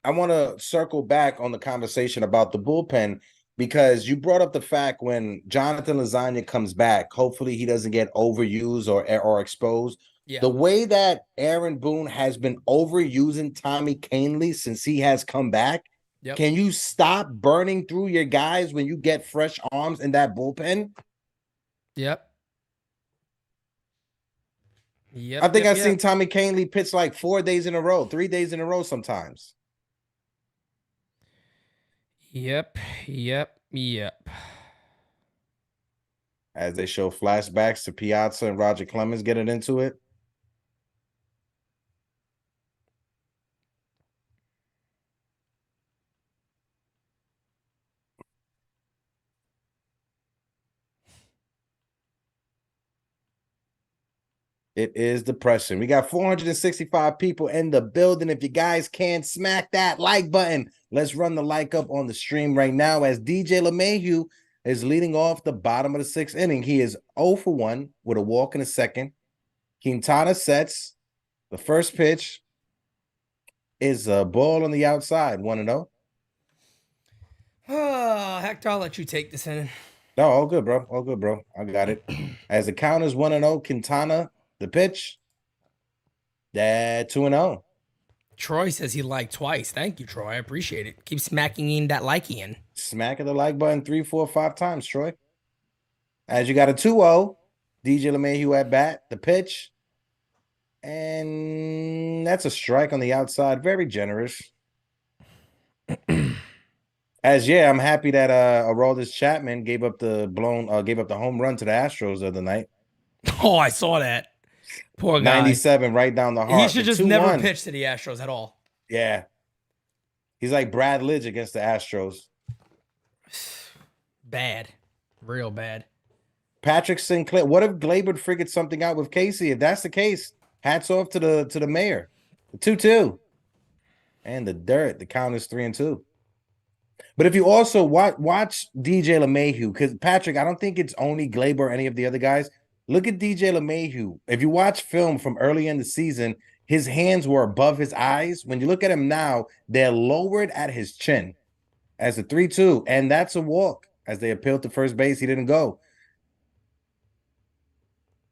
I want to circle back on the conversation about the bullpen because you brought up the fact when Jonathan Lasagna comes back, hopefully he doesn't get overused or exposed. Yeah. The way that Aaron Boone has been overusing Tommy Kahnle since he has come back, can you stop burning through your guys when you get fresh arms in that bullpen? Yep. I think I've seen Tommy Kahnle pitch like 4 days in a row, 3 days in a row sometimes. Yep. As they show flashbacks to Piazza and Roger Clemens getting into it. It is depressing. We got 465 people in the building. If you guys can smack that like button, let's run the like up on the stream right now as DJ LeMahieu is leading off the bottom of the 6th inning. He is 0 for 1 with a walk in the second. Quintana sets. The first pitch is a ball on the outside, 1-0. Oh, Hector, I'll let you take this in. No, all good, bro. All good, bro. I got it. As the count is 1-0, Quintana, the pitch. That 2-0. Troy says he liked twice. Thank you, Troy. I appreciate it. Keep smacking in that likey in. Smacking the like button 3, 4, 5 times, Troy. As you got a 2-0, DJ LeMahieu at bat, the pitch. And that's a strike on the outside. Very generous. I'm happy that Aroldis Chapman gave up the home run to the Astros the other night. Oh, I saw that. Poor guy. 97 right down the heart. He should just never pitch to the Astros at all. Yeah. He's like Brad Lidge against the Astros. Bad. Real bad. Patrick Sinclair. What if Gleyber figured something out with Casey? If that's the case, hats off to the mayor. The 2-2. And the dirt. The count is 3-2. But if you also watch DJ LeMahieu, because Patrick, I don't think it's only Gleyber or any of the other guys. Look at DJ LeMahieu. If you watch film from early in the season, his hands were above his eyes. When you look at him now, they're lowered at his chin as a 3-2. And that's a walk. As they appealed to first base, he didn't go.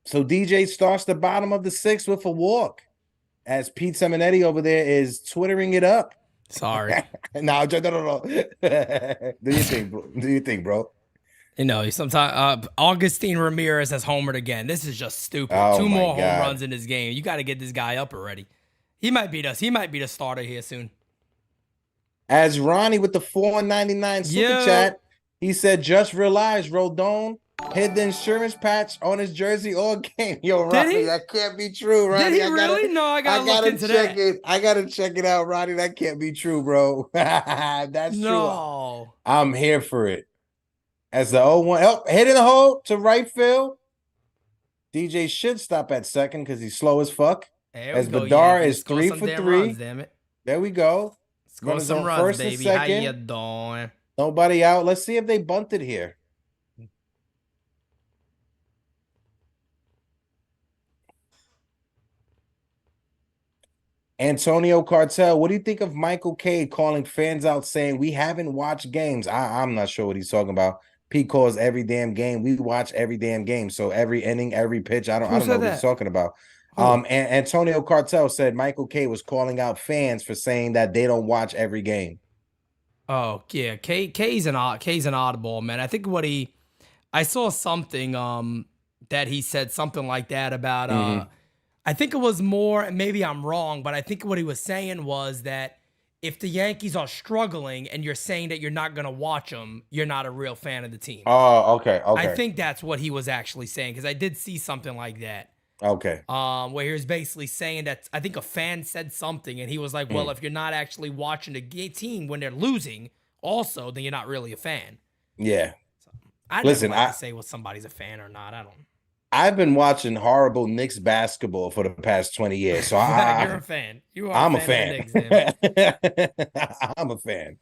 So DJ starts the bottom of the 6th with a walk. As Pete Simonetti over there is twittering it up. Sorry. No. Do you think, bro? You know, sometimes Augustine Ramirez has homered again. This is just stupid. Oh, 2 more God. home runs in this game. You got to get this guy up already. He might beat us. He might be the starter here soon. As Ronnie with the $4.99 super chat, he said, just realized Rodon hid the insurance patch on his jersey all game. Yo, Ronnie, that can't be true, Ronnie. Did he really? No, I gotta look into check that. I gotta check it out, Ronnie. That can't be true, bro. That's No. true. I'm here for it. As the 0-1, hitting the hole to right field. DJ should stop at second because he's slow as fuck. As Badar is 3 for 3. Runs, damn it. There we go. Score some runs, first baby. and second. How you doing? Nobody out. Let's see if they bunted here. Antonio Cartel, what do you think of Michael K calling fans out saying we haven't watched games? I'm not sure what he's talking about. Pete calls every damn game. We watch every damn game. So every inning, every pitch. I don't know what he's talking about. And Antonio Cartel said Michael K was calling out fans for saying that they don't watch every game. Oh yeah, K's an oddball, man. I think I saw something that he said something like that about I think it was more, maybe I'm wrong, but I think what he was saying was that if the Yankees are struggling and you're saying that you're not going to watch them, you're not a real fan of the team. Oh, okay. I think that's what he was actually saying, because I did see something like that. Okay. Where he was basically saying that I think a fan said something, and he was like, well, if you're not actually watching the team when they're losing also, then you're not really a fan. Yeah. So, I Listen, never like to say what somebody's a fan or not. I've been watching horrible Knicks basketball for the past 20 years. So you're a fan. I'm a fan. Of the Knicks, I'm a fan.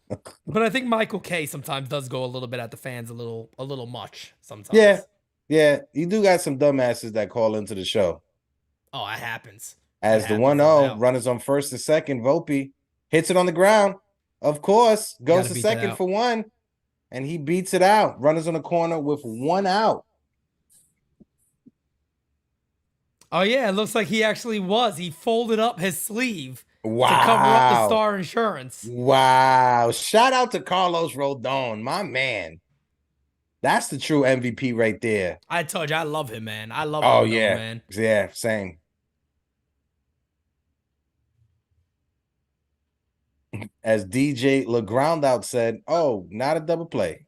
But I think Michael K sometimes does go a little bit at the fans a little much sometimes. Yeah. You do got some dumbasses that call into the show. Oh, it happens. As the 1-0 runners on first and second, Volpe hits it on the ground. Of course, goes to second for 1, and he beats it out. Runners on the corner with 1 out. Oh, yeah, it looks like he actually was. He folded up his sleeve to cover up the Star Insurance. Wow. Shout out to Carlos Rodon, my man. That's the true MVP right there. I told you, I love him, man. I love Rodon, man. Yeah, same. As DJ LeGroundout said, oh, not a double play.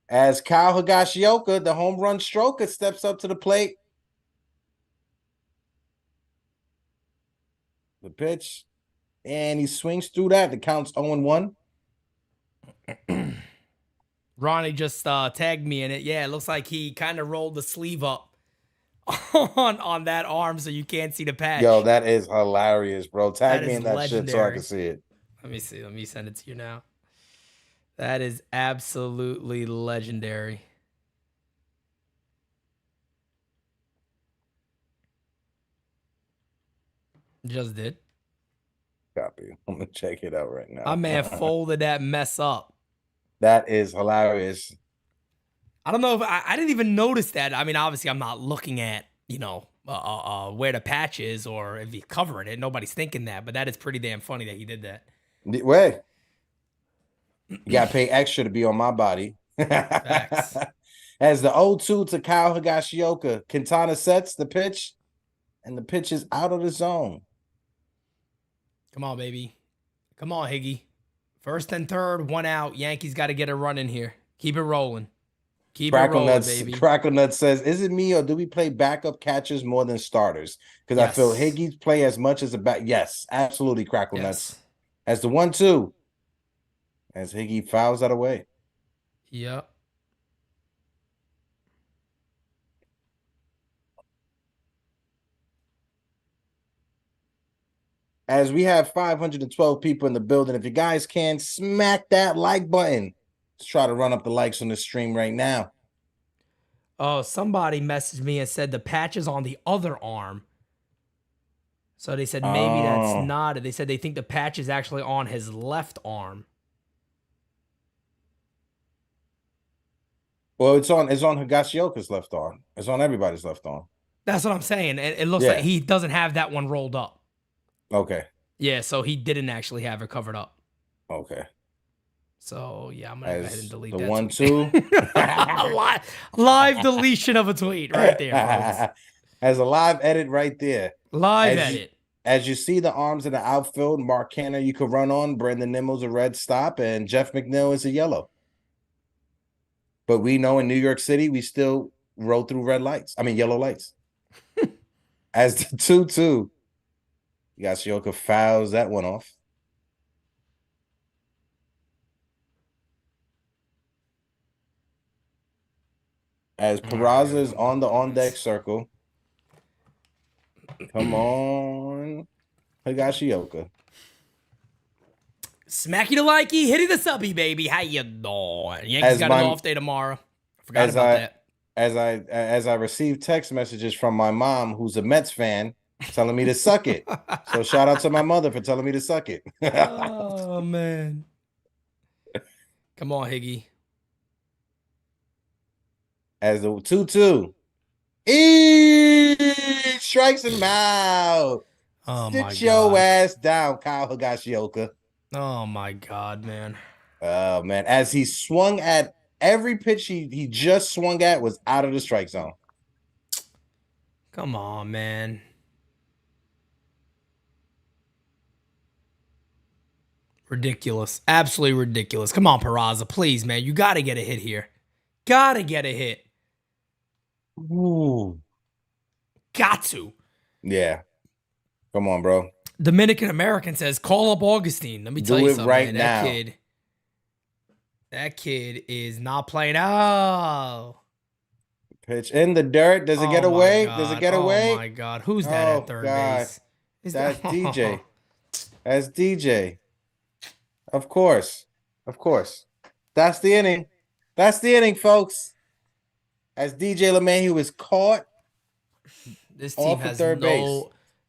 As Kyle Higashioka, the home run stroker, steps up to the plate. The pitch. And he swings through that. The count's 0-1. Ronnie just tagged me in it. Yeah, it looks like he kind of rolled the sleeve up on that arm so you can't see the patch. Yo, that is hilarious, bro. Tag That me is in that shit so I legendary. can see it. Let me see. Let me send it to you now. That is absolutely legendary. Just did. Copy. I'm gonna check it out right now. My man folded that mess up. That is hilarious. I don't know if I didn't even notice that. I mean, obviously, I'm not looking at, where the patch is or if he's covering it. Nobody's thinking that, but that is pretty damn funny that he did that. Wait. You gotta pay extra to be on my body. Facts. As the 0-2 to Kyle Higashioka, Quintana sets the pitch, and the pitch is out of the zone. Come on, baby. Come on, Higgy. First and third, 1 out. Yankees got to get a run in here. Keep it rolling. Keep it rolling, baby. Crackle Nuts says, is it me or do we play backup catchers more than starters? Because I feel Higgy's play as much as a back. Yes, absolutely, Crackle Nuts. As the 1-2, as Higgy fouls that away. Yep. As we have 512 people in the building, if you guys can, smack that like button. Let's try to run up the likes on the stream right now. Oh, somebody messaged me and said the patch is on the other arm. So they said maybe that's not it. They said they think the patch is actually on his left arm. Well, it's on Higashioka's left arm. It's on everybody's left arm. That's what I'm saying. It looks like he doesn't have that one rolled up. Okay. Yeah, so he didn't actually have it covered up. Okay. So, yeah, I'm going to go ahead and delete the that. 1-2. Live deletion of a tweet right there, folks. As a live edit right there. Live edit. As you see the arms in the outfield, Mark Canner you could run on, Brandon Nimmo's a red stop, and Jeff McNeil is a yellow. But we know in New York City, we still roll through yellow lights. As the 2-2, Higashioka fouls that one off. As Peraza is on the on-deck circle. Come on, Higashioka. Smacky the likey, hitty the subby, baby. How you doing? Yankees got an off day tomorrow. I forgot about that. As I received text messages from my mom, who's a Mets fan, telling me to suck it. So shout out to my mother for telling me to suck it. Oh, man. Come on, Higgy. As the 2-2. Strikes him out. Oh, my God. Sit your ass down, Kyle Higashioka. Oh, my God, man. Oh, man. As he swung at every pitch he just swung at was out of the strike zone. Come on, man. Ridiculous. Absolutely ridiculous. Come on, Peraza. Please, man. You got to get a hit here. Got to get a hit. Ooh. Got to. Yeah. Come on, bro. Dominican American says, call up Augustine. Let me tell you something, right man. now. That kid is not playing. Oh. Pitch in the dirt. Does it get away? Does it get away? Oh, my God. Who's that at third base? That's DJ. That's DJ. Of course. Of course. That's the inning. That's the inning, folks. As DJ LeMahieu is caught. This team has third base.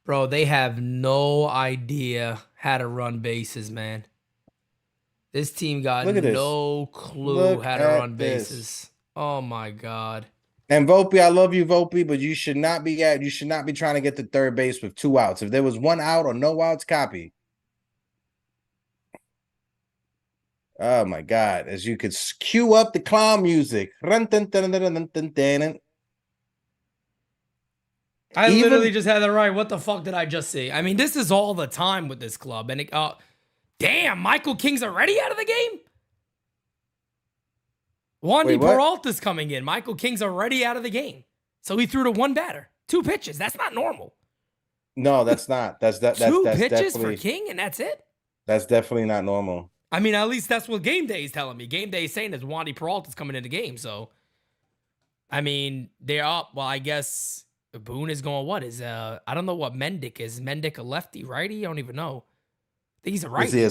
Bro, they have no idea how to run bases, man. This team got no clue how to run bases. Oh my God. And Volpe, I love you, Volpe, but you should not be trying to get to third base with 2 outs. If there was 1 out or no outs, copy. Oh my God. As you could cue up the clown music. I literally just had that right. What the fuck did I just see? I mean, this is all the time with this club. And damn, Michael King's already out of the game? Wandy Peralta's coming in. Michael King's already out of the game. So he threw to 1 batter. 2 pitches. That's not normal. No, that's not. That's 2 pitches for King and that's it? That's definitely not normal. I mean, at least that's what Game Day is telling me. Game Day is saying that Wandy Peralta's coming in the game. So, I mean, they're up. Well, I guess Boone is going, what is, I don't know what Mendick is. Mendick a lefty, righty? I don't even know. I think he's a righty. I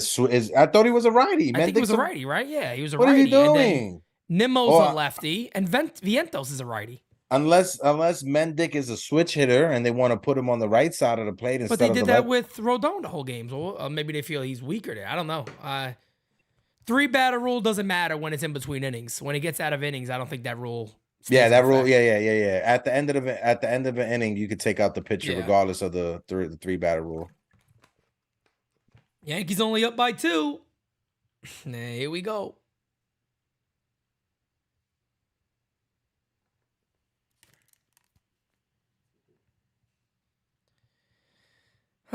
thought he was a righty. I think he was a righty, right? Yeah, he was a what righty. What are you doing? And then Nimmo's a lefty, and Vientos is a righty. Unless Mendick is a switch hitter and they want to put him on the right side of the plate instead of the But they did that with Rodon the whole game. So maybe they feel he's weaker there. I don't know. 3-batter rule doesn't matter when it's in between innings. When it gets out of innings, I don't think that rule. Yeah, that rule. Yeah. At the end of an inning, you could take out the pitcher regardless of the 3-batter rule. Yankees only up by 2. Here we go.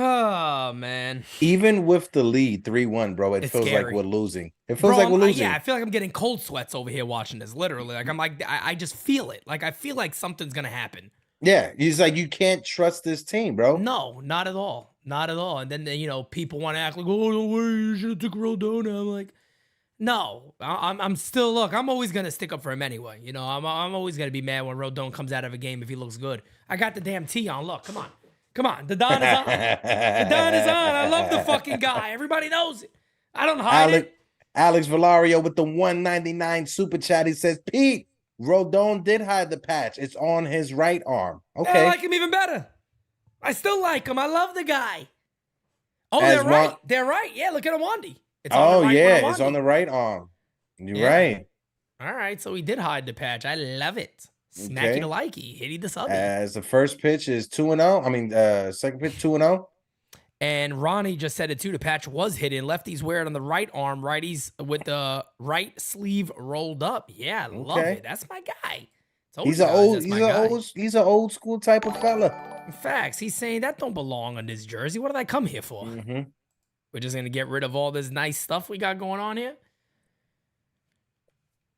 Oh, man. Even with the lead 3-1, bro, it feels scary. like we're losing. It feels like we're losing. Yeah, I feel like I'm getting cold sweats over here watching this, literally. Like, I just feel it. Like, I feel like something's going to happen. Yeah, he's like, you can't trust this team, bro. No, not at all. Not at all. And then, people want to act like, oh, no way, you should have took Rodon. I'm like, no, I'm still, look, I'm always going to stick up for him anyway. I'm always going to be mad when Rodon comes out of a game if he looks good. I got the damn tee on. Look, come on. Come on, the Don is on. The Don is on. I love the fucking guy. Everybody knows it. I don't hide it. Alex Valario with the 199 super chat. He says, Pete, Rodon did hide the patch. It's on his right arm. Okay. I like him even better. I still like him. I love the guy. Oh, they're right. They're right. Yeah, look at Wandy. It's on the right it's on the right arm. You're right. All right, so he did hide the patch. I love it. Snacky to likey, hitty the subby. As the first pitch is 2-0. I mean, second pitch 2-0. And Ronnie just said it too. The patch was hidden. Lefties wear it on the right arm. Righties with the right sleeve rolled up. Yeah, love it. That's my guy. He's an old school type of fella. Facts. He's saying that don't belong on this jersey. What did I come here for? Mm-hmm. We're just gonna get rid of all this nice stuff we got going on here.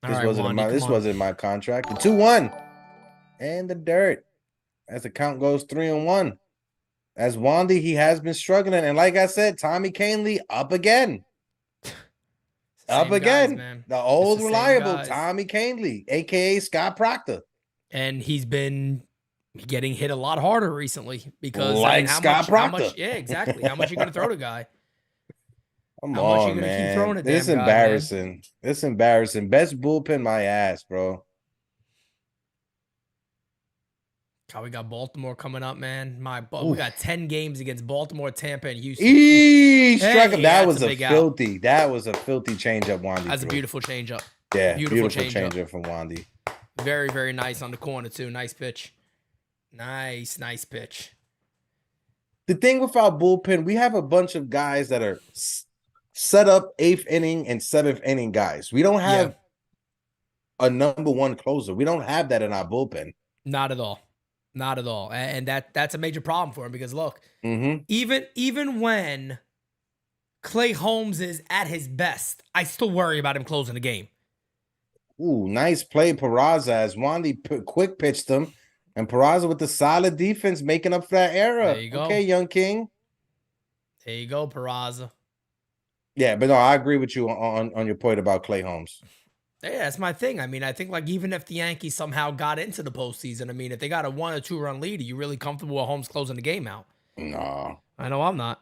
This wasn't my contract. The 2-1 and the dirt as the count goes 3-1. As Wandy, he has been struggling, and like I said, Tommy Kahnle up again. Man. The old reliable Tommy Kahnle, aka Scott Proctor. And he's been getting hit a lot harder recently because Scott Proctor. Yeah, exactly. How much are you gonna throw the guy? Come on, man. Keep throwing this embarrassing. This embarrassing. Best bullpen, my ass, bro. God, we got Baltimore coming up, man. We got 10 games against Baltimore, Tampa, and Houston. Strike him. That was a filthy changeup, Wandy. That's a beautiful changeup. Yeah, beautiful changeup from Wandy. Very, very nice on the corner too. Nice pitch. Nice pitch. The thing with our bullpen, we have a bunch of guys that are set up 8th inning and 7th inning guys. We don't have a number one closer. We don't have that in our bullpen. Not at all. Not at all. And that's a major problem for him because look, mm-hmm. even when Clay Holmes is at his best, I still worry about him closing the game. Ooh, nice play, Peraza, as Wandy quick pitched him. And Peraza with the solid defense making up for that error. There you go. Okay, young king. There you go, Peraza. Yeah, but no, I agree with you on your point about Clay Holmes. Yeah, that's my thing. I mean, I think like even if the Yankees somehow got into the postseason, I mean, if they got a 1 or 2 run lead, are you really comfortable with Holmes closing the game out? No. I know I'm not.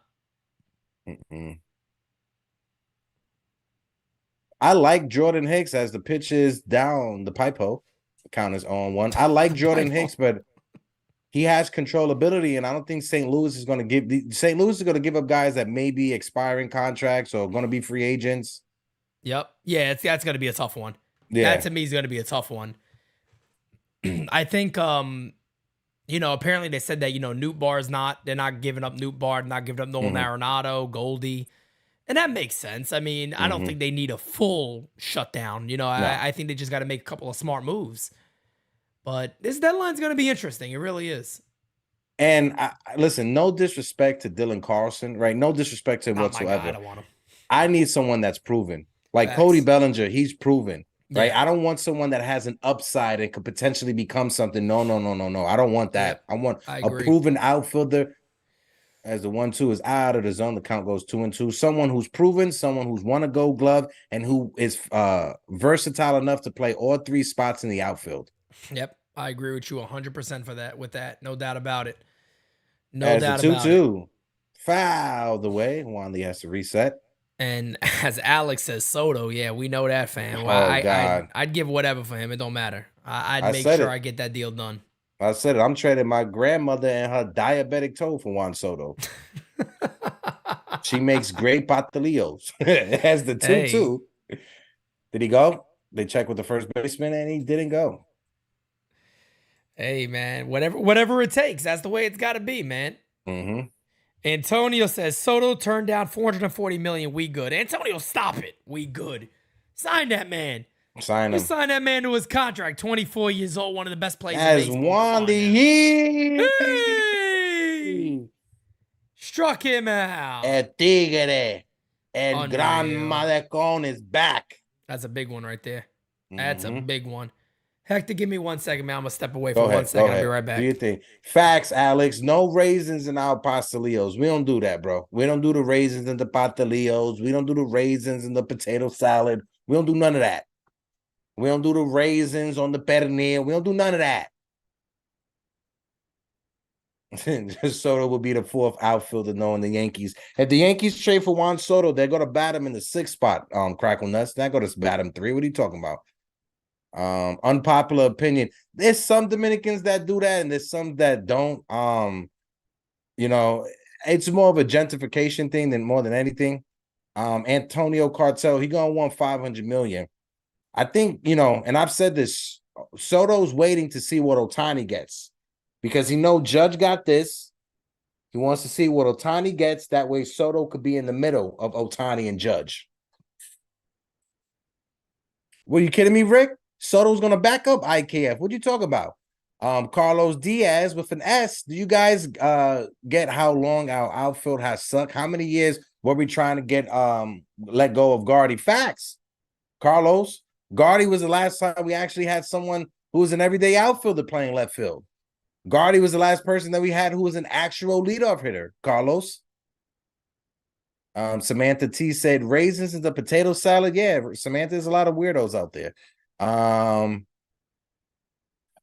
Mm-mm. I like Jordan Hicks as the pitch is down the pipe hole. The count is on 1. I like Jordan Hicks, but he has controllability, and I don't think St. Louis is going to give up guys that may be expiring contracts or going to be free agents. Yep. Yeah, that's going to be a tough one. Yeah. That to me is going to be a tough one. I think, apparently they said that, Newt Barr's they're not giving up Newt Barr, not giving up Nolan Arenado, Goldie. And that makes sense. I mean, I don't think they need a full shutdown. No. I think they just got to make a couple of smart moves. But this deadline's going to be interesting. It really is. And listen, no disrespect to Dylan Carlson, right? No disrespect to him whatsoever. God, I don't want him. I need someone that's proven. Like Facts. Cody Bellinger, he's proven, right? Yeah. I don't want someone that has an upside and could potentially become something. No. I don't want that. Yep. I want I a agree. proven outfielder. as the 1-2 is out of the zone, the count goes 2-2. Someone who's proven, someone who's won a Gold Glove, and who is versatile enough to play all 3 spots in the outfield. Yep, I agree with you 100% for that. With that, no doubt about it. No As doubt the about it. 2-2 fouled away, Wanley has to reset. And as Alex says, Soto, yeah, we know that, fam. Oh, God. I'd give whatever for him. It don't matter. I'd make said sure it. I get that deal done. I said it. I'm trading my grandmother and her diabetic toe for Juan Soto. She makes great patillos. As the 2-2. Hey. Did he go? They checked with the first baseman, and he didn't go. Hey, man, whatever it takes. That's the way it's got to be, man. Mm-hmm. Antonio says, Soto turned down $440 million. We good. Antonio, stop it. We good. Sign that man. Sign him. Sign that man to his contract. 24 years old, one of the best players as in baseball. Wandy. Hey! Struck him out. El Tigre. El Gran Malecón is back. That's a big one right there. That's a big one. Hector, give me 1 second, man. I'm going to step away for 1 second. I'll be right back. Do your thing. Facts, Alex. No raisins in our pastelillos. We don't do that, bro. We don't do the raisins in the pastelillos. We don't do the raisins in the potato salad. We don't do none of that. We don't do the raisins on the pernil. We don't do none of that. Soto will be the 4th outfielder knowing the Yankees. If the Yankees trade for Juan Soto, they're going to bat him in the 6th spot, Crackle Nuts. They're going to bat him 3. What are you talking about? Unpopular opinion. There's some Dominicans that do that, and there's some that don't. You know, it's more of a gentrification thing than more than anything. Antonio Cartel, he gonna want $500 million. I think, you know, and I've said this, Soto's waiting to see what Ohtani gets because he know Judge got this. He wants to see what Ohtani gets. That way Soto could be in the middle of Ohtani and Judge. Were you kidding me, Rick? Soto's going to back up IKF. What you talk about? Carlos Diaz with an S. Do you guys get how long our outfield has sucked? How many years were we trying to get let go of Gardy? Facts. Carlos, Gardy was the last time we actually had someone who was an everyday outfielder playing left field. Gardy was the last person that we had who was an actual leadoff hitter, Carlos. Samantha T said raisins in the potato salad. Yeah, Samantha, there's a lot of weirdos out there.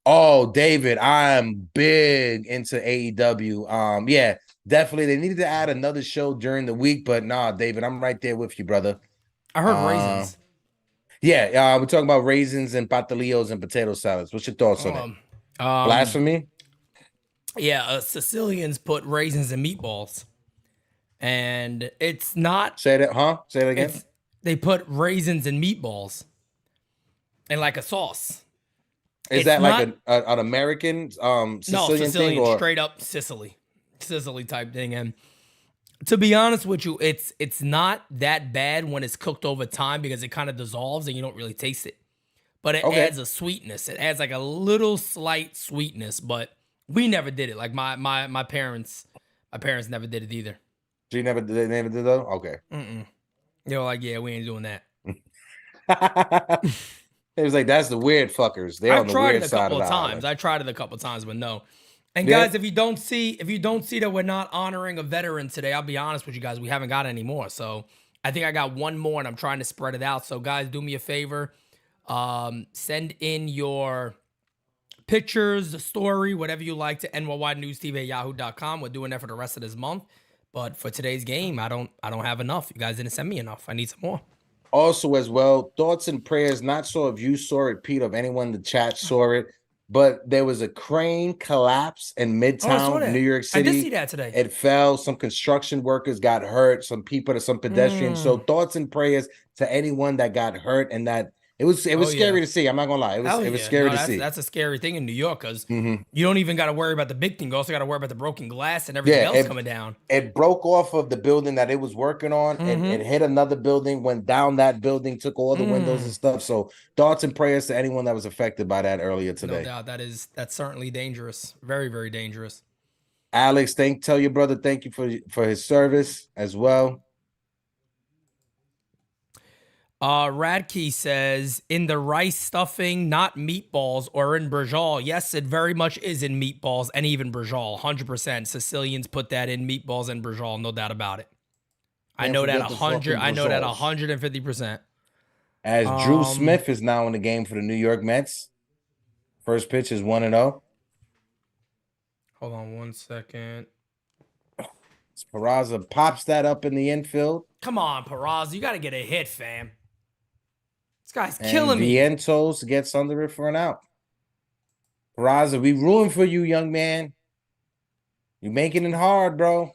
Oh, David, I'm big into AEW. Yeah, definitely. They needed to add another show during the week, but nah, David, I'm right there with you, brother. I heard raisins. Yeah, we're talking about raisins and patillos and potato salads. What's your thoughts on it? Blasphemy? Yeah, Sicilians put raisins in meatballs. And it's not. Say that, huh? Say that again. They put raisins in meatballs and like a sauce. Is that like an American Sicilian thing, or straight up Sicily type thing? And to be honest with you, it's not that bad when it's cooked over time because it kind of dissolves and you don't really taste it. But it adds a sweetness. It adds like a little slight sweetness. But we never did it. Like my parents never did it either. They never did that? Okay. They were like, yeah, we ain't doing that. It was like, that's the weird fuckers. They're on the weird side of the island. I tried it a couple of times, but no. And guys, if you don't see that we're not honoring a veteran today, I'll be honest with you guys, we haven't got any more. So I think I got one more and I'm trying to spread it out. So guys, do me a favor. Send in your pictures, the story, whatever you like to NYYNewsTV@yahoo.com. We're doing that for the rest of this month. But for today's game, I don't have enough. You guys didn't send me enough. I need some more. Also, as well, thoughts and prayers. Not sure if you saw it, Pete, of anyone in the chat saw it, but there was a crane collapse in Midtown, New York City. I did see that today. It fell. Some construction workers got hurt. Some pedestrians. So thoughts and prayers to anyone that got hurt and that. It was scary to see. I'm not gonna lie. It was scary to see. That's a scary thing in New York because you don't even got to worry about the big thing. You also got to worry about the broken glass and everything else coming down. It broke off of the building that it was working on, and it hit another building, went down that building, took all the windows and stuff. So thoughts and prayers to anyone that was affected by that earlier today. No doubt. That's certainly dangerous. Very, very dangerous. Alex, tell your brother thank you for his service as well. Radke says, in the rice stuffing, not meatballs, or in brajol. Yes, it very much is in meatballs and even brajol. 100%. Sicilians put that in meatballs and brajol, no doubt about it. I know that 100. I know that 150%. As Drew Smith is now in the game for the New York Mets. First pitch is 1-0. Hold on 1 second. Peraza pops that up in the infield. Come on, Peraza. You got to get a hit, fam. This guy's killing me. Vientos gets under it for an out. Peraza, we rooting for you, young man. You making it hard, bro.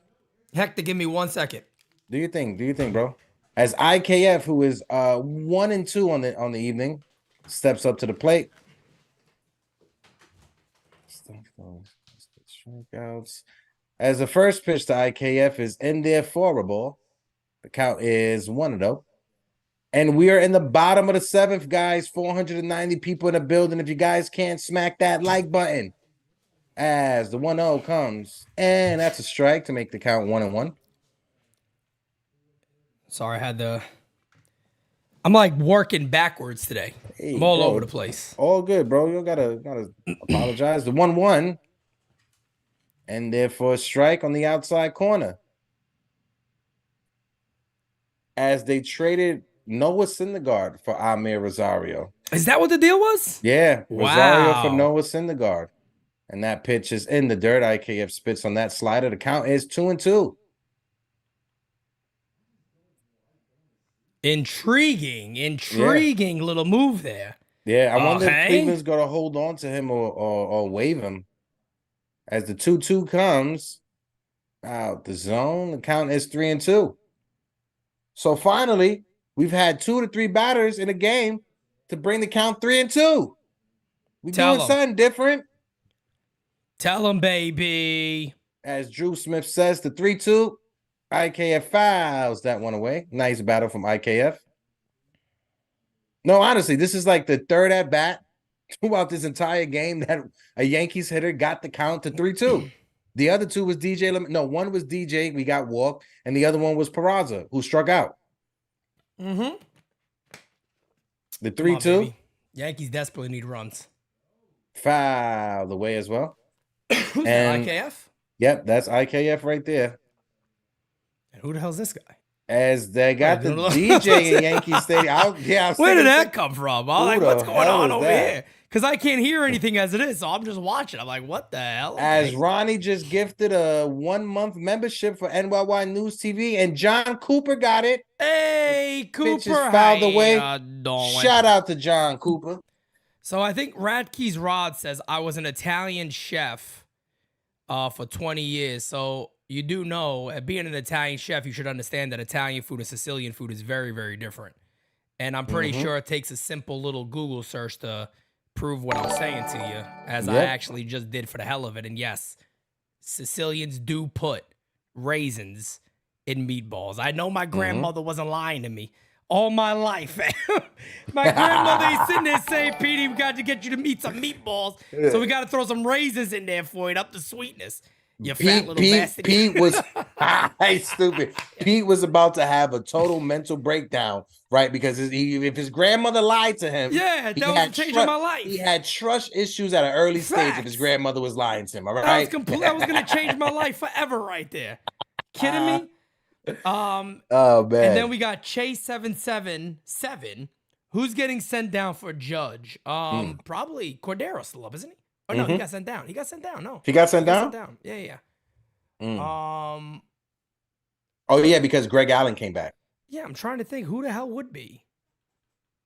Hector, give me 1 second. Do your thing, bro. As IKF, who is 1-2 on the evening, steps up to the plate. Strikeouts. As the first pitch to IKF is in there for a ball. The count is 1-0. And we are in the bottom of the seventh, guys. 490 people in the building. If you guys can't smack that like button. As the 1-0 comes. And that's a strike to make the count 1-1. Sorry, I'm like working backwards today. Hey, I'm all bro, over the place. All good, bro. You don't gotta apologize. The 1-1. And therefore a strike on the outside corner. As they traded Noah Syndergaard for Amir Rosario. Is that what the deal was? Yeah. Wow. Rosario for Noah Syndergaard. And that pitch is in the dirt. IKF spits on that slider. The count is 2-2. Intriguing little move there. Yeah, I wonder if Cleveland's going to hold on to him or waive him. As the 2-2 comes out the zone, the count is 3-2. So finally, we've had 2 to 3 batters in a game to bring the count 3-2. We're doing something different. Tell him, baby. As Drew Smith says, the 3-2. IKF fouls that one away. Nice battle from IKF. No, honestly, this is like the third at bat throughout this entire game that a Yankees hitter got the count to 3-2. The other two was DJ. No, one was DJ. We got walked, and the other one was Peraza, who struck out. Mm-hmm. The 3-2. Yankees desperately need runs. Fouled away as well. Who's that, IKF? Yep, that's IKF right there. And who the hell's this guy? As they got the DJ in Yankee Stadium. Where did that come from? I'm like, what's going on over here? Because I can't hear anything as it is, so I'm just watching. I'm like, what the hell? As Ronnie just gifted a 1-month membership for NyynewsTV, and John Cooper got it. Hey, Cooper. Pitches fouled away. Shout out to John Cooper. So I think Radke's Rod says, I was an Italian chef for 20 years. So you do know, being an Italian chef, you should understand that Italian food and Sicilian food is very, very different. And I'm pretty sure it takes a simple little Google search to prove what I'm saying to you, as I actually just did for the hell of it. And yes, Sicilians do put raisins in meatballs. I know my grandmother wasn't lying to me all my life. My grandmother is sitting there saying, Petey, we got to get you to eat some meatballs, so we got to throw some raisins in there for it, up the sweetness. You fat little bastard. Pete was stupid. Pete was about to have a total mental breakdown, right? Because if his grandmother lied to him, that was changing my life. He had trust issues at an early stage if his grandmother was lying to him. All right, that was going to change my life forever, right there. Kidding me? Oh man! And then we got Chase 777. Who's getting sent down for Judge? Probably Cordero still up, isn't he? Oh no, he got sent down. No, he got sent down. Yeah. Oh yeah, because Greg Allen came back. Yeah, I'm trying to think who the hell would be.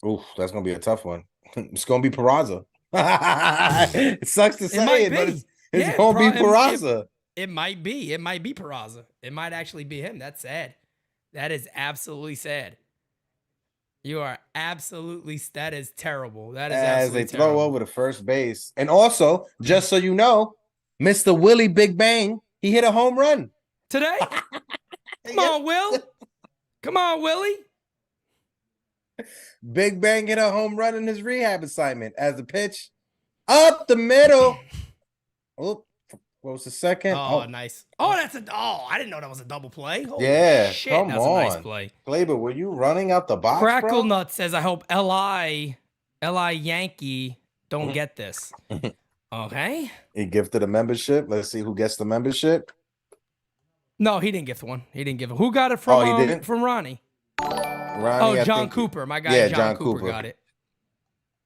Oof, that's gonna be a tough one. It's gonna be Peraza. It sucks to say it, but it's gonna be Peraza. It might be. It might be Peraza. It might actually be him. That's sad. That is absolutely sad. You are absolutely. That is terrible. That is as they terrible. throw over the first base. And also, just so you know, Mr. Willie Big Bang, he hit a home run today. Come on, Will. Come on, Willie. Big Bang hit a home run in his rehab assignment as the pitch up the middle. Oh, What was the second? Oh, nice. Oh, I didn't know that was a double play. Holy yeah. shit, Come that's on. a nice play. Glaber, were you running out the box, Crackle bro? Nut says, I hope Li Yankee don't get this. Okay. He gifted a membership. Let's see who gets the membership. No, he didn't gift one. He didn't give it. Who got it from? Oh, he didn't? From Ronnie. Ronnie, I John think- Cooper. My guy, Yeah, John Cooper got it.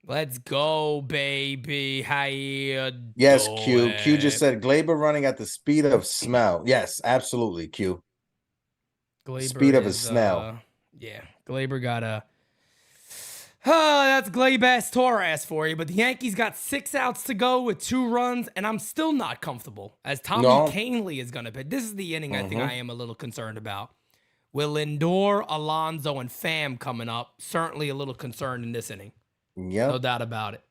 Let's go, baby. How you Yes, doing? Q. Q just said Glaber running at the speed of smell. Yes, absolutely, Q. Glaber speed of a is, snail. Yeah, Glaber got a. Oh, that's Gleybass Torres for you. But the Yankees got 6 outs to go with 2 runs, and I'm still not comfortable. As Tommy Kahnle is going to pitch. This is the inning I think I am a little concerned about. With Lindor, Alonso, and Pham coming up, certainly a little concerned in this inning. Yep. No doubt about it.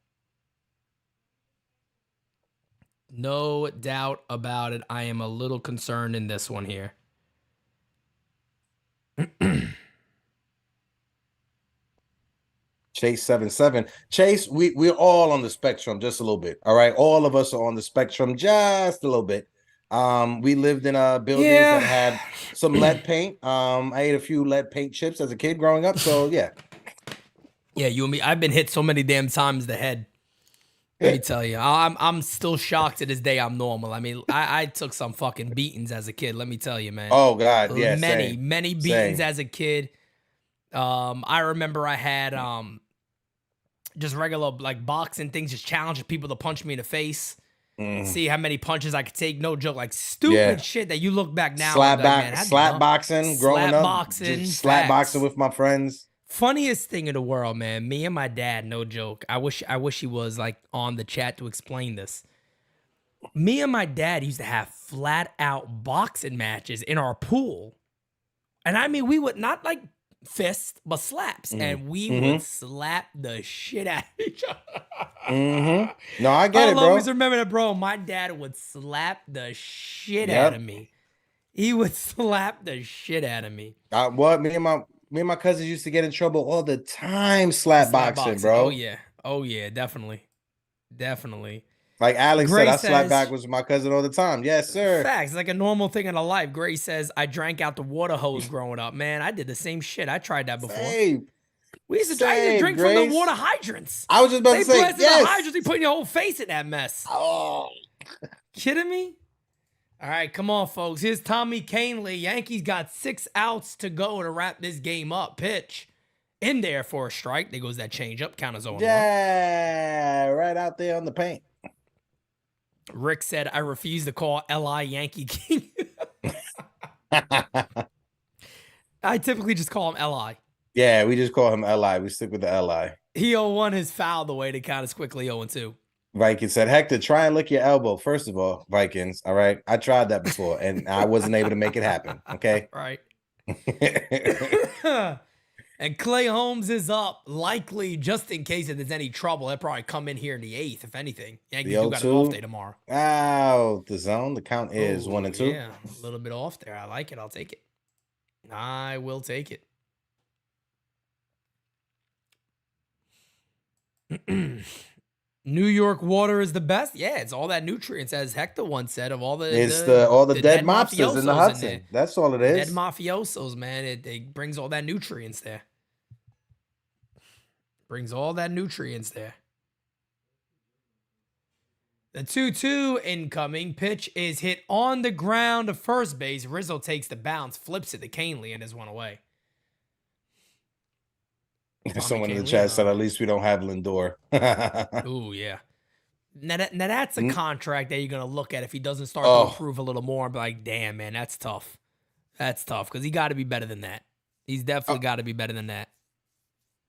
No doubt about it. I am a little concerned in this one here. Chase 77. Chase, we're all on the spectrum just a little bit. All right. All of us are on the spectrum just a little bit. We lived in buildings that had some lead paint. I ate a few lead paint chips as a kid growing up. So yeah. Yeah, you and me. I've been hit so many damn times in the head. Let me tell you, I'm still shocked to this day. I'm normal. I mean, I took some fucking beatings as a kid. Let me tell you, man. Oh God, yeah, many beatings as a kid. I remember I had just regular like boxing things, just challenging people to punch me in the face. See how many punches I could take. No joke, like stupid shit that you look back now. Slap boxing, growing up, boxing, slap boxing with my friends. Funniest thing in the world, man. Me and my dad, no joke. I wish he was like on the chat to explain this. Me and my dad used to have flat out boxing matches in our pool. And I mean, we would not like fists, but slaps. And we would slap the shit out of each other. No, I get it, bro. I'll always remember that, bro. My dad would slap the shit out of me. He would slap the shit out of me. What? Me and my cousins used to get in trouble all the time slap boxing, bro. Oh, yeah, definitely. Like Alex Gray said, I says, slap backwards with my cousin all the time. Yes, sir. Facts. It's like a normal thing in a life. Gray says, I drank out the water hose growing up. Man, I did the same shit. I tried that before. Same. We used to drink Grace. from the water hydrants. I was just about to say, blasted the hydrants. They put your whole face in that mess. Oh. Kidding me? All right, come on, folks. Here's Tommy Kahnle. Yankees got 6 outs to go to wrap this game up. Pitch in there for a strike. There goes that changeup. Count as 0-1. Yeah, right out there on the paint. Rick said, I refuse to call Li Yankee King. I typically just call him Li. Yeah, we just call him Li. We stick with the Li. He 0-1 his foul the way to count as quickly 0-2. Vikings said, Hector, try and lick your elbow. First of all, Vikings, all right? I tried that before, and I wasn't able to make it happen, okay? Right. And Clay Holmes is up, likely just in case if there's any trouble. He'll probably come in here in the 8th, if anything. Yankees do got an off day tomorrow. Ow, the zone. The count is 1 and 2. Yeah, a little bit off there. I like it. I'll take it. I will take it. New York water is the best. Yeah, it's all that nutrients, as Hector once said, of all the dead mobsters in the Hudson. That's all it is. Dead mafiosos, man. It brings all that nutrients there. Brings all that nutrients there. The 2-2 incoming pitch is hit on the ground to first base. Rizzo takes the bounce, flips it to Kahnle, and is one away. Someone in the chat said, at least we don't have Lindor. Ooh, yeah. Now that's a contract that you're going to look at if he doesn't start to improve a little more and be like, damn, man, that's tough. That's tough because he got to be better than that. He's definitely got to be better than that.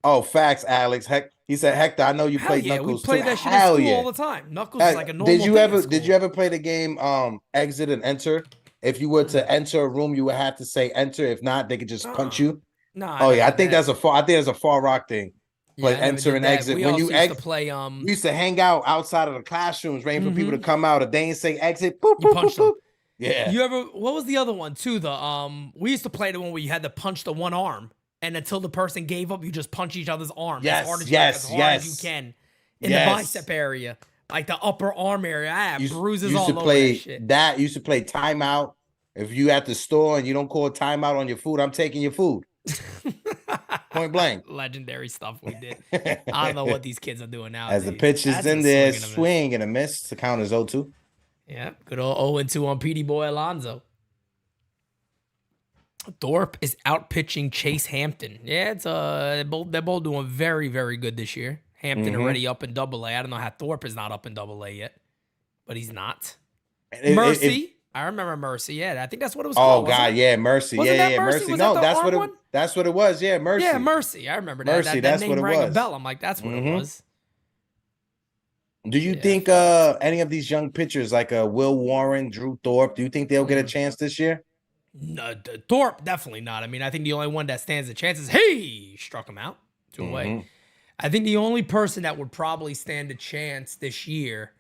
Oh, facts, Alex. He said, Hector, I know you played Knuckles. We played that shit in school all the time. Knuckles is like a normal Did you thing ever play the game exit and enter? If you were to enter a room, you would have to say enter. If not, they could just punch you. No. Oh yeah, I think that's a Far Rock thing. Play enter and exit. We when you used to play we used to hang out outside of the classrooms, waiting for people to come out. If they didn't say exit, boop, boop, boop, boop. Yeah. What was the other one too? We used to play the one where you had to punch the one arm, and until the person gave up, you just punch each other's arm as hard as you can in the bicep area. like the upper arm area. I have bruises used all to over play that shit. that. Used to play timeout. If you at the store and you don't call timeout on your food, I'm taking your food. Point blank. Legendary stuff we did. I don't know what these kids are doing now. As the pitch is in there, swing and a miss. The count is 0-2. Yeah, good old 0-2 on PD boy Alonso. Thorpe is out pitching Chase Hampton. Yeah, it's they're both doing very, very good this year. Hampton already up in Double-A. I don't know how Thorpe is not up in Double-A yet, but he's not. Mercy. I remember Mercy. Yeah, I think that's what it was called. Oh God, yeah, Mercy. Yeah, Mercy. No, that's what it was. Yeah, Mercy. Yeah, Mercy. I remember that. Mercy, that's name what it rang was. a bell. I'm like, that's what it was. Do you think any of these young pitchers like Will Warren, Drew Thorpe, do you think they'll get a chance this year? No, Thorpe, definitely not. I mean, I think the only one that stands a chance is, hey, struck him out 2 away. I think the only person that would probably stand a chance this year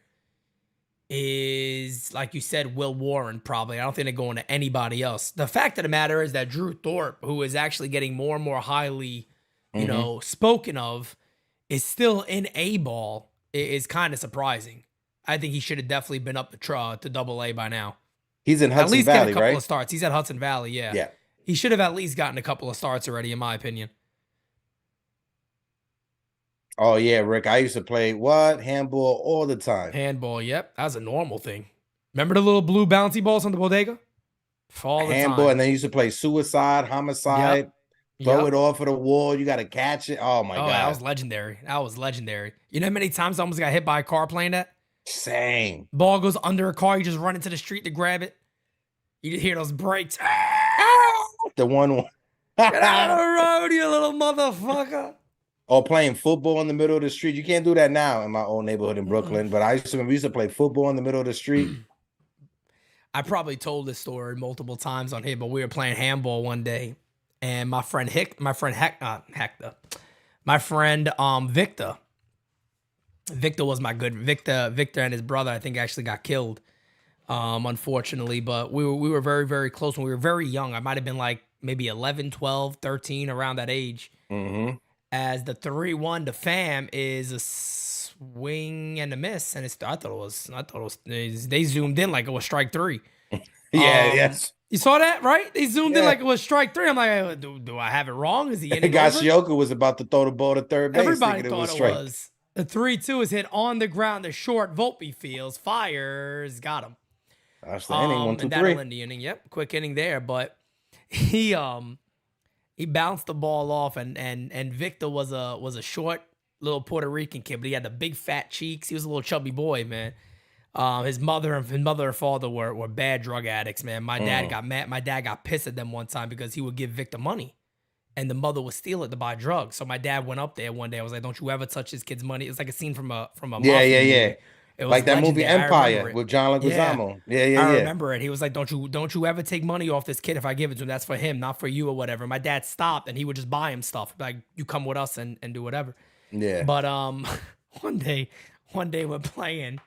is, like you said, Will Warren, probably. I don't think they're going to anybody else. The fact of the matter is that Drew Thorpe, who is actually getting more and more highly, you know, spoken of, is still in A-ball is kind of surprising. I think he should have definitely been up to Double-A by now. He's in Hudson at least Valley, get a couple right? of starts. He's at Hudson Valley, yeah. Yeah. He should have at least gotten a couple of starts already, in my opinion. Oh, yeah, Rick. I used to play handball all the time. Handball, yep. That was a normal thing. Remember the little blue bouncy balls on the bodega? All the Handball, time. and then you used to play suicide, homicide, throw it off of the wall. You got to catch it. Oh, my God. That was legendary. That was legendary. You know how many times I almost got hit by a car playing that? Same. Ball goes under a car. You just run into the street to grab it. You just hear those brakes. The one. Get out of the road, you little motherfucker. Or playing football in the middle of the street. You can't do that now in my old neighborhood in Brooklyn. But we used to play football in the middle of the street. I probably told this story multiple times on here, but we were playing handball one day, and my friend Victor. Victor was my good Victor and his brother, I think, actually got killed, unfortunately. But we were very, very close when we were very young. I might have been like maybe 11, 12, 13, around that age. As the 3-1 to Fam is a swing and a miss, and I thought it was they zoomed in like it was strike 3. Yes. You saw that, right? They zoomed in like it was strike 3. I'm like, do I have it wrong? Is he in it? Gashioka was about to throw the ball to third base. Everybody thought it was. The 3-2 is hit on the ground. The short Volpe fields, fires, got him. That's the inning, 1, 2, 3. That'll end the inning. Yep, quick inning there. But he bounced the ball off, and Victor was a short little Puerto Rican kid, but he had the big fat cheeks. He was a little chubby boy, man. His mother and father were bad drug addicts, man. My dad got mad. My dad got pissed at them one time because he would give Victor money, and the mother would steal it to buy drugs. So my dad went up there one day. I was like, "Don't you ever touch this kid's money?" It's like a scene from a yeah. It was like that movie legendary. Empire with John Leguizamo. I remember it. He was like, don't you ever take money off this kid if I give it to him. That's for him, not for you or whatever. My dad stopped, and he would just buy him stuff. Like, you come with us and do whatever. Yeah. But one day we're playing,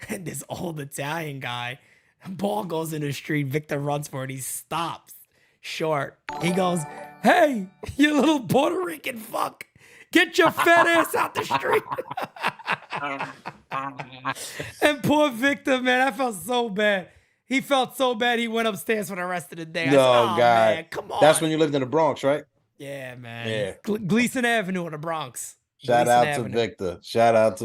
and this old Italian guy, ball goes in the street. Victor runs for it. He stops short. He goes, "Hey, you little Puerto Rican fuck. Get your fat ass out the street." And poor Victor, man, I felt so bad. He felt so bad. He went upstairs for the rest of the day. I said, God. Man, come on. That's when you lived in the Bronx, right? Yeah, man. Yeah. Gleason Avenue in the Bronx. Shout out to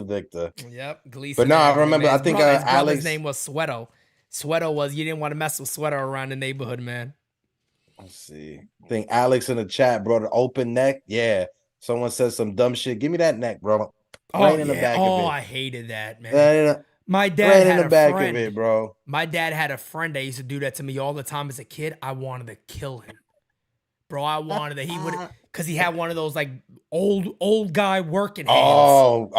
Victor. Yep, Gleason. But no, Avenue, I remember. man. I think his Alex. brother's name was Sweato. Sweato was, you didn't want to mess with Sweato around the neighborhood, man. Let's see. I think Alex in the chat brought an open neck. Yeah. Someone said some dumb shit. Give me that neck, bro. Right in the back of it. I hated that, man. My dad had a friend. Of it, bro. My dad had a friend that used to do that to me all the time as a kid. I wanted to kill him, bro. I wanted that he would, because he had one of those like old guy working hands.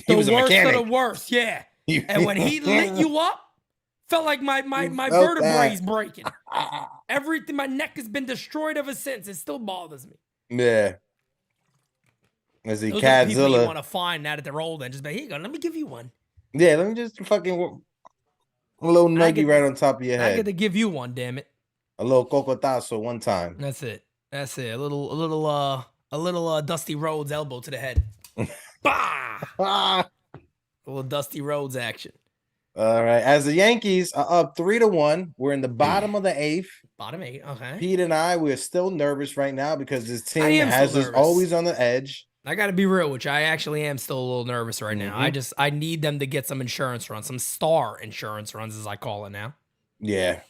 He was a mechanic. The worst, yeah. And when he lit you up, felt like my vertebrae breaking. Everything, my neck has been destroyed ever since. It still bothers me. Yeah. Is he Those are the people you Cadzilla? want to find now that they're old and just be, here you go, let me give you one. Yeah, let me just fucking a little nugget right on top of your head. I get to give you one, damn it. A little cocotazo one time. That's it. A little Dusty Rhodes elbow to the head. Bah! A little Dusty Rhodes action. All right. As the Yankees are up 3-1, we're in the bottom of the 8th. Bottom 8, okay. Pete and we're still nervous right now because this I team am has still us nervous. always on the edge. I got to be real with you. I actually am still a little nervous right now. I need them to get some insurance runs, some star insurance runs, as I call it now. Yeah.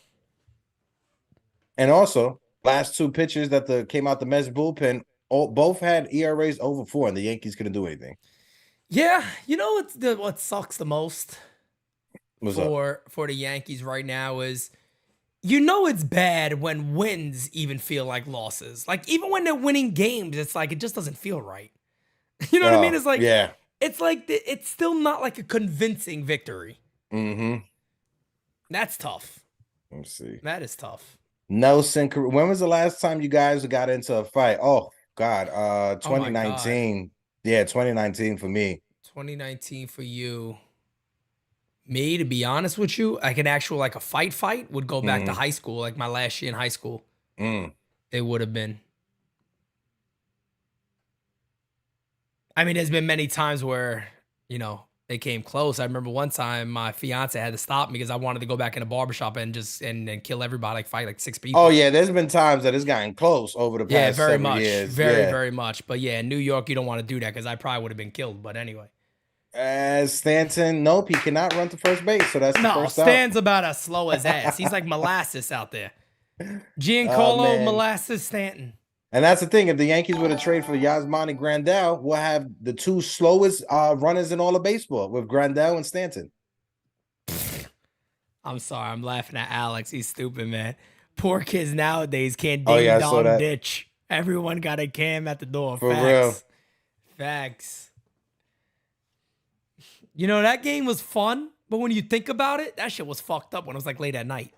And also, last 2 pitchers that came out the Mets bullpen, both had ERAs over 4, and the Yankees couldn't do anything. Yeah, you know what sucks the most What's up? for the Yankees right now is, you know, it's bad when wins even feel like losses. Like, even when they're winning games, it's like it just doesn't feel right. You know what I mean? It's like, yeah. It's like it's still not like a convincing victory. Mm-hmm. That's tough. Let's see. That is tough. Nelson, when was the last time you guys got into a fight? Oh God, 2019. Yeah, 2019 for me. 2019 for you. Me, to be honest with you, like an actual like a fight would go back to high school, like my last year in high school. It would have been. I mean, there's been many times where, you know, they came close. I remember one time my fiance had to stop me because I wanted to go back in the barbershop and just and kill everybody, like fight like 6 people. Oh yeah, there's been times that it's gotten close over the past very 7 much, years. very much. But yeah, in New York, you don't want to do that because I probably would have been killed. But anyway. Stanton, nope, he cannot run to first base, so that's the first out. Stan's about as slow as ass. He's like molasses out there. Giancarlo Molasses Stanton. And that's the thing. If the Yankees were to trade for Yasmani Grandal, we'll have the 2 slowest runners in all of baseball with Grandal and Stanton. I'm sorry. I'm laughing at Alex. He's stupid, man. Poor kids nowadays can't ding dong ditch. Everyone got a cam at the door. For real. Facts. You know, that game was fun, but when you think about it, that shit was fucked up when it was like late at night.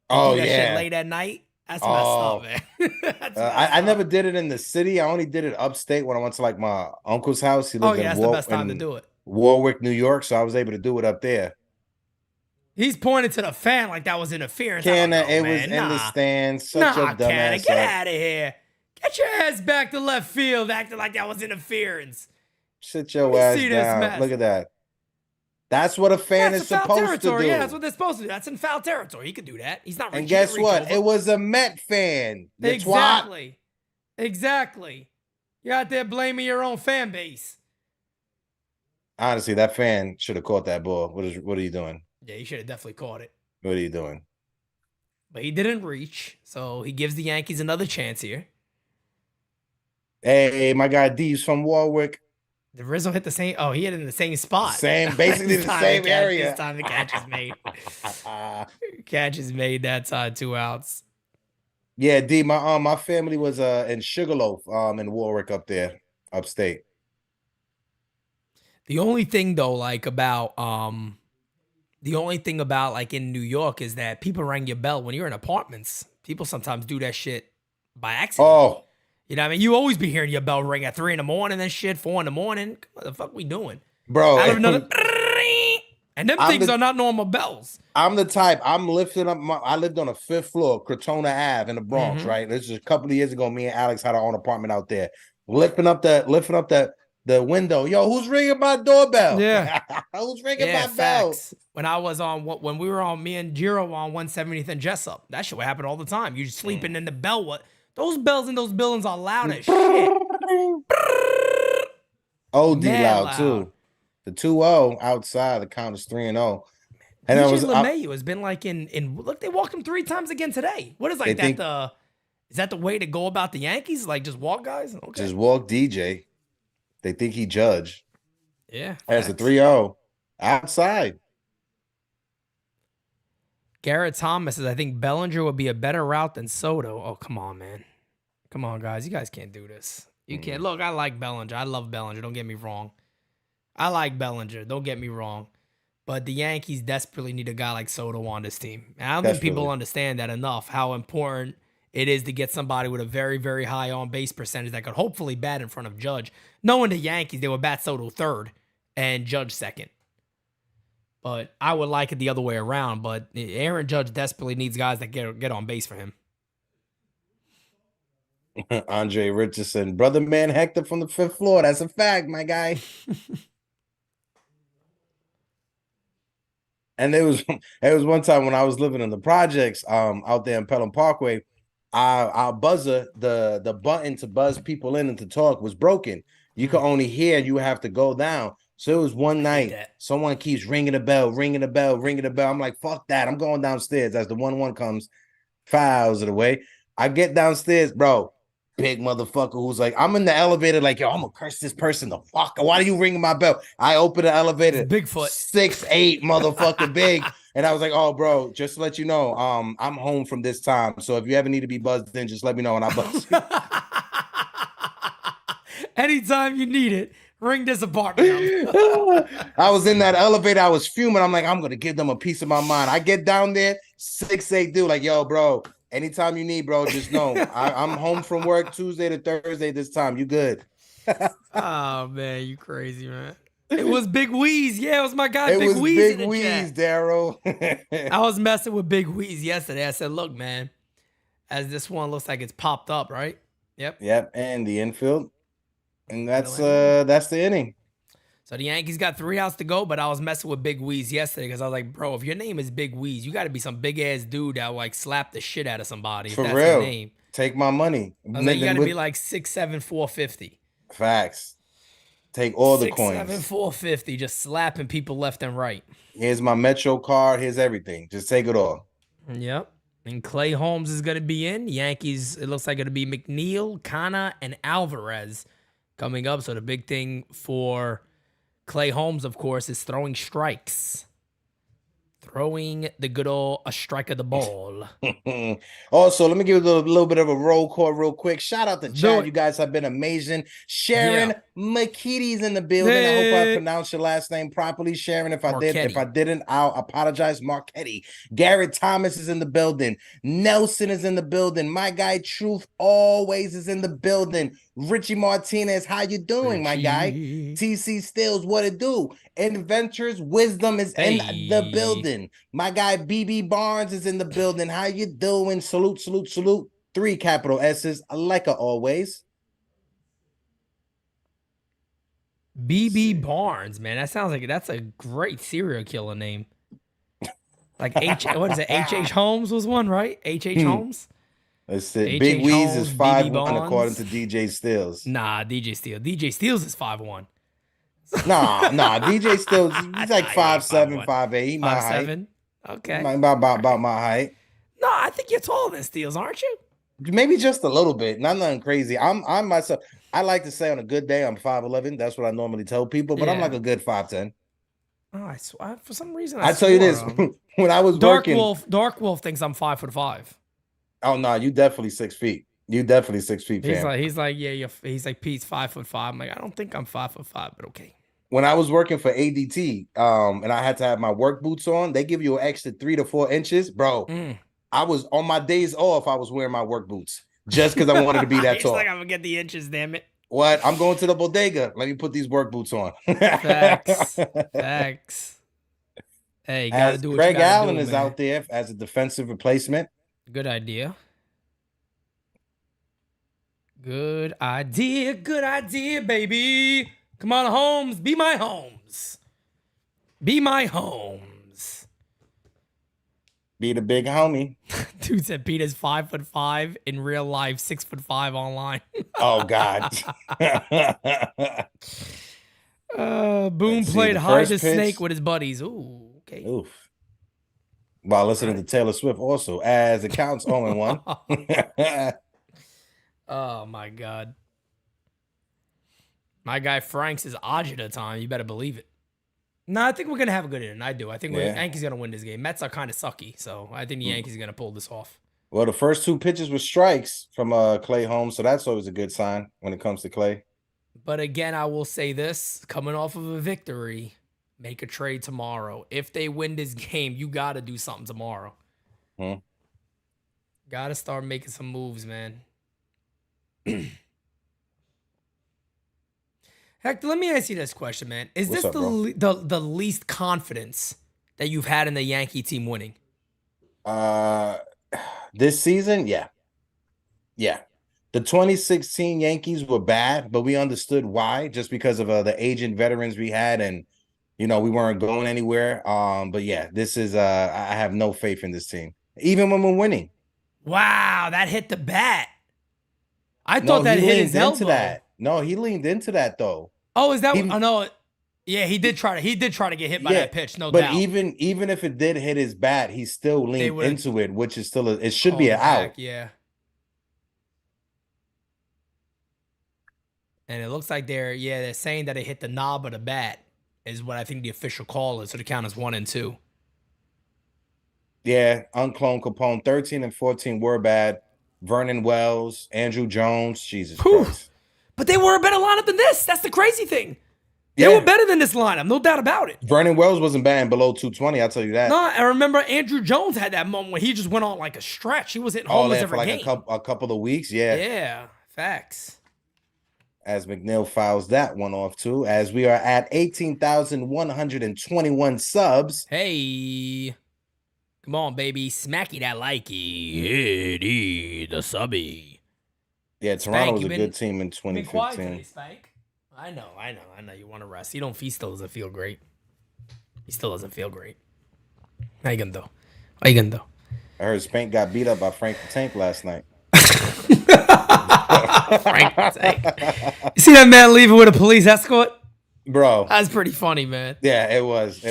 Oh, that yeah. Shit late at night. That's messed up, man. I never did it in the city. I only did it upstate when I went to like my uncle's house. He lived in that's the best time to do it. Warwick, New York. So I was able to do it up there. He's pointing to the fan like that was interference. Canna, it was in the stands. Such a dumbass. Canna, get out of here. Get your ass back to left field acting like that was interference. Sit your ass down. Look at that. That's what a fan is supposed to do. Yeah, that's what they're supposed to do. That's in foul territory. He could do that. He's not. And guess what? It was a Met fan. Exactly. You're out there blaming your own fan base. Honestly, that fan should have caught that ball. What are you doing? Yeah, he should have definitely caught it. What are you doing? But he didn't reach, so he gives the Yankees another chance here. Hey, my guy D's from Warwick. The Rizzo hit the same. Oh, he hit it in the same spot. Basically the same area. This time the catch is made. Catch is made that time, 2 outs. Yeah, D. My family was in Sugarloaf, in Warwick up there, upstate. The only thing though, like about in New York is that people ring your bell when you're in apartments. People sometimes do that shit by accident. Oh. You know what I mean? You always be hearing your bell ring at 3 a.m. and shit, 4 a.m. What the fuck we doing? Bro. Out of another, and them things are not normal bells. I'm the type, I'm lifting up I lived on a 5th floor, Crotona Ave in the Bronx, right? This is a couple of years ago. Me and Alex had our own apartment out there. Lifting up the window. Yo, who's ringing my doorbell? Yeah. Who's ringing my bell? When we were on, me and Jiro on 170th and Jessup, that shit would happen all the time. You're sleeping in the bell. Those bells in those buildings are loud as shit. OD loud too. The 2-0 outside, the count is 3-0. And DJ LeMahieu has been like look, they walked him 3 times again today. What is like that is that the way to go about the Yankees? Like just walk guys? Okay. Just walk DJ. They think he judged. Yeah. That's a 3-0 outside. Garrett Thomas says, I think Bellinger would be a better route than Soto. Oh, come on, man. Come on, guys. You guys can't do this. You can't. Look, I like Bellinger. I love Bellinger. Don't get me wrong. I like Bellinger. Don't get me wrong. But the Yankees desperately need a guy like Soto on this team. And I don't think people understand that enough, how important it is to get somebody with a very, very high on-base percentage that could hopefully bat in front of Judge. Knowing the Yankees, they would bat Soto 3rd and Judge 2nd. But I would like it the other way around. But Aaron Judge desperately needs guys that get on base for him. Andre Richardson, brother man Hector from the 5th floor. That's a fact, my guy. And it was one time when I was living in the projects out there in Pelham Parkway. Our buzzer, the button to buzz people in and to talk was broken. You could only hear, you have to go down. So it was one night, someone keeps ringing the bell, ringing the bell, ringing the bell. I'm like, fuck that. I'm going downstairs as the 1-1 comes 5 hours of the way. I get downstairs, bro. Big motherfucker who's like, I'm in the elevator, like, yo, I'm gonna curse this person the fuck. Why are you ringing my bell? I open the elevator. Bigfoot. 6'8" motherfucker big. And I was like, oh, bro, just to let you know, I'm home from this time. So if you ever need to be buzzed in, just let me know and I'll buzz you. Anytime you need it, ring this apartment. I was in that elevator. I was fuming. I'm like, I'm going to give them a piece of my mind. I get down there, 6'8" dude, like, yo, bro, anytime you need, bro, just know I'm home from work Tuesday to Thursday this time. You good? Oh, man, you crazy, man. It was Big Wheeze. Yeah, it was my guy, Big Wheeze. Big in the Wheeze, chat. Daryl. I was messing with Big Wheeze yesterday. I said, look, man, as this one looks like it's popped up, right? Yep. And the infield. And that's the inning. So the Yankees got 3 outs to go, but I was messing with Big Wheeze yesterday because I was like, bro, if your name is Big Wheeze, you got to be some big ass dude that will like slap the shit out of somebody. For if that's real. Your name. Take my money. I was like, you got to be like 6'7", 450. Facts. Take all the 6'7", coins. 450, just slapping people left and right. Here's my Metro card. Here's everything. Just take it all. Yep. And Clay Holmes is going to be in. Yankees, it looks like going to be McNeil, Quintana, and Alvarez coming up. So the big thing for Clay Holmes, of course, is throwing strikes. Throwing the good old a strike of the ball. Also, let me give you a little bit of a roll call real quick. Shout out to Chad. You guys have been amazing. Sharon McKittie's in the building. I hope I pronounced your last name properly. Sharon, if I didn't, I'll apologize. Marchetti. Garrett Thomas is in the building. Nelson is in the building. My guy Truth always is in the building. Richie Martinez, how you doing, my guy? TC Stills, what it do? Inventors Wisdom is in the building. My guy BB Barnes is in the building. How you doing? Salute, salute, salute. 3 capital S's, like always. BB Barnes, man. That sounds like that's a great serial killer name. Like what is it? H.H. Holmes was one, right? H.H. Holmes? Let's see. Big Weez is 5'1" according to DJ Stills. Nah, DJ Stills. DJ Stills is 5'1". Nah. DJ Stills, he's like 5'7", 5'8". He my height. 5'7"? Okay. About my height. No, I think you're taller than Stills, aren't you? Maybe just a little bit. Not nothing crazy. I'm myself. I like to say on a good day I'm 5'11". That's what I normally tell people, but I'm like a good 5'10". Oh, I swear, for some reason I tell you this. When I was working, Dark Wolf thinks I'm 5'5". Oh no, you definitely 6 feet. You definitely 6 feet. He's like, yeah, he's like, Pete's 5'5". I'm like, I don't think I'm 5'5", but okay. When I was working for ADT, and I had to have my work boots on, they give you an extra 3 to 4 inches, bro. I was on my days off. I was wearing my work boots just because I wanted to be that tall. Like, I'm gonna get the inches, damn it. What? I'm going to the bodega. Let me put these work boots on. Facts. Hey, gotta do what Greg you gotta Allen do, is man. out there as a defensive replacement. Good idea. Good idea, baby. Come on, Holmes. Be my Holmes. Be my Holmes. Be the big homie. Dude said Peter's 5'5" in real life, 6'5" online. Oh God. Boone played hide the snake with his buddies. Ooh, okay. Oof. While listening to Taylor Swift also, as it counts 0-1. Oh my God. My guy Frank's is Ajita time. You better believe it. No, I think we're gonna have a good inning. I do. I think Yankees gonna win this game. Mets are kind of sucky, so I think the Yankees are gonna pull this off. Well, the first 2 pitches were strikes from Clay Holmes, so that's always a good sign when it comes to Clay. But again, I will say this: coming off of a victory, make a trade tomorrow. If they win this game, you got to do something tomorrow. Got to start making some moves, man. Hector, let me ask you this question, man. Is this the least confidence that you've had in the Yankee team winning? This season, yeah. The 2016 Yankees were bad, but we understood why, just because of the aging veterans we had and You know, we weren't going anywhere. But yeah, this is I have no faith in this team, even when we're winning. Wow, that hit the bat. I No, thought that he hit leaned his into elbow. that. No, he leaned into that though. Oh, is that? He- Oh no. Yeah, he did try to get hit by Yeah, that pitch, no but doubt. even if it did hit his bat, he still leaned would've into it, which is still it should called be it an back, out. yeah. And it looks like they're saying that it hit the knob of the bat is what I think the official call is. So the count is 1-2. Yeah, uncloned Capone, 13 and 14 were bad. Vernon Wells, Andrew Jones, Jesus Whew. Christ. But they were a better lineup than this. That's the crazy thing. They Yeah. were better than this lineup, no doubt about it. Vernon Wells wasn't batting below 220, I'll tell you that. No, I remember Andrew Jones had that moment where he just went on like a stretch. He was hitting All homers that every for like game. a couple of weeks, yeah. Yeah, facts. As McNeil fouls that one off too, as we are at 18,121 subs. Hey, come on, baby. Smacky that likey. Hitty the subby. Yeah, Spank, Toronto was you a been- good team in You've been quiet today, 2015. Spank. I know. You want to rest. He still doesn't feel great. He still doesn't feel great. How you gonna do? I heard Spank got beat up by Frank the Tank last night. Frank the Tank. You see that man leaving with a police escort? Bro. That's pretty funny, man. Yeah, it was.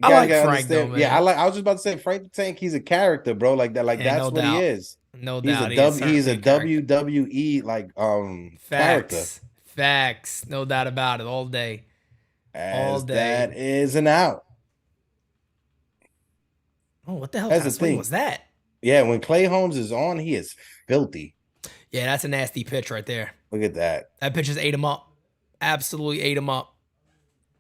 I like gotta Frank, though, man. Yeah, I was just about to say Frank the Tank, he's a character, bro. Like that, Yeah, that's no what doubt. he is. No He's doubt. a he's a WWE character. Facts. No doubt about it. All day. As day. that is an out. Oh, what the hell That's kind of the swing thing. was that? Yeah, when Clay Holmes is on, he is filthy. Yeah, that's a nasty pitch right there. Look at that. That pitch just ate him up. Absolutely ate him up.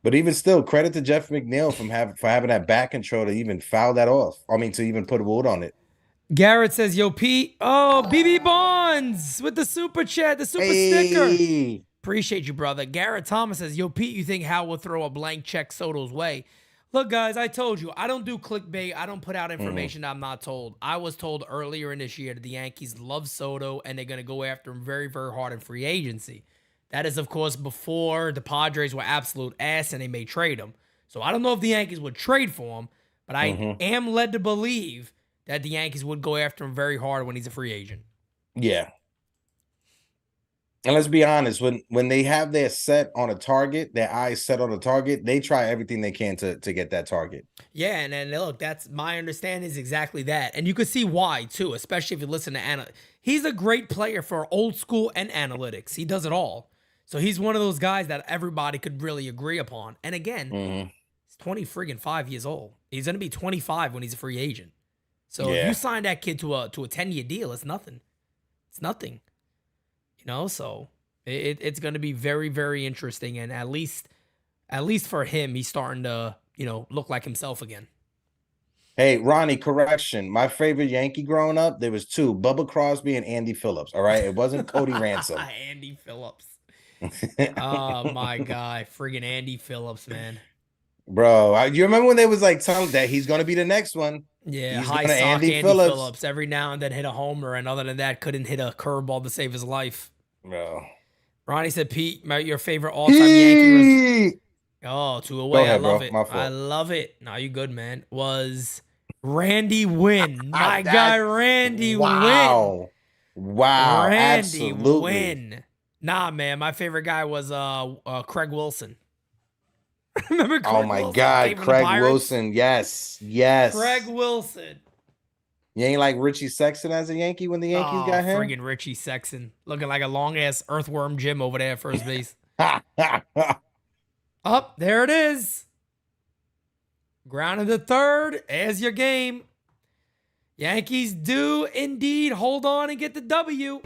But even still, credit to Jeff McNeil for having that back control to even foul that off. I mean, to even put a wood on it. Garrett says, yo, Pete. Oh, BB Bonds with the super chat, the super sticker. Appreciate you, brother. Garrett Thomas says, yo, Pete, you think Hal will throw a blank check Soto's way? Look, guys, I told you, I don't do clickbait. I don't put out information I'm not told. I was told earlier in this year that the Yankees love Soto and they're going to go after him very, very hard in free agency. That is, of course, before the Padres were absolute ass and they may trade him. So I don't know if the Yankees would trade for him, but I am led to believe that the Yankees would go after him very hard when he's a free agent. Yeah. And let's be honest, when they have their set on a target, their eyes set on a target, they try everything they can to get that target. Yeah, and then look, that's my understanding is exactly that. And you can see why, too, especially if you listen to Anna. He's a great player for old school and analytics. He does it all. So he's one of those guys that everybody could really agree upon. And again, he's 25 years old. He's going to be 25 when he's a free agent. So if you sign that kid to a 10-year deal, it's nothing. It's nothing. You know, so it's going to be very, very interesting. And at least for him, he's starting to, look like himself again. Hey, Ronnie, correction. My favorite Yankee growing up, there was two, Bubba Crosby and Andy Phillips. All right. It wasn't Cody Ransom. Andy Phillips. Oh, my God. Friggin' Andy Phillips, man. Bro, you remember when they was like telling that he's going to be the next one? Yeah, He's high gonna sock Andy Phillips. Phillips. Every now and then hit a homer, and other than that, couldn't hit a curveball to save his life. Bro. Ronnie said, Pete, your favorite all-time Yankee. Oh, two away. Ahead, I love bro. it. My fault. I love it. No, you good, man. Was Randy Wynn. My guy, Randy Wynn. Wow, Randy absolutely. Wynn. Nah, man, my favorite guy was Craig Wilson. Remember Craig Oh my Wilson God, came from the Craig Pirates? Wilson. Yes. Craig Wilson. You ain't like Richie Sexton as a Yankee when the Yankees got him? Friggin' Richie Sexton. Looking like a long-ass earthworm Jim over there at first base. Up, there it is. Ground of the third. There's your game. Yankees do indeed hold on and get the W.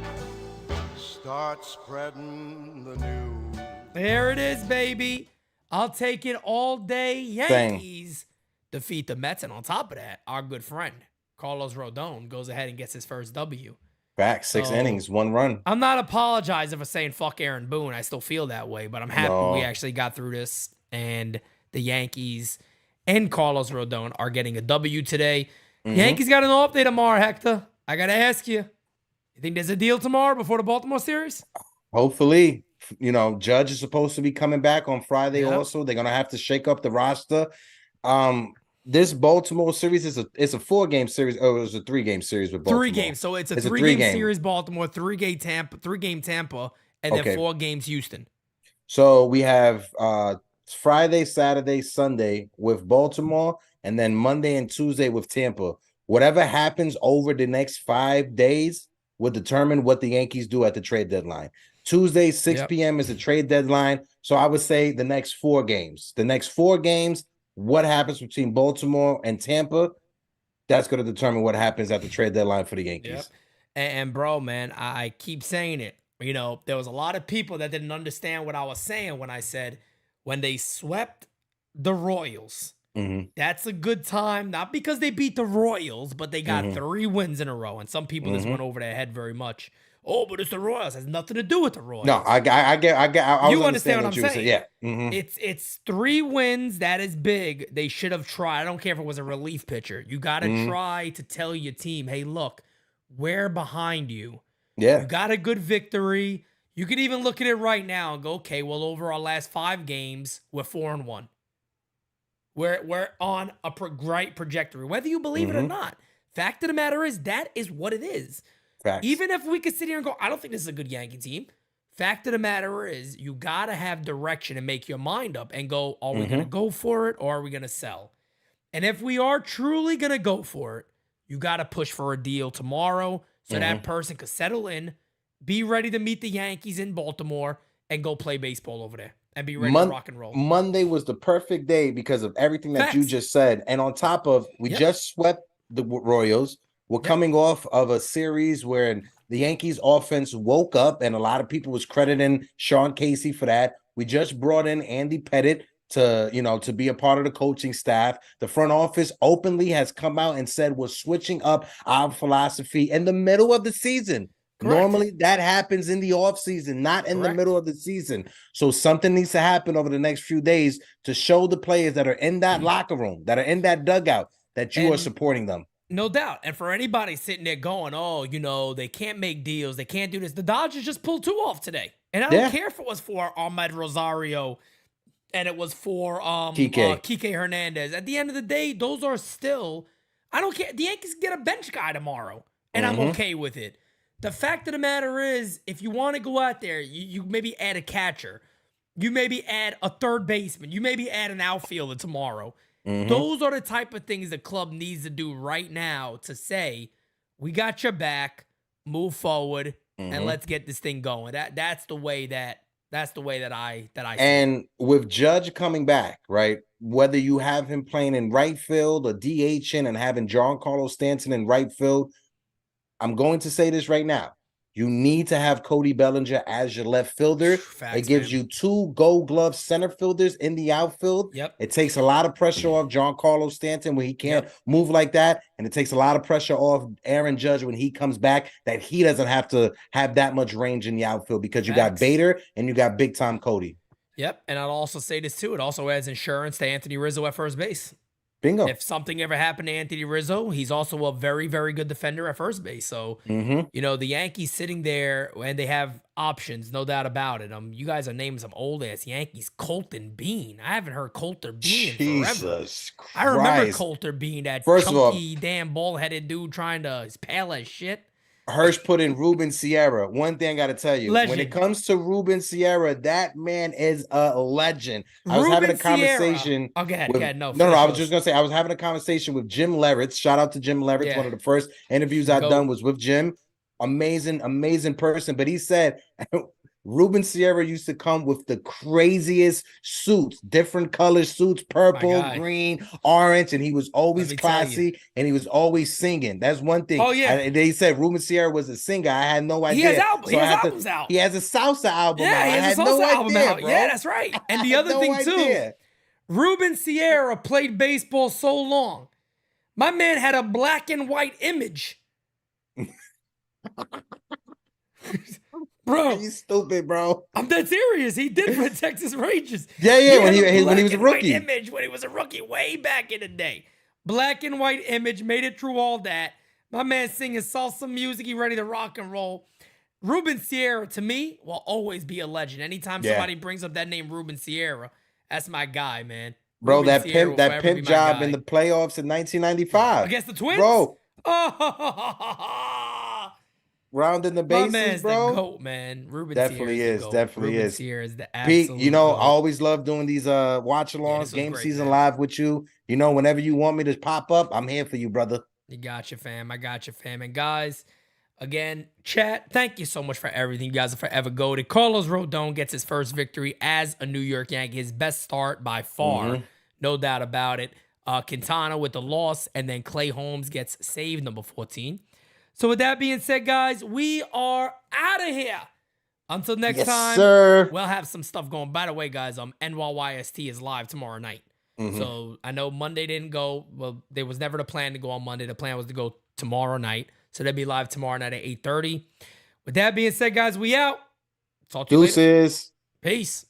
Start spreading the news. There it is, baby. I'll take it all day. Yankees defeat the Mets. And on top of that, our good friend, Carlos Rodon, goes ahead and gets his first W. Back 6 So, innings, 1 run. I'm not apologizing for saying fuck Aaron Boone. I still feel that way, but I'm happy we actually got through this. And the Yankees and Carlos Rodon are getting a W today. Yankees got an off day tomorrow, Hector. I got to ask you. You think there's a deal tomorrow before the Baltimore series? Hopefully. Judge is supposed to be coming back on Friday. Yep. Also, they're gonna have to shake up the roster. This Baltimore series is a 4-game series. Oh, it was a 3-game series with Baltimore. 3 games. So it's a 3-game three-game series, Baltimore, 3-game Tampa, and then 4 games Houston. So we have Friday, Saturday, Sunday with Baltimore, and then Monday and Tuesday with Tampa. Whatever happens over the next 5 days will determine what the Yankees do at the trade deadline. Tuesday, 6 p.m. is the trade deadline. So I would say the next 4 games. The next 4 games, what happens between Baltimore and Tampa, that's going to determine what happens at the trade deadline for the Yankees. Yep. And bro, man, I keep saying it. There was a lot of people that didn't understand what I was saying when I said when they swept the Royals, that's a good time. Not because they beat the Royals, but they got 3 wins in a row. And some people just went over their head very much. Oh, but it's the Royals. It has nothing to do with the Royals. No, I you understand what I'm saying? Yeah. It's 3 wins. That is big. They should have tried. I don't care if it was a relief pitcher. You got to try to tell your team, hey, look, we're behind you. Yeah. You got a good victory. You could even look at it right now and go, okay, well, over our last 5 games, we're 4-1. We're on a great trajectory, whether you believe it or not. Fact of the matter is, that is what it is. Facts. Even if we could sit here and go, I don't think this is a good Yankee team. Fact of the matter is, you got to have direction and make your mind up and go, are we going to go for it or are we going to sell? And if we are truly going to go for it, you got to push for a deal tomorrow so that person could settle in, be ready to meet the Yankees in Baltimore, and go play baseball over there and be ready to rock and roll. Monday was the perfect day because of everything that you just said. And on top of, we just swept the Royals. We're coming off of a series where the Yankees offense woke up, and a lot of people was crediting Sean Casey for that. We just brought in Andy Pettitte to be a part of the coaching staff. The front office openly has come out and said we're switching up our philosophy in the middle of the season. Correct. Normally that happens in the offseason, not in the middle of the season. So something needs to happen over the next few days to show the players that are in that locker room, that are in that dugout, that you are supporting them. No doubt. And for anybody sitting there going, oh, they can't make deals, they can't do this. The Dodgers just pulled 2 off today. And I don't care if it was for Ahmed Rosario and it was for Kike Hernandez. At the end of the day, those are still, I don't care. The Yankees get a bench guy tomorrow, and I'm okay with it. The fact of the matter is, if you want to go out there, you maybe add a catcher. You maybe add a third baseman. You maybe add an outfielder tomorrow. Those are the type of things the club needs to do right now to say, we got your back, move forward, and let's get this thing going. That's the way that I see. And with Judge coming back, right? Whether you have him playing in right field or DHing and having Giancarlo Stanton in right field, I'm going to say this right now. You need to have Cody Bellinger as your left fielder. It gives you 2 Gold Glove center fielders in the outfield. Yep. It takes a lot of pressure off Giancarlo Stanton when he can't move like that. And it takes a lot of pressure off Aaron Judge when he comes back, that he doesn't have to have that much range in the outfield because you got Bader and you got big time Cody. Yep. And I'll also say this too. It also adds insurance to Anthony Rizzo at first base. Bingo. If something ever happened to Anthony Rizzo, he's also a very, very good defender at first base. So, the Yankees sitting there and they have options, no doubt about it. You guys are naming some old ass Yankees. Colton Bean. I haven't heard Colton Bean in forever. Christ. I remember Colton Bean, that chunky, damn bald-headed dude he's pale as shit. Hirsch put in Ruben Sierra. One thing I got to tell you, when it comes to Ruben Sierra, that man is a legend. I was having a conversation. Oh, go ahead. No, I was just going to say, I was having a conversation with Jim Leritz. Shout out to Jim Leritz. Yeah. One of the first interviews I've done was with Jim. Amazing person. But he said, Ruben Sierra used to come with the craziest suits, different color suits, purple, green, orange, and he was always classy and he was always singing. That's one thing. Oh, yeah. They said Ruben Sierra was a singer. I had no idea. He has albums out. He has a salsa album out. He has a salsa album out. Bro. Yeah, that's right. And the other thing, too, Ruben Sierra played baseball so long. My man had a black and white image. Bro, you stupid, bro. I'm dead serious. He did for the Texas Rangers. Yeah. When he was a rookie. Image when he was a rookie, way back in the day. Black and white image, made it through all that. My man singing salsa music. He ready to rock and roll. Ruben Sierra, to me, will always be a legend. Anytime Yeah. somebody brings up that name, Ruben Sierra, that's my guy, man. Bro, Ruben that Sierra will pimp forever be my job guy. in the playoffs in 1995 Against the Twins? Bro, Oh, rounding the my bases, man's bro. the GOAT, man. Ruben Definitely Sierra's is, the GOAT. definitely Ruben is. Sierra is the Pete, absolute you know, GOAT. I always love doing these watch this alongs, was game great, season man. live with you. You know, whenever you want me to pop up, I'm here for you, brother. You got you, fam. I got you, fam. And guys, again, chat, thank you so much for everything. You guys are forever goated. Carlos Rodon gets his first victory as a New York Yankee. His best start by far. No doubt about it. Quintana with the loss, and then Clay Holmes gets save number 14. So with that being said, guys, we are out of here. Until next time, sir. we'll have some stuff going. By the way, guys, NYYST is live tomorrow night. So I know Monday didn't go. Well, there was never the plan to go on Monday. The plan was to go tomorrow night. So they'll be live tomorrow night at 8:30. With that being said, guys, we out. Talk to you later. Deuces. Peace.